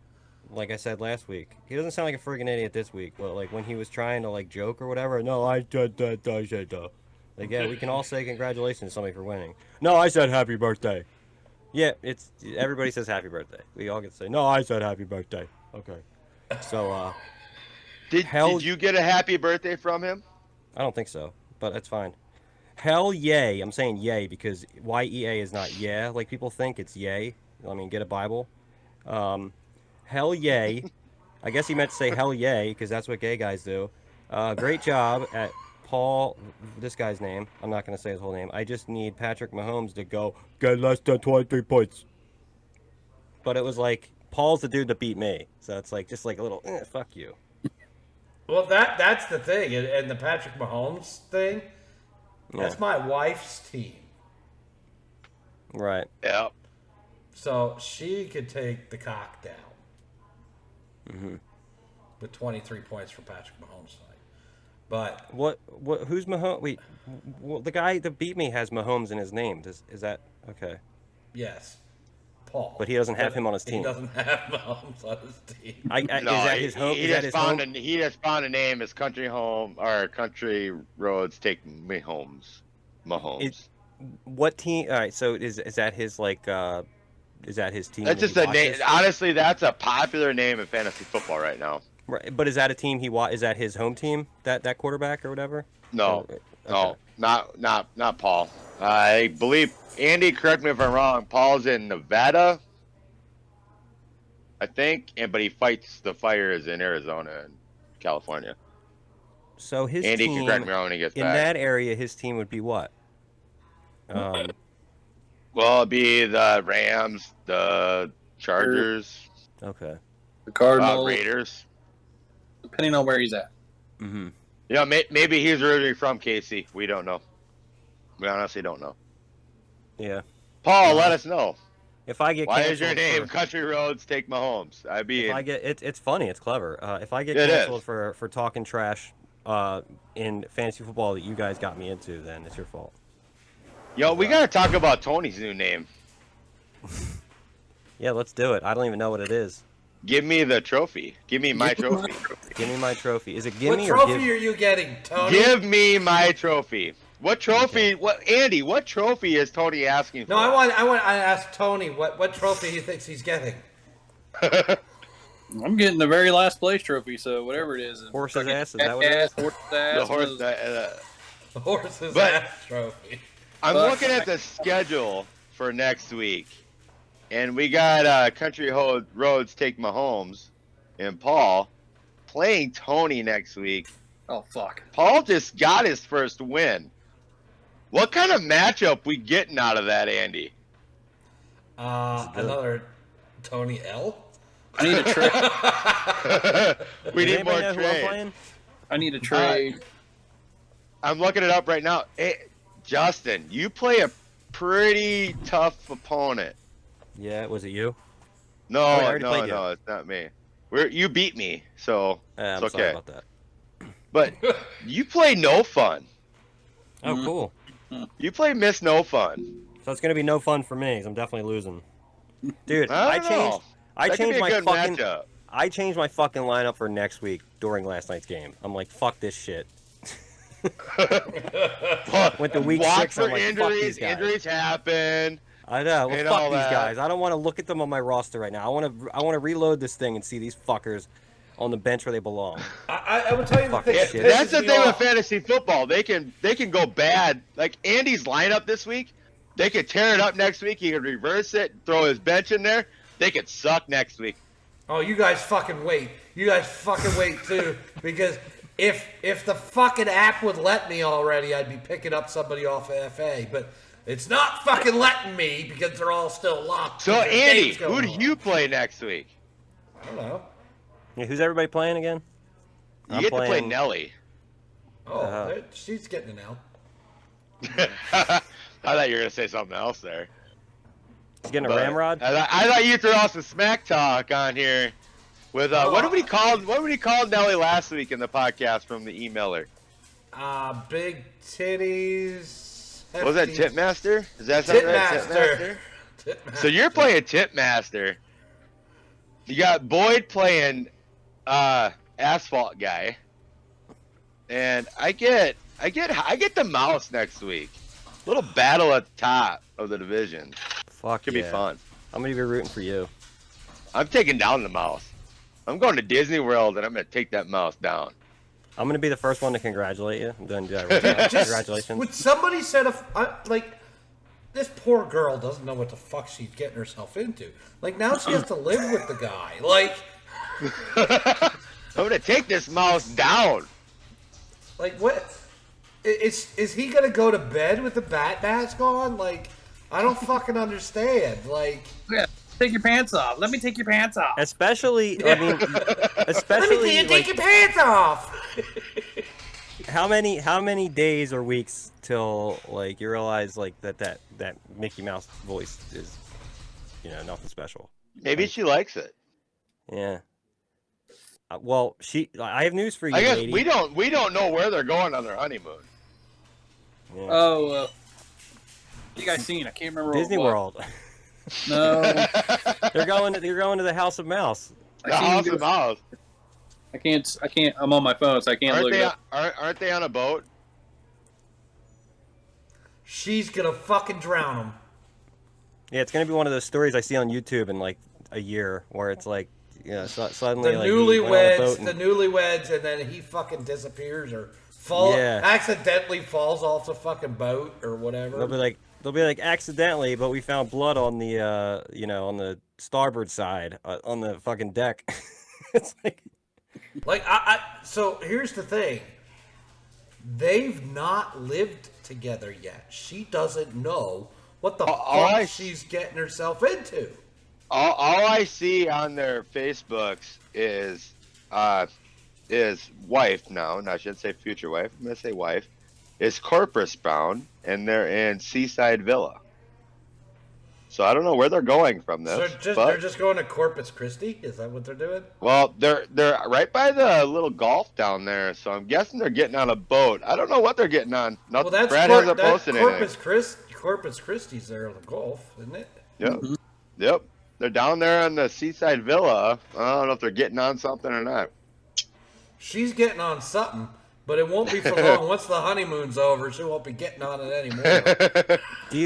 Like I said last week, he doesn't sound like a freaking idiot this week. But like when he was trying to like joke or whatever, no, I said that. Like yeah, we can all say congratulations to somebody for winning. No, I said happy birthday. Yeah, it's everybody says happy birthday. We all get to say no, I said happy birthday. Okay, so Did you get a happy birthday from him? I don't think so, but that's fine. Hell yay! I'm saying yay because Y-E-A is not yeah like people think. It's yay. I mean, get a Bible. Hell yay. I guess he meant to say hell yay because that's what gay guys do. Great job at Paul. This guy's name. I'm not going to say his whole name. I just need Patrick Mahomes to go get less than 23 points. But it was like Paul's the dude that beat me, so it's like just like a little fuck you. Well, that's the thing, and the Patrick Mahomes thing. Yeah. That's my wife's team, Right. Yeah. so she could take the cock down Mm-hmm. with 23 points for Patrick Mahomes tonight. But What? Who's Mahomes? Wait, the guy that beat me has Mahomes in his name. Is that okay? yes, Paul. But he doesn't have him on his team. He doesn't have Mahomes on his team. No, is that his home? he Is that just his found home? he just found a name. His country home or country roads take Mahomes. What team? All right. So is that his like? Is that his team? That's that just he a name. watches? Honestly, that's a popular name in fantasy football right now. Right, but is that a team Is that his home team? That quarterback or whatever? No, Okay. no, not Paul. I believe Andy. Correct me if I'm wrong. Paul's in Nevada, I think, but he fights the fires in Arizona and California. So his Andy team can correct me wrong when he gets in back. that area, his team would be what? Well, it'd be the Rams, the Chargers, Okay. The Cardinals, Raiders. depending on where he's at. Mm-hmm. Yeah, maybe he's originally from KC. We don't know. We honestly don't know. Yeah. Paul, let us know. If I get Why is your canceled name for- Country Roads Take Mahomes? If I get it's funny, it's clever. If I get It canceled is. for talking trash in fantasy football that you guys got me into, then it's your fault. Yo, we gotta talk about Tony's new name. Yeah, let's do it. I don't even know what it is. Give me the trophy. Give me my trophy. Give me my trophy. Is it What gimme or trophy give? are you getting, Tony? Give me my trophy. What trophy? What Andy? What trophy is Tony asking for? No, I asked Tony what trophy he thinks he's getting. I'm getting the very last place trophy, so whatever it is. Horse's ass, is that what it is? Horse's ass. the horse. The horse's But- ass trophy. I'm But- looking at the schedule for next week. And we got Country Roads Take Mahomes and Paul playing Tony next week. Oh, fuck. Paul just got his first win. What kind of matchup we getting out of that, Andy? Another Tony L. I need a trade. We Does need more anybody know who I'm trade. playing? I need a trade. I'm looking it up right now. Hey, Justin, you play a pretty tough opponent. Yeah, was it you? No, I already played you. no, it's not me. You beat me, so I'm it's sorry okay. about that. But you play No Fun. Oh, cool. You play Miss No Fun. So it's gonna be no fun for me, 'cause I'm definitely losing. Dude, I don't know. I That could changed be a my good fucking matchup. I changed my fucking lineup for next week during last night's game. I'm like, fuck this shit. Went to week Watch 6. for I'm like, fuck these injuries. guys. Injuries happen. I know. Well, and fuck all these that. guys. I don't want to look at them on my roster right now. I want to reload this thing and see these fuckers on the bench where they belong. I would tell you the Fucking thing. shit. that That's pisses the me thing with off. fantasy football. They can go bad. Like Andy's lineup this week, they could tear it up next week. He could reverse it, throw his bench in there. They could suck next week. Oh, you guys fucking wait. You guys fucking wait too, because if the fucking app would let me already, I'd be picking up somebody off of FA. But it's not fucking letting me because they're all still locked. So There's Andy, games going who do on. you play next week? I don't know. Yeah, who's everybody playing again? You I'm get to play playing- Nelly. Oh, she's getting an L. I thought you were gonna say something else there. He's getting a But ramrod. I thought you threw out some smack talk on here with what did we call Nelly last week in the podcast from the emailer? Big titties. What was that hefty- Tipmaster? Is that something right? Tipmaster. So you're playing Tipmaster. You got Boyd playing Asphalt Guy, and I get the Mouse next week. Little battle at the top of the division. Fuck Could yeah. be fun. I'm gonna be rooting for you. I'm taking down the Mouse. I'm going to Disney World and I'm gonna take that Mouse down. I'm gonna be the first one to congratulate you. I'm doing that right now. Congratulations. Would somebody said like this poor girl doesn't know what the fuck she's getting herself into. Like now she has to live with the guy. Like I'm gonna take this Mouse down. like what is he gonna go to bed with the bat mask on? Like I don't fucking understand. Like Yeah, take your pants off. Let me take your pants off. Especially, I mean, let especially me see you take like, your pants off. how many days or weeks till like you realize like that Mickey Mouse voice is, nothing special. Maybe she likes it. Yeah. Well, I have news for you, I guess lady. we don't know where they're going on their honeymoon. Yeah. Oh, you guys seen? I can't remember. Disney what. World. No, They're going to the House of Mouse. The I seen House you of go- Mouse. I can't. I'm on my phone, so I can't look it up. Aren't they on a boat? She's gonna fucking drown him. Yeah, it's gonna be one of those stories I see on YouTube in like a year where it's like, suddenly The like, he went on a boat newlyweds, and then he fucking disappears or accidentally falls off the fucking boat or whatever. They'll be like accidentally, but we found blood on the on the starboard side on the fucking deck. It's like Like so here's the thing. They've not lived together yet. She doesn't know what the fuck she's getting herself into. All I see on their Facebooks is wife now, and I should say future wife. I'm gonna say wife is corpus bound, and they're in Seaside Villa. So I don't know where they're going from this. So they're just going to Corpus Christi? Is that what they're doing? Well, they're right by the little golf down there, so I'm guessing they're getting on a boat. I don't know what they're getting on. Nothing. Well, that's Brad hasn't that's posted anything. Corpus Christi's there on the Gulf, isn't it? Yep. Yep. They're down there on the Seaside Villa. I don't know if they're getting on something or not. She's getting on something, but it won't be for long. Once the honeymoon's over, she won't be getting on it anymore. Do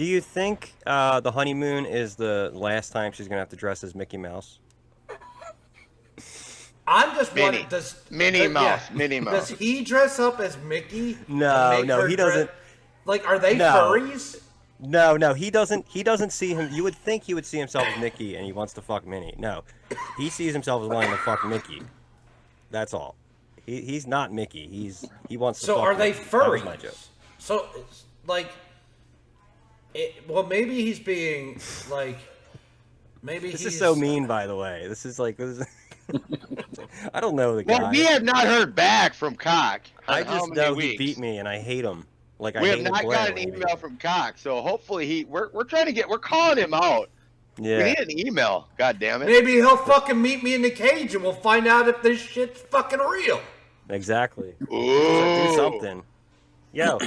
you think the honeymoon is the last time she's gonna have to dress as Mickey Mouse? I'm just Minnie. wondering, Minnie Mouse. Minnie Mouse. Does he dress up as Mickey? No, and make her he doesn't. Like, are they No. furries? No, he doesn't. He doesn't see him. You would think he would see himself as Mickey, and he wants to fuck Minnie. No, he sees himself as wanting to fuck Mickey. That's all. He's not Mickey. He wants to. So fuck are they Mickey. That was furries? my joke. So, like, well, maybe he's being like, maybe This he's is so mean, by the way. This is. I don't know the guy. Well, we have not heard back from Cock. I on how just many know he weeks. beat me, and I hate him. Like I We have hated not Blair got an when he beat email me. from Cock, so hopefully we're calling him out. We Yeah. need an email. God damn it. maybe he'll fucking meet me in the cage, and we'll find out if this shit's fucking real. Exactly. Ooh. Do something. Yo,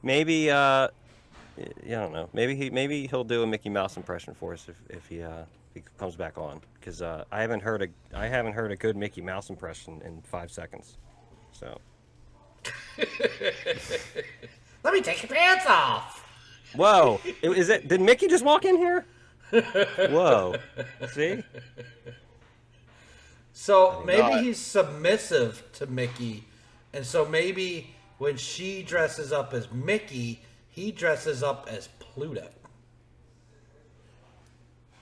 maybe I don't know. Maybe he'll do a Mickey Mouse impression for us if he comes back on, because I haven't heard a good Mickey Mouse impression in 5 seconds. So Let me take your pants off. whoa, did Mickey just walk in here? Whoa, see? So maybe God. he's submissive to Mickey, and so maybe when she dresses up as Mickey, he dresses up as Pluto.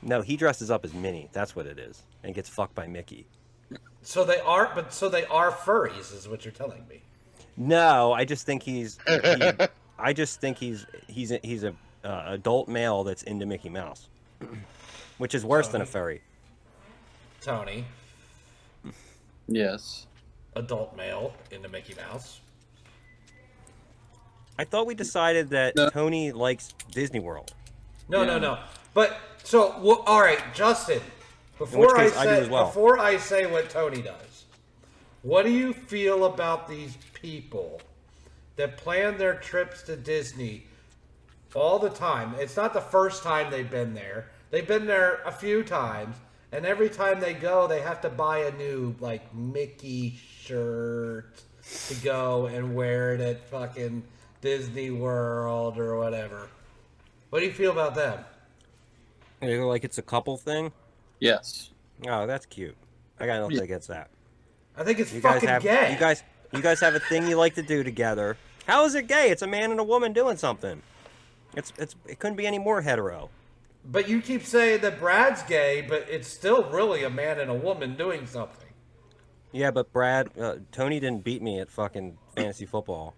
No, he dresses up as Minnie. That's what it is, and gets fucked by Mickey. So they are furries, is what you're telling me. No, I just think he's a adult male that's into Mickey Mouse, which is worse than a furry. Tony, Yes. adult male into Mickey Mouse. I thought we decided that No. Tony likes Disney World. No. But so all right, Justin. Before case, I do as well. before I say what Tony does, what do you feel about these people that plan their trips to Disney all the time? It's not the first time they've been there. They've been there a few times, and every time they go, they have to buy a new like Mickey shirt to go and wear it at fucking Disney World or whatever. What do you feel about them? Like it's a couple thing. Yes. Oh, that's cute. I got nothing against that. I think it's You guys fucking have gay. you guys have a thing you like to do together. How is it gay? It's a man and a woman doing something. It couldn't be any more hetero. But you keep saying that Brad's gay, but it's still really a man and a woman doing something. Yeah, but Tony didn't beat me at fucking fantasy football.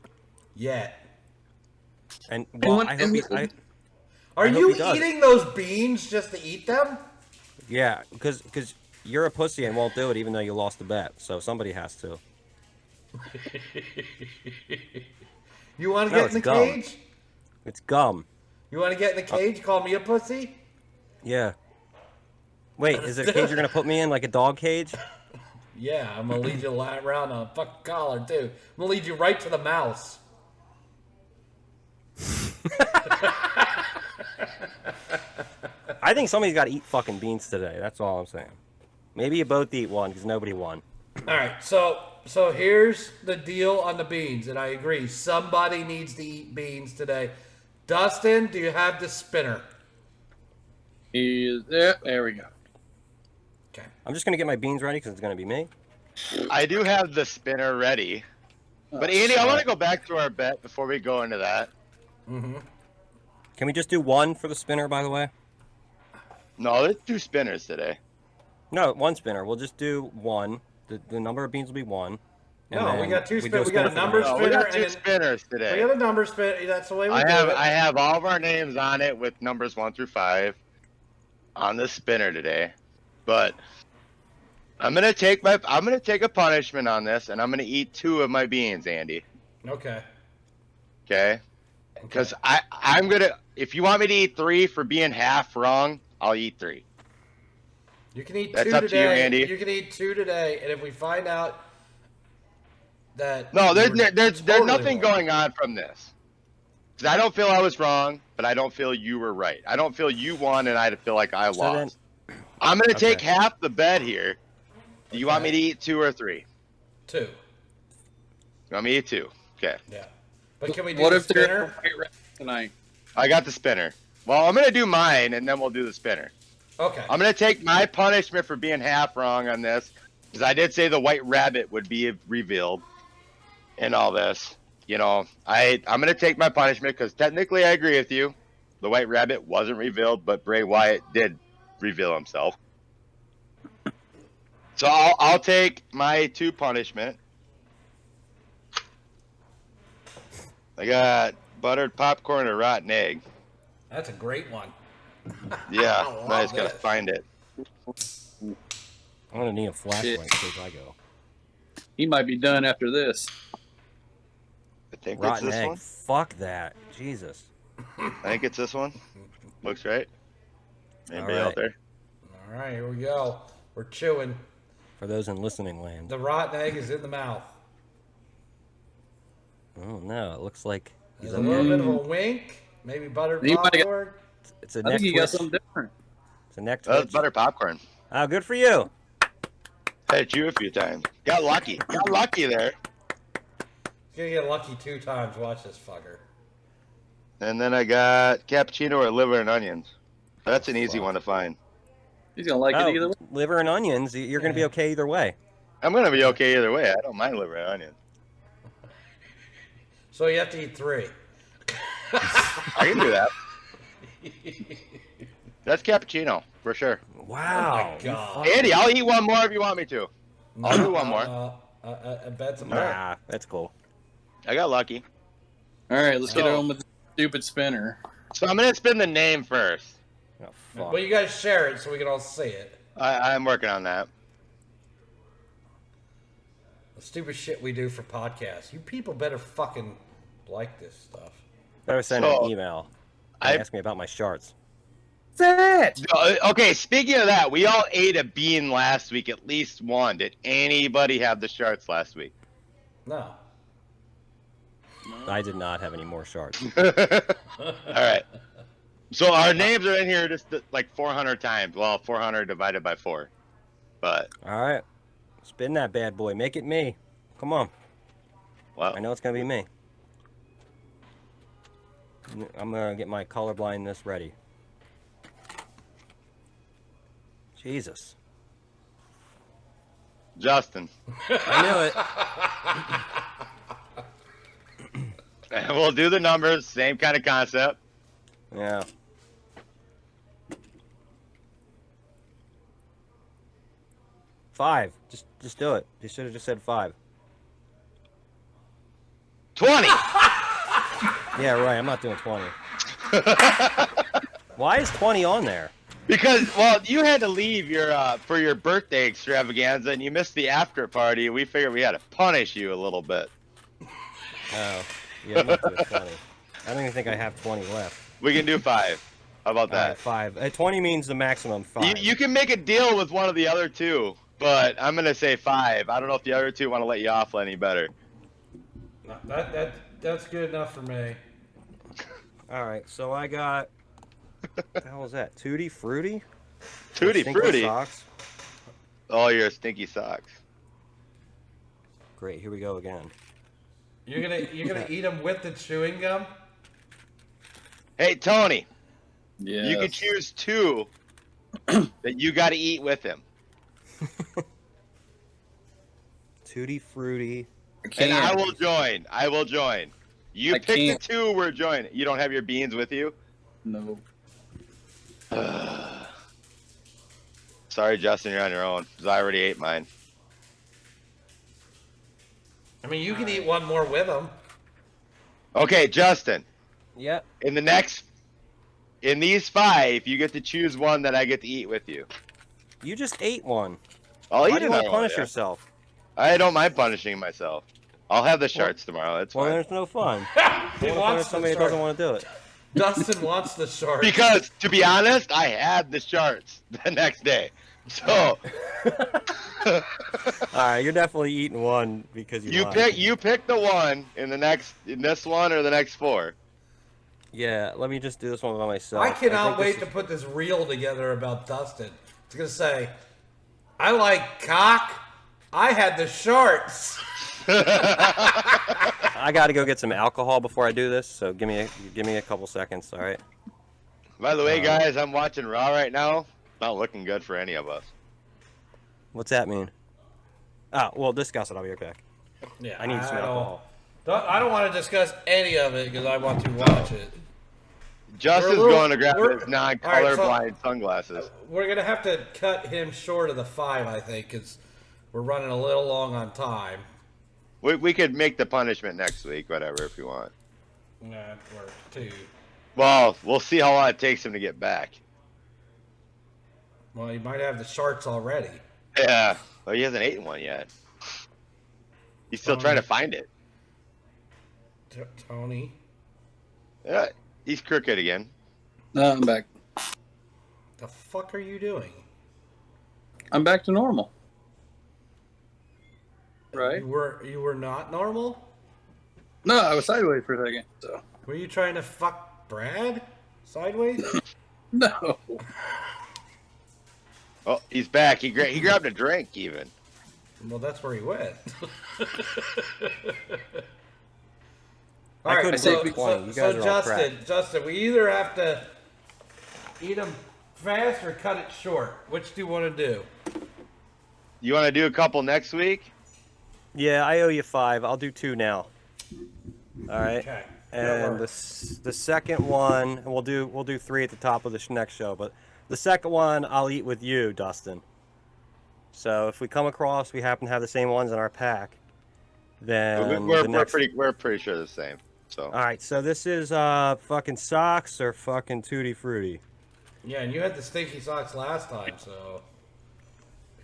Yet. And well, I hope Are hope you he does. eating those beans just to eat them? yeah, because you're a pussy and won't do it even though you lost the bet. So somebody has to. You want to No, get in the it's gum. cage? It's gum. You want to get in the cage? Call me a pussy? Yeah. Wait, is it a cage you're gonna put me in, like a dog cage? Yeah, I'm gonna lead you around a fucking collar too. I'm gonna lead you right to the mouse. I think somebody's got to eat fucking beans today. That's all I'm saying. Maybe you both eat one because nobody won. All right, so here's the deal on the beans, and I agree. Somebody needs to eat beans today. Dustin, do you have the spinner? He is there. There we go. Okay. I'm just gonna get my beans ready because it's gonna be me. I do have the spinner ready. But Andy, I want to go back to our bet before we go into that. Can we just do one for the spinner, by the way? No, there's 2 spinners today. No, one spinner. We'll just do one. The number of beans will be one. and No, we then got two do spin- we got a for the number round. No, we got Spinner 2 and- spinners We today. got a number spin. That's the way we I do have it. I have all of our names on it with numbers 1 through 5 on the spinner today. But I'm gonna take a punishment on this, and I'm gonna eat 2 of my beans, Andy. Okay. Okay? Because I'm gonna, if you want me to eat 3 for being half wrong, I'll eat 3. You can eat That's 2 up to you, today. Andy. You can eat 2 today, and if we find out that No, there's you were there's totally nothing wrong. going on from this. Because I don't feel I was wrong, but I don't feel you were right. I don't feel you won, and I feel like I So lost. I'm gonna Okay. take half the bet here. Do you want me to eat 2 or 3? 2. You want me to eat 2? Okay. Yeah. But can we do What the if they're spinner? white rabbit tonight? I got the spinner. Well, I'm gonna do mine, and then we'll do the spinner. Okay. I'm gonna take my punishment for being half wrong on this, because I did say the white rabbit would be revealed in all this. You know, I'm gonna take my punishment because technically I agree with you. The White Rabbit wasn't revealed, but Bray Wyatt did reveal himself. So I'll take my 2 punishment. I got buttered popcorn or rotten egg. That's a great one. Yeah, I I just love gotta it. find it. I'm gonna need a flashlight in case I go. He might be done after this. I think Rotten it's this egg. one. Fuck that. Jesus. I think it's this one. Looks right. Anybody All out right. there? All right, here we go. We're chewing. For those in listening land. The rotten egg is in the mouth. Oh no, it looks like he's There's a okay. little bit of a wink. Maybe buttered He might get- popcorn. It's a I neck think you got twitch. something different. It's a neck That's twitch. butter popcorn. Oh, good for you. I had you a few times. Got lucky. Got lucky there. He's gonna get lucky 2 times. Watch this fucker. And then I got cappuccino or liver and onions. That's an easy one to find. He's gonna like Oh, it either way. liver and onions. You're gonna be okay either way. I'm gonna be okay either way. I don't mind liver and onions. So you have to eat 3. I can do that. That's cappuccino for sure. Wow. Oh God. Andy, I'll eat one more if you want me to. I'll do one more. I bet some. Nah, that's cool. I got lucky. All right, let's get So- on with the stupid spinner. So I'm gonna spin the name first. Oh, fuck. Well, you guys share it so we can all see it. I'm working on that. The stupid shit we do for podcasts. You people better fucking like this stuff. Better send So, an email. I- And ask me about my sharts. Okay, speaking of that, we all ate a bean last week, at least one. Did anybody have the sharts last week? No. I did not have any more sharts. All right. So our names are in here just like 400 times. Well, 400 divided by 4. But, All right. Spin that bad boy. Make it me. Come on. well, I know it's going to be me. I'm going to get my colorblindness ready. Jesus. Justin. I knew it. And we'll do the numbers, same kind of concept. Yeah. Five. Just do it. You should have just said 5. 20. Yeah, right. I'm not doing 20. Why is 20 on there? Because, well, you had to leave your for your birthday extravaganza, and you missed the after party. We figured we had to punish you a little bit. Oh. Yeah, I'm not doing 20. I don't even think I have 20 left. We can do 5. How about All right, that? 5. 20 means the maximum 5. You can make a deal with one of the other 2, but I'm gonna say 5. I don't know if the other 2 want to let you off any better. That's good enough for me. All right, so I got. What the hell was that? Tutti Frutti? Tutti Stinky Frutti. Socks. Oh, your stinky socks. Great, here we go again. You're gonna eat them with the chewing gum. Hey, Tony. Yeah. You can choose 2 that you got to eat with him. Tutti Frutti. And I will join. I will join. You I pick can't. the 2, we're joining. You don't have your beans with you? No. Sorry, Justin, you're on your own. Because I already ate mine. I mean, you can eat one more with them. Okay, Justin. Yep. In these 5, you get to choose one that I get to eat with you. You just ate one. I'll Why eat do you want another to one. punish Yeah. yourself? I don't mind punishing myself. I'll have the sharts tomorrow. It's Well, fine. there's no fun. He You want to punish wants the somebody that short. doesn't want to do it. Dustin wants the short. Because, to be honest, I had the sharts the next day. So, All right, you're definitely eating one because you lied. you pick the one in this one or the next 4. Yeah, let me just do this one by myself. I cannot think wait this to is- put this reel together about Dustin. It's gonna say, "I like cock. I had the shorts." I got to go get some alcohol before I do this, so give me a couple seconds, all right? By the way, guys, I'm watching Raw right now. Not looking good for any of us. What's that mean? Oh, well, discuss it. I'll be right back. Yeah, I need some alcohol. I don't want to discuss any of it because I want to watch it. Justin's We're a little- going to grab we're- his all non-colorblind right, sunglasses. We're gonna have to cut him short of the 5, I think, because we're running a little long on time. We could make the punishment next week, whatever, if you want. Nah, or 2. Well, we'll see how long it takes him to get back. Well, you might have the sharks already. Yeah. Well, he hasn't eaten one yet. He's still trying to find it. Tony. Yeah, he's crooked again. No, I'm back. The fuck are you doing? I'm back to normal. Right? You were not normal? No, I was sideways for a second. So Were you trying to fuck Brad? Sideways? no. Oh, he's back. He grabbed a drink even. Well, that's where he went. I couldn't so- take 20. You guys are all crap. Justin, we either have to eat them fast or cut it short. Which do you want to do? You want to do a couple next week? Yeah, I owe you 5. I'll do 2 now. All right. Okay. And the second one, and we'll do 3 at the top of the next show. But the second one, I'll eat with you, Dustin. So if we come across, we happen to have the same ones in our pack, then We're the next. pretty sure the same. So All right. So this is fucking socks or fucking tutti frutti. Yeah, and you had the stinky socks last time, so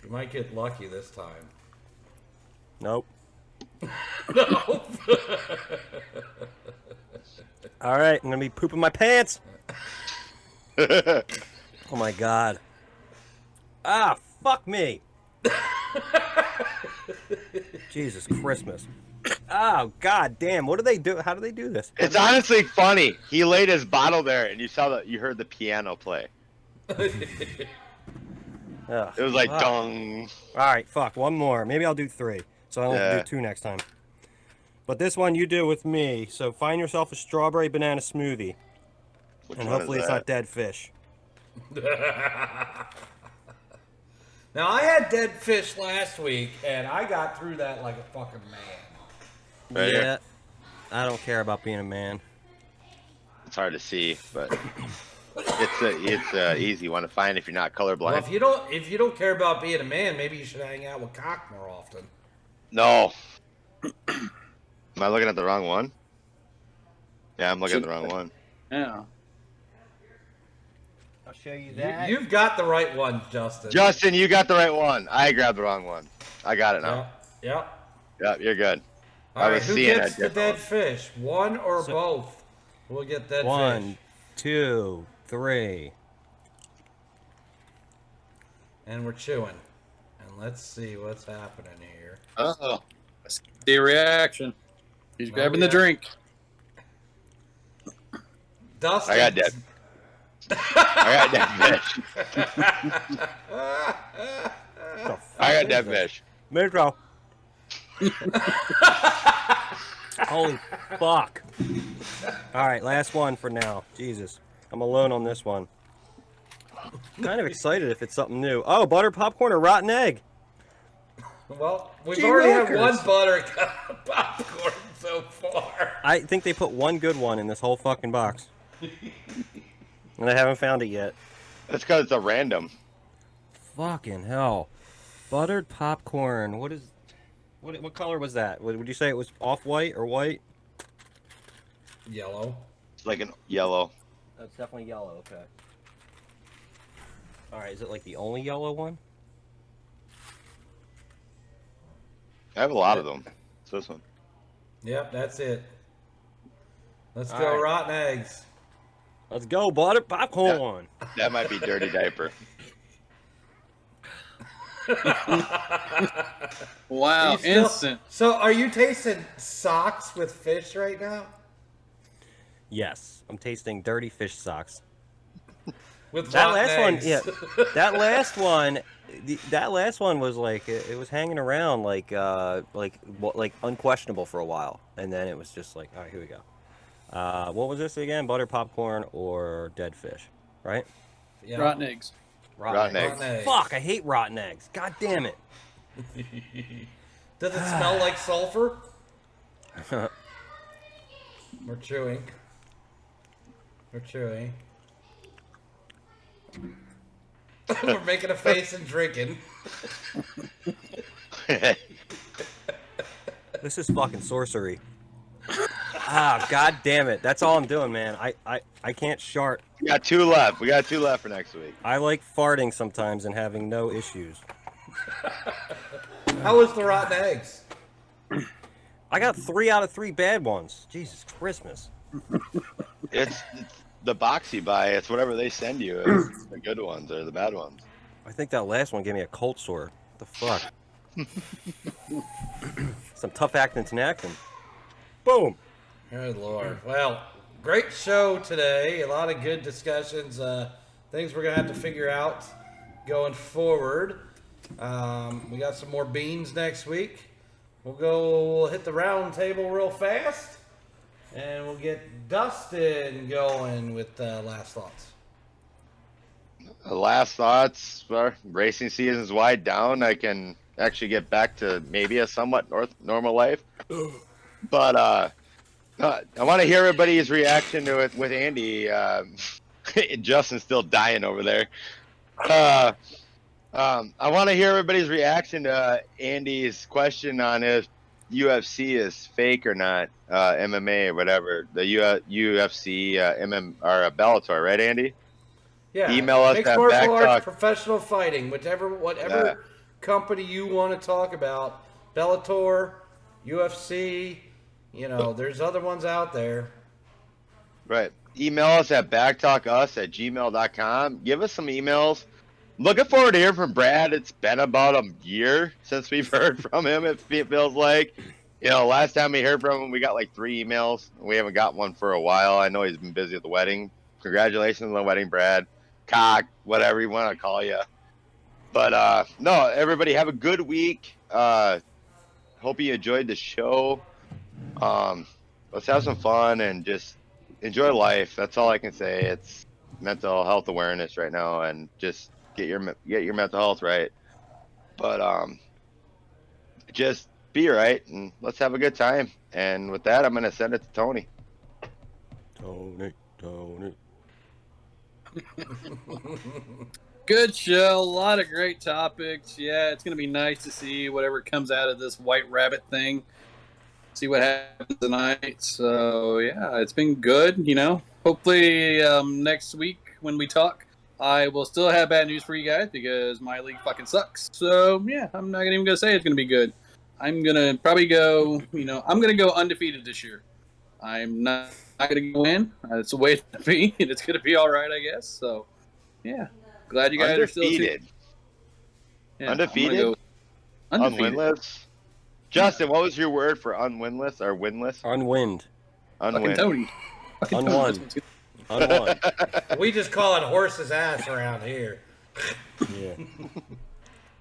you might get lucky this time. Nope. No. All right. I'm gonna be pooping my pants. Oh my god. Ah, fuck me. Jesus Christmas. Oh god damn. What do they do? How do they do this? it's honestly funny. He laid his bottle there, and you heard the piano play. Ugh, It was like fuck. dong. All right, fuck. One more. Maybe I'll do 3. So I only have to Yeah. do 2 next time. But this one you do with me. So find yourself a strawberry banana smoothie. Which And one hopefully is it's that? not dead fish. Now, I had dead fish last week, and I got through that like a fucking man. Right here. Yeah. I don't care about being a man. It's hard to see, but it's a easy one to find if you're not colorblind. Well, if you don't care about being a man, maybe you should hang out with cock more often. No. Am I looking at the wrong one? Yeah, I'm looking at the wrong one. Yeah. I'll show you You've got the right one, Justin. Justin, you got the right one. I grabbed the wrong one. I got it now. Yep. Yep, you're good. All I right, was who seeing gets a the different dead fish? One or both? We'll get dead 1, fish. 2, 3. And we're chewing. And let's see what's happening here. Uh-oh. Let's see a reaction. He's grabbing yeah. the drink. Dustin. I got dead. I got dead fish. I got dead fish. Metro. Holy fuck. Alright, last one for now. Jesus. I'm alone on this one. Kind of excited if it's something new. Oh, butter popcorn or rotten egg? Well, we've Gee already had willikers. one butter popcorn so far. I think they put one good one in this whole fucking box. And I haven't found it yet. That's because it's a random. Fucking hell. Buttered popcorn. What color was that? Would you say it was off-white or white? Yellow. It's like an yellow. That's definitely yellow, okay. Alright, is it like the only yellow one? I have a lot of them. It's this one. Yep, that's it. Let's All go right. rotten eggs. Let's go, buttered popcorn. That might be dirty diaper. Wow, You still- instant. So are you tasting socks with fish right now? Yes, I'm tasting dirty fish socks. With That rotten last one, eggs. yeah. That last one was like it was hanging around like unquestionable for a while, and then it was just like, all right, here we go. What was this again? Butter popcorn or dead fish, right? Yeah. Rotten eggs. Rotten eggs. Rotten eggs. Fuck, I hate rotten eggs. God damn it. Does it smell like sulfur? We're chewing. Or Chewy. We're making a face and drinking. This is fucking sorcery. Ah, god damn it. That's all I'm doing, man. I can't shart. We got 2 left. We got 2 left for next week. I like farting sometimes and having no issues. How was the rotten eggs? I got 3 out of 3 bad ones. Jesus Christmas. It's the box you buy. It's whatever they send you. It's the good ones or the bad ones. I think that last one gave me a cold sore. What the fuck? Some tough acting and acting. Boom. Good Lord. Well, great show today. A lot of good discussions. Things we're going to have to figure out going forward. We got some more beans next week. We'll hit the round table real fast. And we'll get Dustin going with last thoughts. Last thoughts. Racing season's wide down. I can actually get back to maybe a somewhat normal life. But I want to hear everybody's reaction to it with Andy. Justin's still dying over there. I want to hear everybody's reaction to Andy's question on if UFC is fake or not, MMA or whatever. The UFC, or Bellator, right, Andy? Yeah. Email us Mixed at martial arts, BACC. professional fighting, whatever company you want to talk about. Bellator, UFC, there's other ones out there. Right. Email us at backtalkus@gmail.com. Give us some emails. Looking forward to hearing from Brad. It's been about a year since we've heard from him, it feels like. Last time we heard from him, we got like 3 emails. We haven't got one for a while. I know he's been busy at the wedding. Congratulations on the wedding, Brad. Cock, whatever you want to call you. But, no, everybody have a good week. Hope you enjoyed the show. Let's have some fun and just enjoy life. That's all I can say. It's mental health awareness right now, and just get your mental health right. But just be right, and let's have a good time. And with that, I'm gonna send it to Tony. Tony. Good show. A lot of great topics. Yeah, it's going to be nice to see whatever comes out of this white rabbit thing. See what happens tonight. So, yeah, it's been good, Hopefully next week when we talk, I will still have bad news for you guys because my league fucking sucks. So, yeah, I'm not even going to say it's going to be good. I'm going to probably go, I'm going to go undefeated this year. I'm not going to go in. It's the way it's going to be, and it's going to be all right, I guess. So, yeah. Glad you guys are still Yeah, undefeated? Undefeated. Unwinless? Justin, what was your word for unwinless or winless? Unwind. Fucking Tony. Unwon. Unwon. We just call it horse's ass around here. Yeah.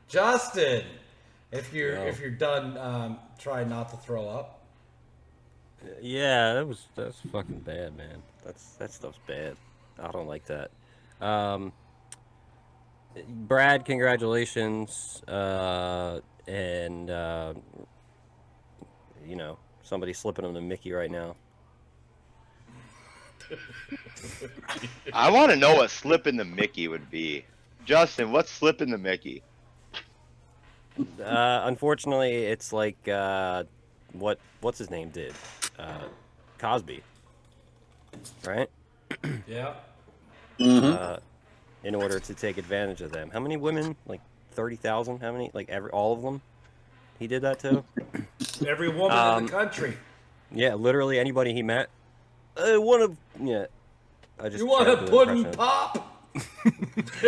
Justin, if you're done, try not to throw up. Yeah, that's fucking bad, man. That stuff's bad. I don't like that. Brad, congratulations. And somebody slipping him to Mickey right now. I want to know what slipping the Mickey would be. Justin, what's slipping the Mickey? Unfortunately, it's like what's his name did, Cosby, right? Yeah. In order to take advantage of them. How many women? Like 30,000? How many? Like all of them? He did that to? Every woman in the country. Yeah, literally anybody he met. I want to pudding pop?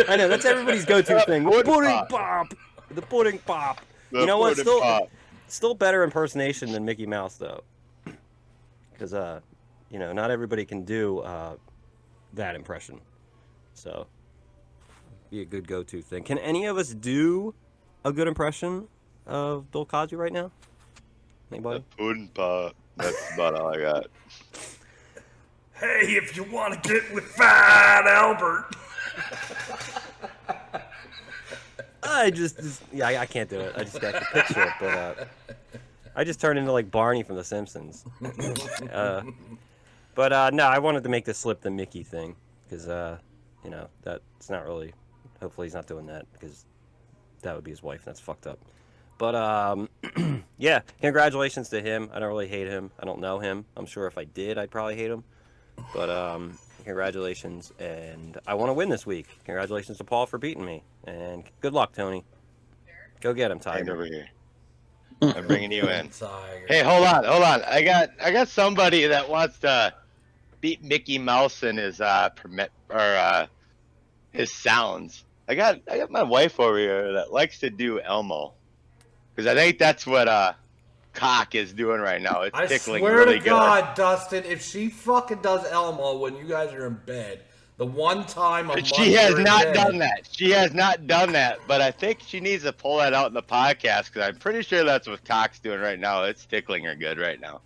I know, that's everybody's go-to thing. Pudding Pop. The pudding pop. The You know what? pudding pop. Still better impersonation than Mickey Mouse, though. Because, not everybody can do that impression. So, be a good go-to thing. Can any of us do a good impression of Bill Cosby right now? Anybody? The pudding pop. That's about all I got. Hey, if you want to get with Fat Albert. I can't do it. I just got the picture it, but I just turned into like Barney from The Simpsons. But no, I wanted to make the slip the Mickey thing because you know that's not really. Hopefully he's not doing that because that would be his wife. That's fucked up. But yeah, congratulations to him. I don't really hate him. I don't know him. I'm sure if I did, I'd probably hate him. But congratulations, and I want to win this week. Congratulations to Paul for beating me, and good luck, Tony. Go get him, Right Tiger. over here. I'm bringing you in. Tiger. Hey, hold on. I got somebody that wants to beat Mickey Mouse in his his sounds. I got my wife over here that likes to do Elmo, because I think that's what Cock is doing right now. It's I tickling swear really to good. God, Dustin, if she fucking does Elmo when you guys are in bed, the one time a month She has you're in not bed- done that. She has not done that, but I think she needs to pull that out in the podcast, because I'm pretty sure that's what Cock's doing right now. It's tickling her good right now.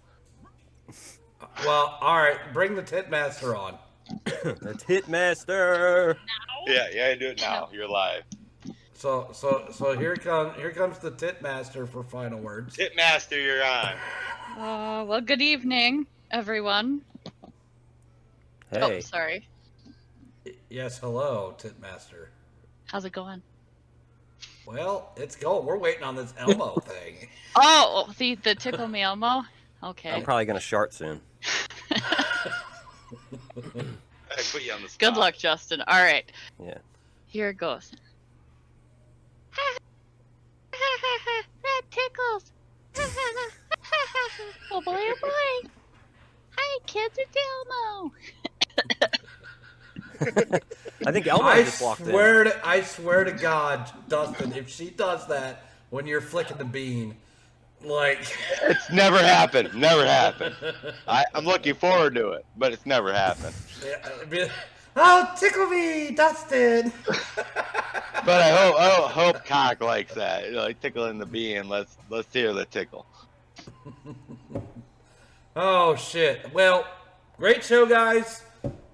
Well, all right, bring the tit master on. The Titmaster. Yeah, do it now. You're live. So here comes the tit master for final words. Titmaster, you're on. Well, good evening, everyone. Hey. Oh, sorry. Yes, hello, tit master. How's it going? Well, it's going. We're waiting on this Elmo thing. Oh, the tickle me Elmo? Okay. I'm probably gonna shart soon. I put you on the spot. Good luck, Justin. All right. Yeah. Here it goes. That tickles. Oh boy, oh boy. Hi, kids. It's Elmo. I think Elmo I just walked in. swear to God, Dustin, if she does that when you're flicking the bean, like It's never happened. Never happened. I'm looking forward to it, but it's never happened. oh, tickle me, Dustin. But I hope Cock likes that. Like tickling the bee, and let's hear the tickle. Oh shit. Well, great show, guys.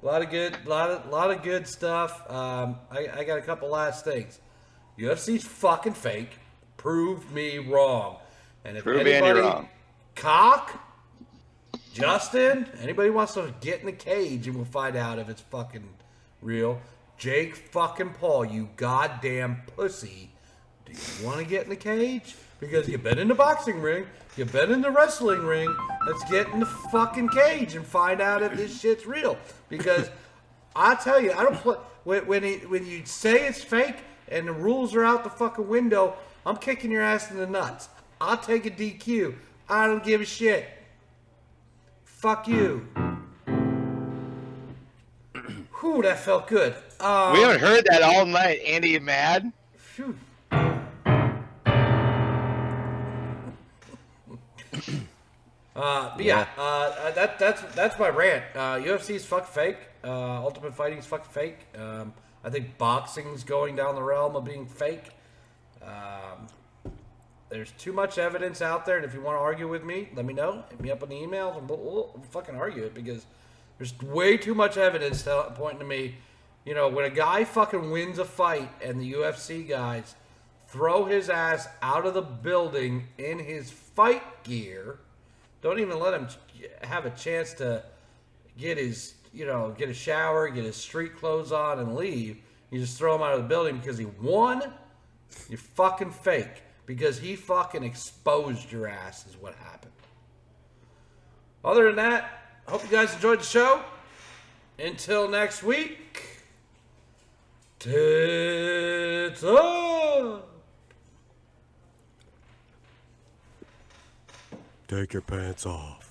A lot of good stuff. I got a couple last things. UFC's fucking fake. Prove me wrong. And if Prove Andy anybody, wrong. Cock, Justin, anybody wants to get in the cage and we'll find out if it's fucking real. Jake fucking Paul, you goddamn pussy. Do you want to get in the cage? Because you've been in the boxing ring, you've been in the wrestling ring. Let's get in the fucking cage and find out if this shit's real. Because I tell you, I don't play when you say it's fake and the rules are out the fucking window. I'm kicking your ass in the nuts. I'll take a DQ. I don't give a shit. Fuck you. Whew, that felt good. We haven't heard that all night. Andy, you mad? Phew. That's my rant. UFC's fuck fake. Ultimate Fighting's fuck fake. I think boxing's going down the realm of being fake. There's too much evidence out there, and if you want to argue with me, let me know. Hit me up on the emails, and we'll fucking argue it, because there's way too much evidence pointing to me. You know, when a guy fucking wins a fight and the UFC guys throw his ass out of the building in his fight gear, don't even let him have a chance to get his, get a shower, get his street clothes on, and leave. You just throw him out of the building because he won. You're fucking fake. Because he fucking exposed your ass is what happened. Other than that, I hope you guys enjoyed the show. Until next week, tits up. Take your pants off.